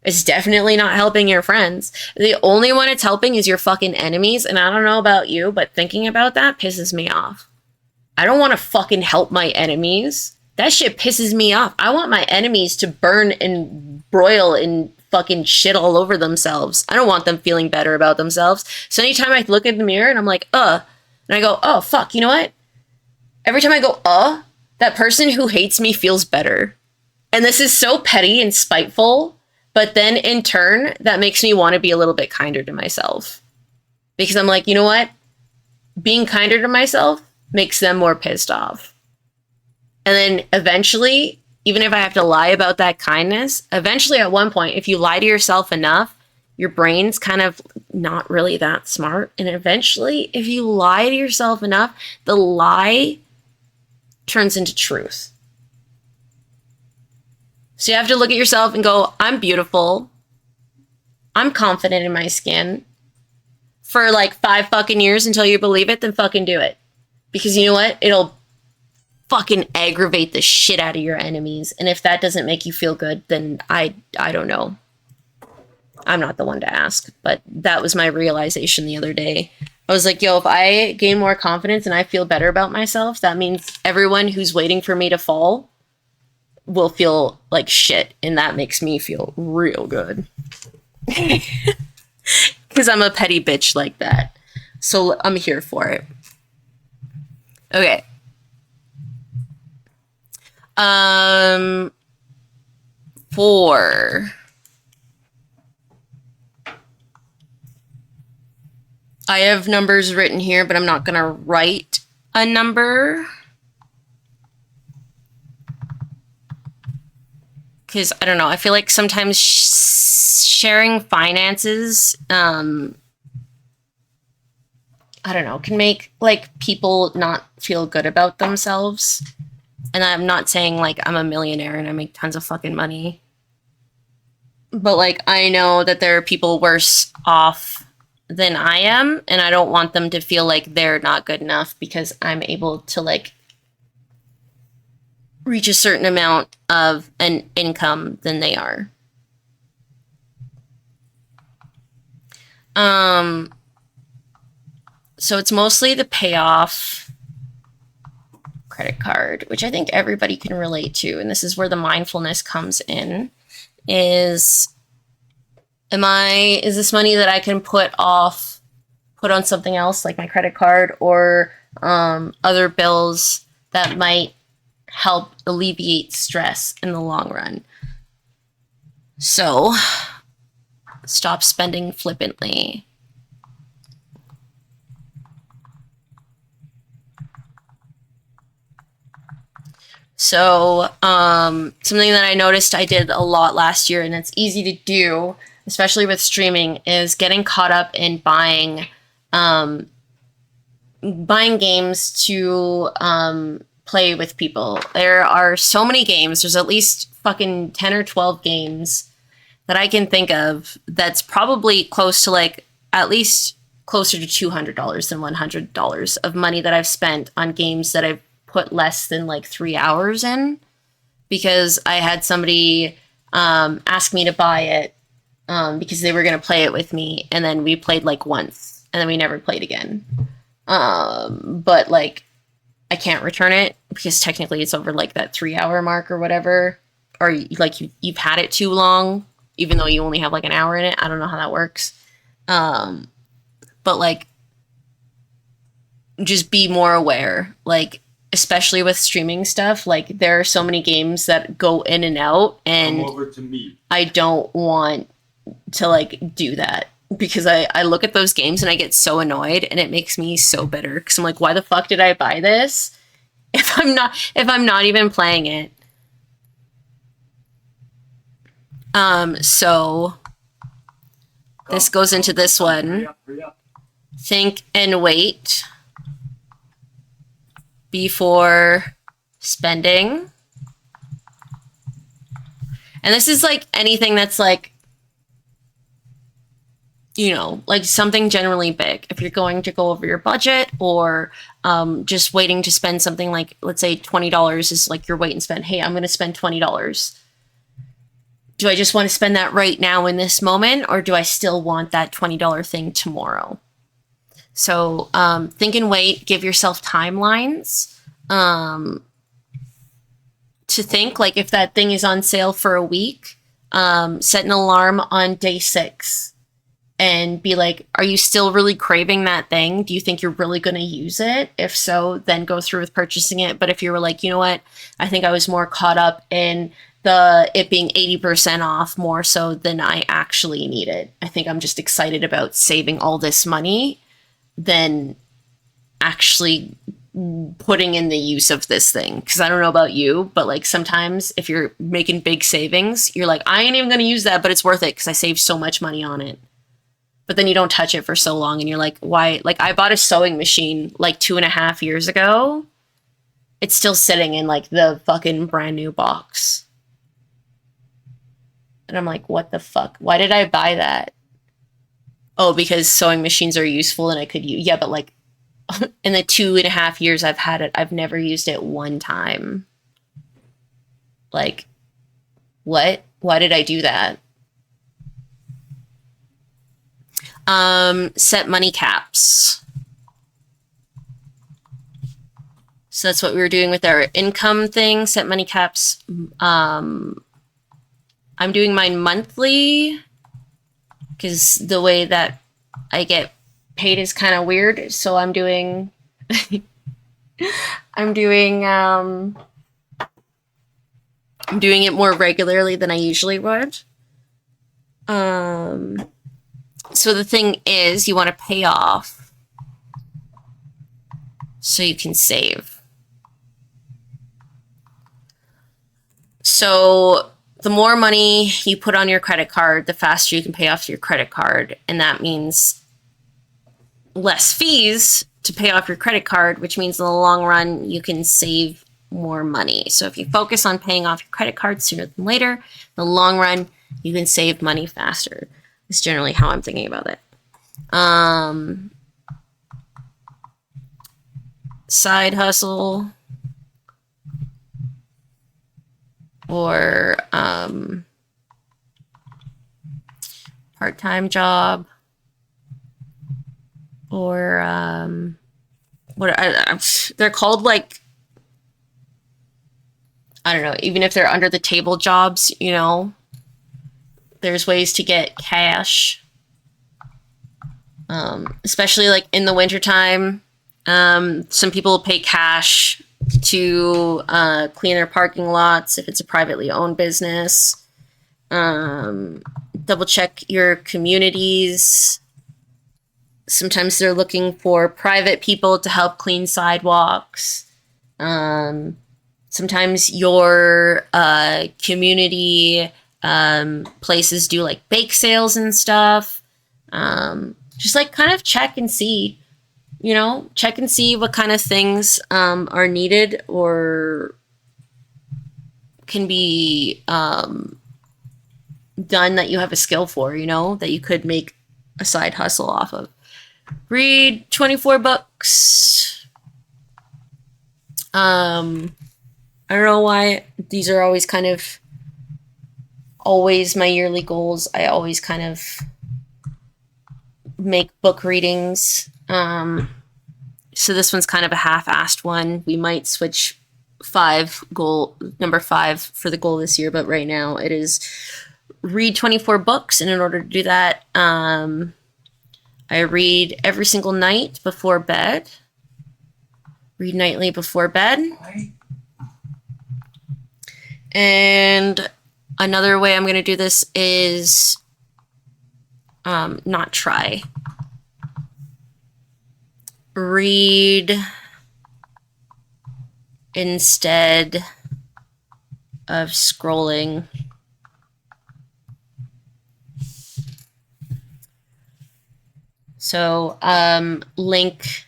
It's definitely not helping your friends. The only one it's helping is your fucking enemies. And I don't know about you, but thinking about that pisses me off. I don't want to fucking help my enemies. That shit pisses me off. I want my enemies to burn and broil and fucking shit all over themselves. I don't want them feeling better about themselves. So anytime I look in the mirror and I'm like, and I go, oh, fuck, you know what? Every time I go, that person who hates me feels better. And this is so petty and spiteful, but then in turn, that makes me want to be a little bit kinder to myself. Because I'm like, you know what? Being kinder to myself makes them more pissed off. And then eventually, even if I have to lie about that kindness, eventually at one point, if you lie to yourself enough, your brain's kind of not really that smart. And eventually, if you lie to yourself enough, the lie turns into truth. So you have to look at yourself and go, I'm beautiful. I'm confident in my skin. For like 5 fucking years until you believe it, then fucking do it. Because you know what? It'll fucking aggravate the shit out of your enemies. And if that doesn't make you feel good, then I don't know. I'm not the one to ask. But that was my realization the other day. I was like, yo, if I gain more confidence and I feel better about myself, that means everyone who's waiting for me to fall will feel like shit. And that makes me feel real good. Because I'm a petty bitch like that. So I'm here for it. Okay. 4. I have numbers written here, but I'm not going to write a number. Because, I don't know, I feel like sometimes sharing finances, I don't know, can make, like, people not feel good about themselves. And I'm not saying, like, I'm a millionaire and I make tons of fucking money. But, like, I know that there are people worse off than I am, and I don't want them to feel like they're not good enough because I'm able to, like, reach a certain amount of an income than they are. So it's mostly the payoff credit card, which I think everybody can relate to. And this is where the mindfulness comes in, is this money that I can put on something else like my credit card or other bills that might help alleviate stress in the long run. So stop spending flippantly. So, something that I noticed I did a lot last year, and it's easy to do, especially with streaming, is getting caught up in buying games to play with people. There are so many games. There's at least fucking 10 or 12 games that I can think of that's probably close to like at least closer to $200 than $100 of money that I've spent on games that I've put less than like 3 hours in, because I had somebody ask me to buy it because they were going to play it with me, and then we played like once and then we never played again. But like I can't return it because technically it's over like that 3 hour mark or whatever, or like you've had it too long even though you only have like an hour in it. I don't know how that works. But like just be more aware, like especially with streaming stuff, like there are so many games that go in and out, and Come over to me. I don't want to like do that, because I look at those games and I get so annoyed, and it makes me so bitter because I'm like, why the fuck did I buy this if I'm not even playing it? So this goes into this one. Hurry up. Think and wait before spending. And this is like anything that's like, you know, like something generally big. If you're going to go over your budget, or just waiting to spend something like, let's say $20 is like your wait and spend. Hey, I'm going to spend $20. Do I just want to spend that right now in this moment, or do I still want that $20 thing tomorrow? So think and wait, give yourself timelines to think. Like if that thing is on sale for a week, set an alarm on day 6 and be like, are you still really craving that thing? Do you think you're really going to use it? If so, then go through with purchasing it. But if you were like, you know what, I think I was more caught up in it being 80% off more so than I actually need it. I think I'm just excited about saving all this money than actually putting in the use of this thing. Because I don't know about you, but like sometimes if you're making big savings, you're like, I ain't even going to use that, but it's worth it because I saved so much money on it. But then you don't touch it for so long, and you're like, why? Like I bought a sewing machine like 2.5 years ago. It's still sitting in like the fucking brand new box. And I'm like, what the fuck? Why did I buy that? Oh, because sewing machines are useful and I could use. Yeah, but like in the 2.5 years I've had it, I've never used it one time. Like, what? Why did I do that? Set money caps. So that's what we were doing with our income thing. Set money caps. I'm doing mine monthly because the way that I get paid is kind of weird. So I'm doing I'm doing it more regularly than I usually would. So the thing is, you want to pay off so you can save. So the more money you put on your credit card, the faster you can pay off your credit card. And that means less fees to pay off your credit card, which means in the long run, you can save more money. So if you focus on paying off your credit card sooner than later, in the long run, you can save money faster. That's generally how I'm thinking about it. Side hustle. Or part-time job, or they're called, like, I don't know, even if they're under the table jobs, you know, there's ways to get cash, especially like in the wintertime. Some people pay cash to clean their parking lots if it's a privately owned business. Double check your communities. Sometimes they're looking for private people to help clean sidewalks. Sometimes sometimes your community places do like bake sales and stuff. Just like kind of check and see, check and see what kind of things are needed or can be done that you have a skill for, that you could make a side hustle off of. Read 24 books. I don't know why these are always my yearly goals. I always kind of make book readings. So this one's kind of a half-assed one. We might switch number 5 for the goal this year, but right now it is read 24 books. And in order to do that, I read every single night before bed. Read nightly before bed. And another way I'm going to do this is not try. Read instead of scrolling. So I link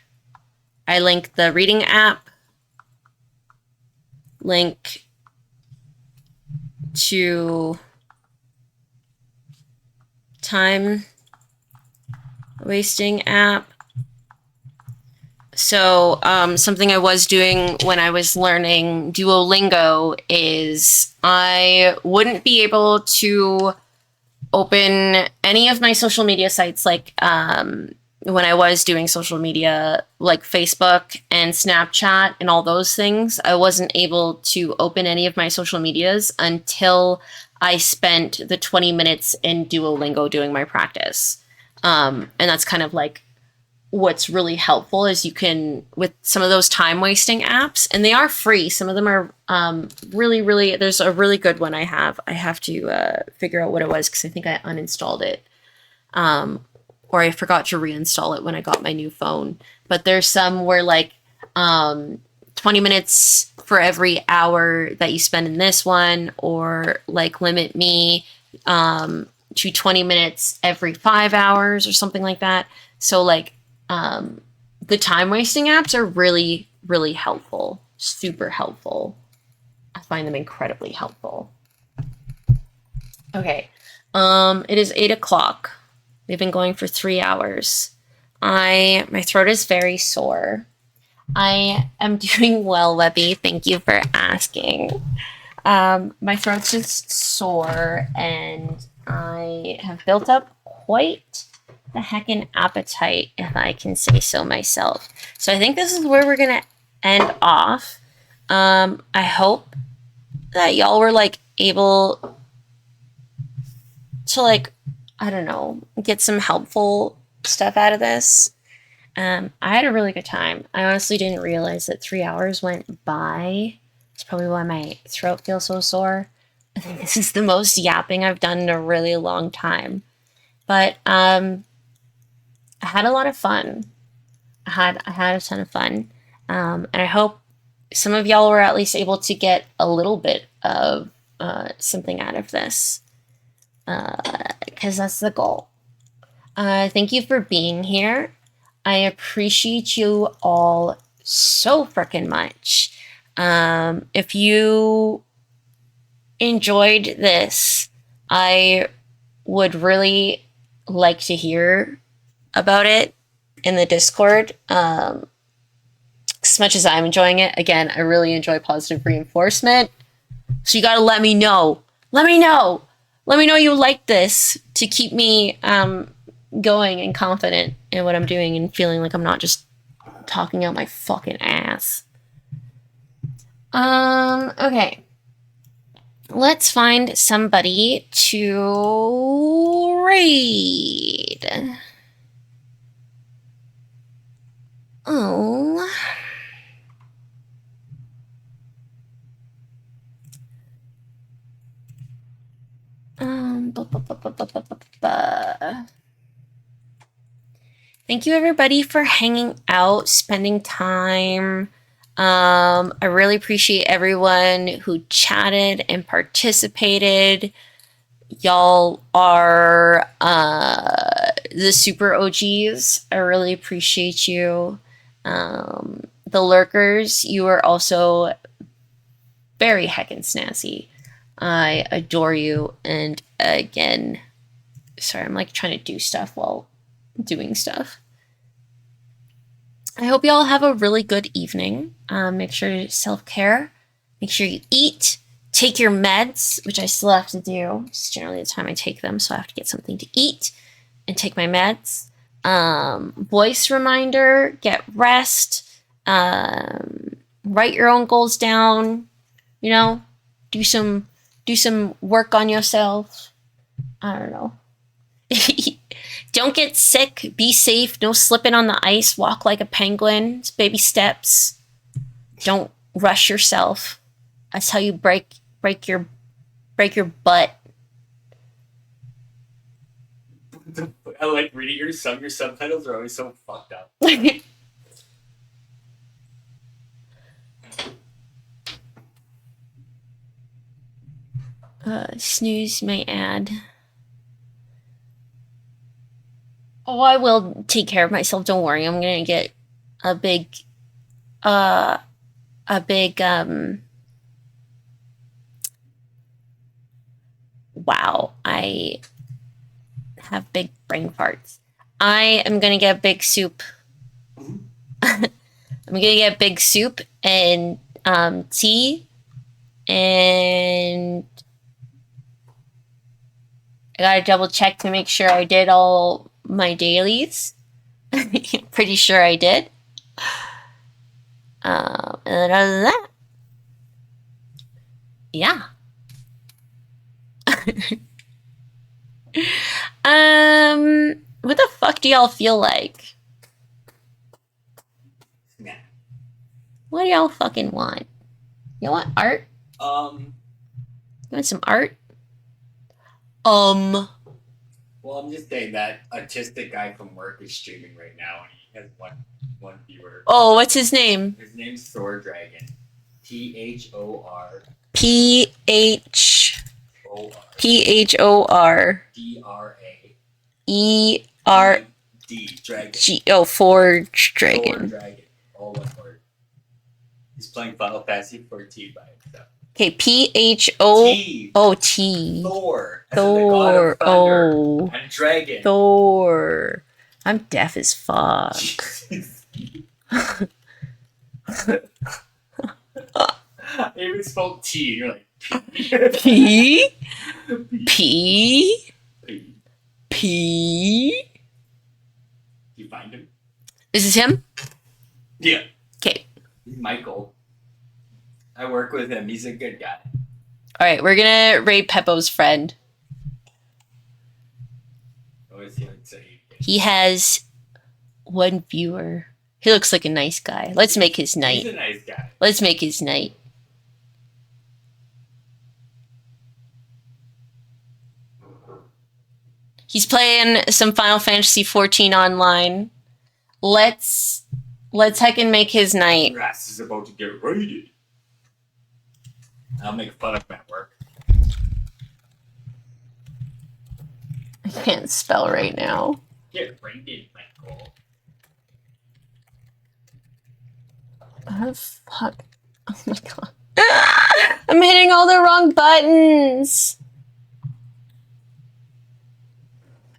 the reading app, link to time wasting app. So something I was doing when I was learning Duolingo is I wouldn't be able to open any of my social media sites like when I was doing social media like Facebook and Snapchat and all those things. I wasn't able to open any of my social medias until I spent the 20 minutes in Duolingo doing my practice. And that's kind of like what's really helpful is you can, with some of those time wasting apps, and they are free. Some of them are really, really, there's a really good one I have to figure out what it was because I think I uninstalled it. Or I forgot to reinstall it when I got my new phone. But there's some where like 20 minutes for every hour that you spend in this one, or like limit me to 20 minutes every 5 hours or something like that. So like the time wasting apps are really, really helpful. Super helpful. I find them incredibly helpful. Okay. It is 8 o'clock. We've been going for 3 hours. My throat is very sore. I am doing well, Webby. Thank you for asking. My throat's just sore, and I have built up quite the heckin' appetite, if I can say so myself. So I think this is where we're gonna end off. I hope that y'all were like able to like, I don't know, get some helpful stuff out of this. I had a really good time. I honestly didn't realize that 3 hours went by. It's probably why my throat feels so sore. I think this is the most yapping I've done in a really long time. But I had a lot of fun. I had a ton of fun. And I hope some of y'all were at least able to get a little bit of something out of this. Because that's the goal. Thank you for being here. I appreciate you all so freaking much. If you enjoyed this, I would really like to hear about it in the Discord. As much as I'm enjoying it, again, I really enjoy positive reinforcement. So you gotta let me know. Let me know you like this to keep me going and confident in what I'm doing and feeling like I'm not just talking out my fucking ass. Okay. Let's find somebody to raid. Oh. Thank you everybody for hanging out, spending time. I really appreciate everyone who chatted and participated. Y'all are the super OGs. I really appreciate you. The lurkers, you are also very heckin' snazzy. I adore you. And again, sorry, I'm like trying to do stuff while doing stuff. I hope y'all have a really good evening. Make sure to self-care. Make sure you eat. Take your meds, which I still have to do. It's generally the time I take them, so I have to get something to eat and take my meds. Voice reminder, get rest. Write your own goals down. You know, do some work on yourself. I don't know. Don't get sick. Be safe. No slipping on the ice. Walk like a penguin. It's baby steps. Don't rush yourself. That's how you break your butt. I like reading your subtitles are always so fucked up. Snooze my ad. Oh, I will take care of myself. Don't worry. I'm gonna get a big, wow, I have big brain farts. I am gonna get big soup. I'm gonna get big soup and tea, and I gotta double check to make sure I did all my dailies. Pretty sure I did. And then other than that, yeah. What the fuck do y'all feel like? Yeah. What do y'all fucking want? You want art? You want some art? Well, I'm just saying that autistic guy from work is streaming right now, and he has one viewer. Oh, what's his name? His name's Thor Dragon. THOR. PHOR. DRA. Dragon. Forge Dragon. Thor Dragon. All one word. He's playing Final Fantasy 14 by himself. Okay, T. Thor. Thor. Oh. And Dragon. Thor. I'm deaf as fuck. I even spelled T, and you're like P. P. P. You find him? Is this him? Yeah. Okay. He's Michael. I work with him. He's a good guy. All right, we're gonna raid Peppo's friend. What is he like saying? He has one viewer. He looks like a nice guy. Let's make his night. He's a nice guy. Let's make his night. He's playing some Final Fantasy 14 online. Let's heckin' make his night. Grass is about to get raided. I'll make fun of him at work. I can't spell right now. Get raided, Michael. Oh, fuck. Oh my god. I'm hitting all the wrong buttons.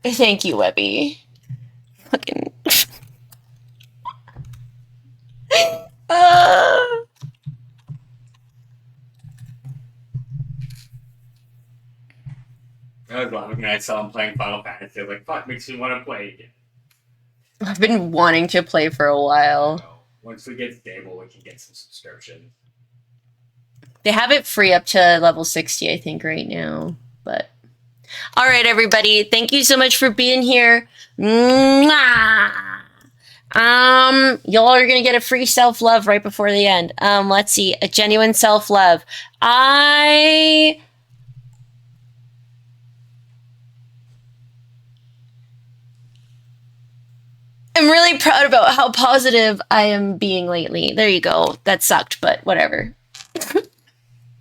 Thank you, Webby. Fucking. I was laughing when I saw him playing Final Fantasy. I was like, fuck, makes me want to play again. I've been wanting to play for a while. Once we get stable, we can get some subscriptions. They have it free up to level 60, I think, right now. But all right, everybody, thank you so much for being here. Mwah! Y'all are gonna get a free self-love right before the end. Let's see, a genuine self-love. I am really proud about how positive I am being lately. There you go. That sucked, but whatever.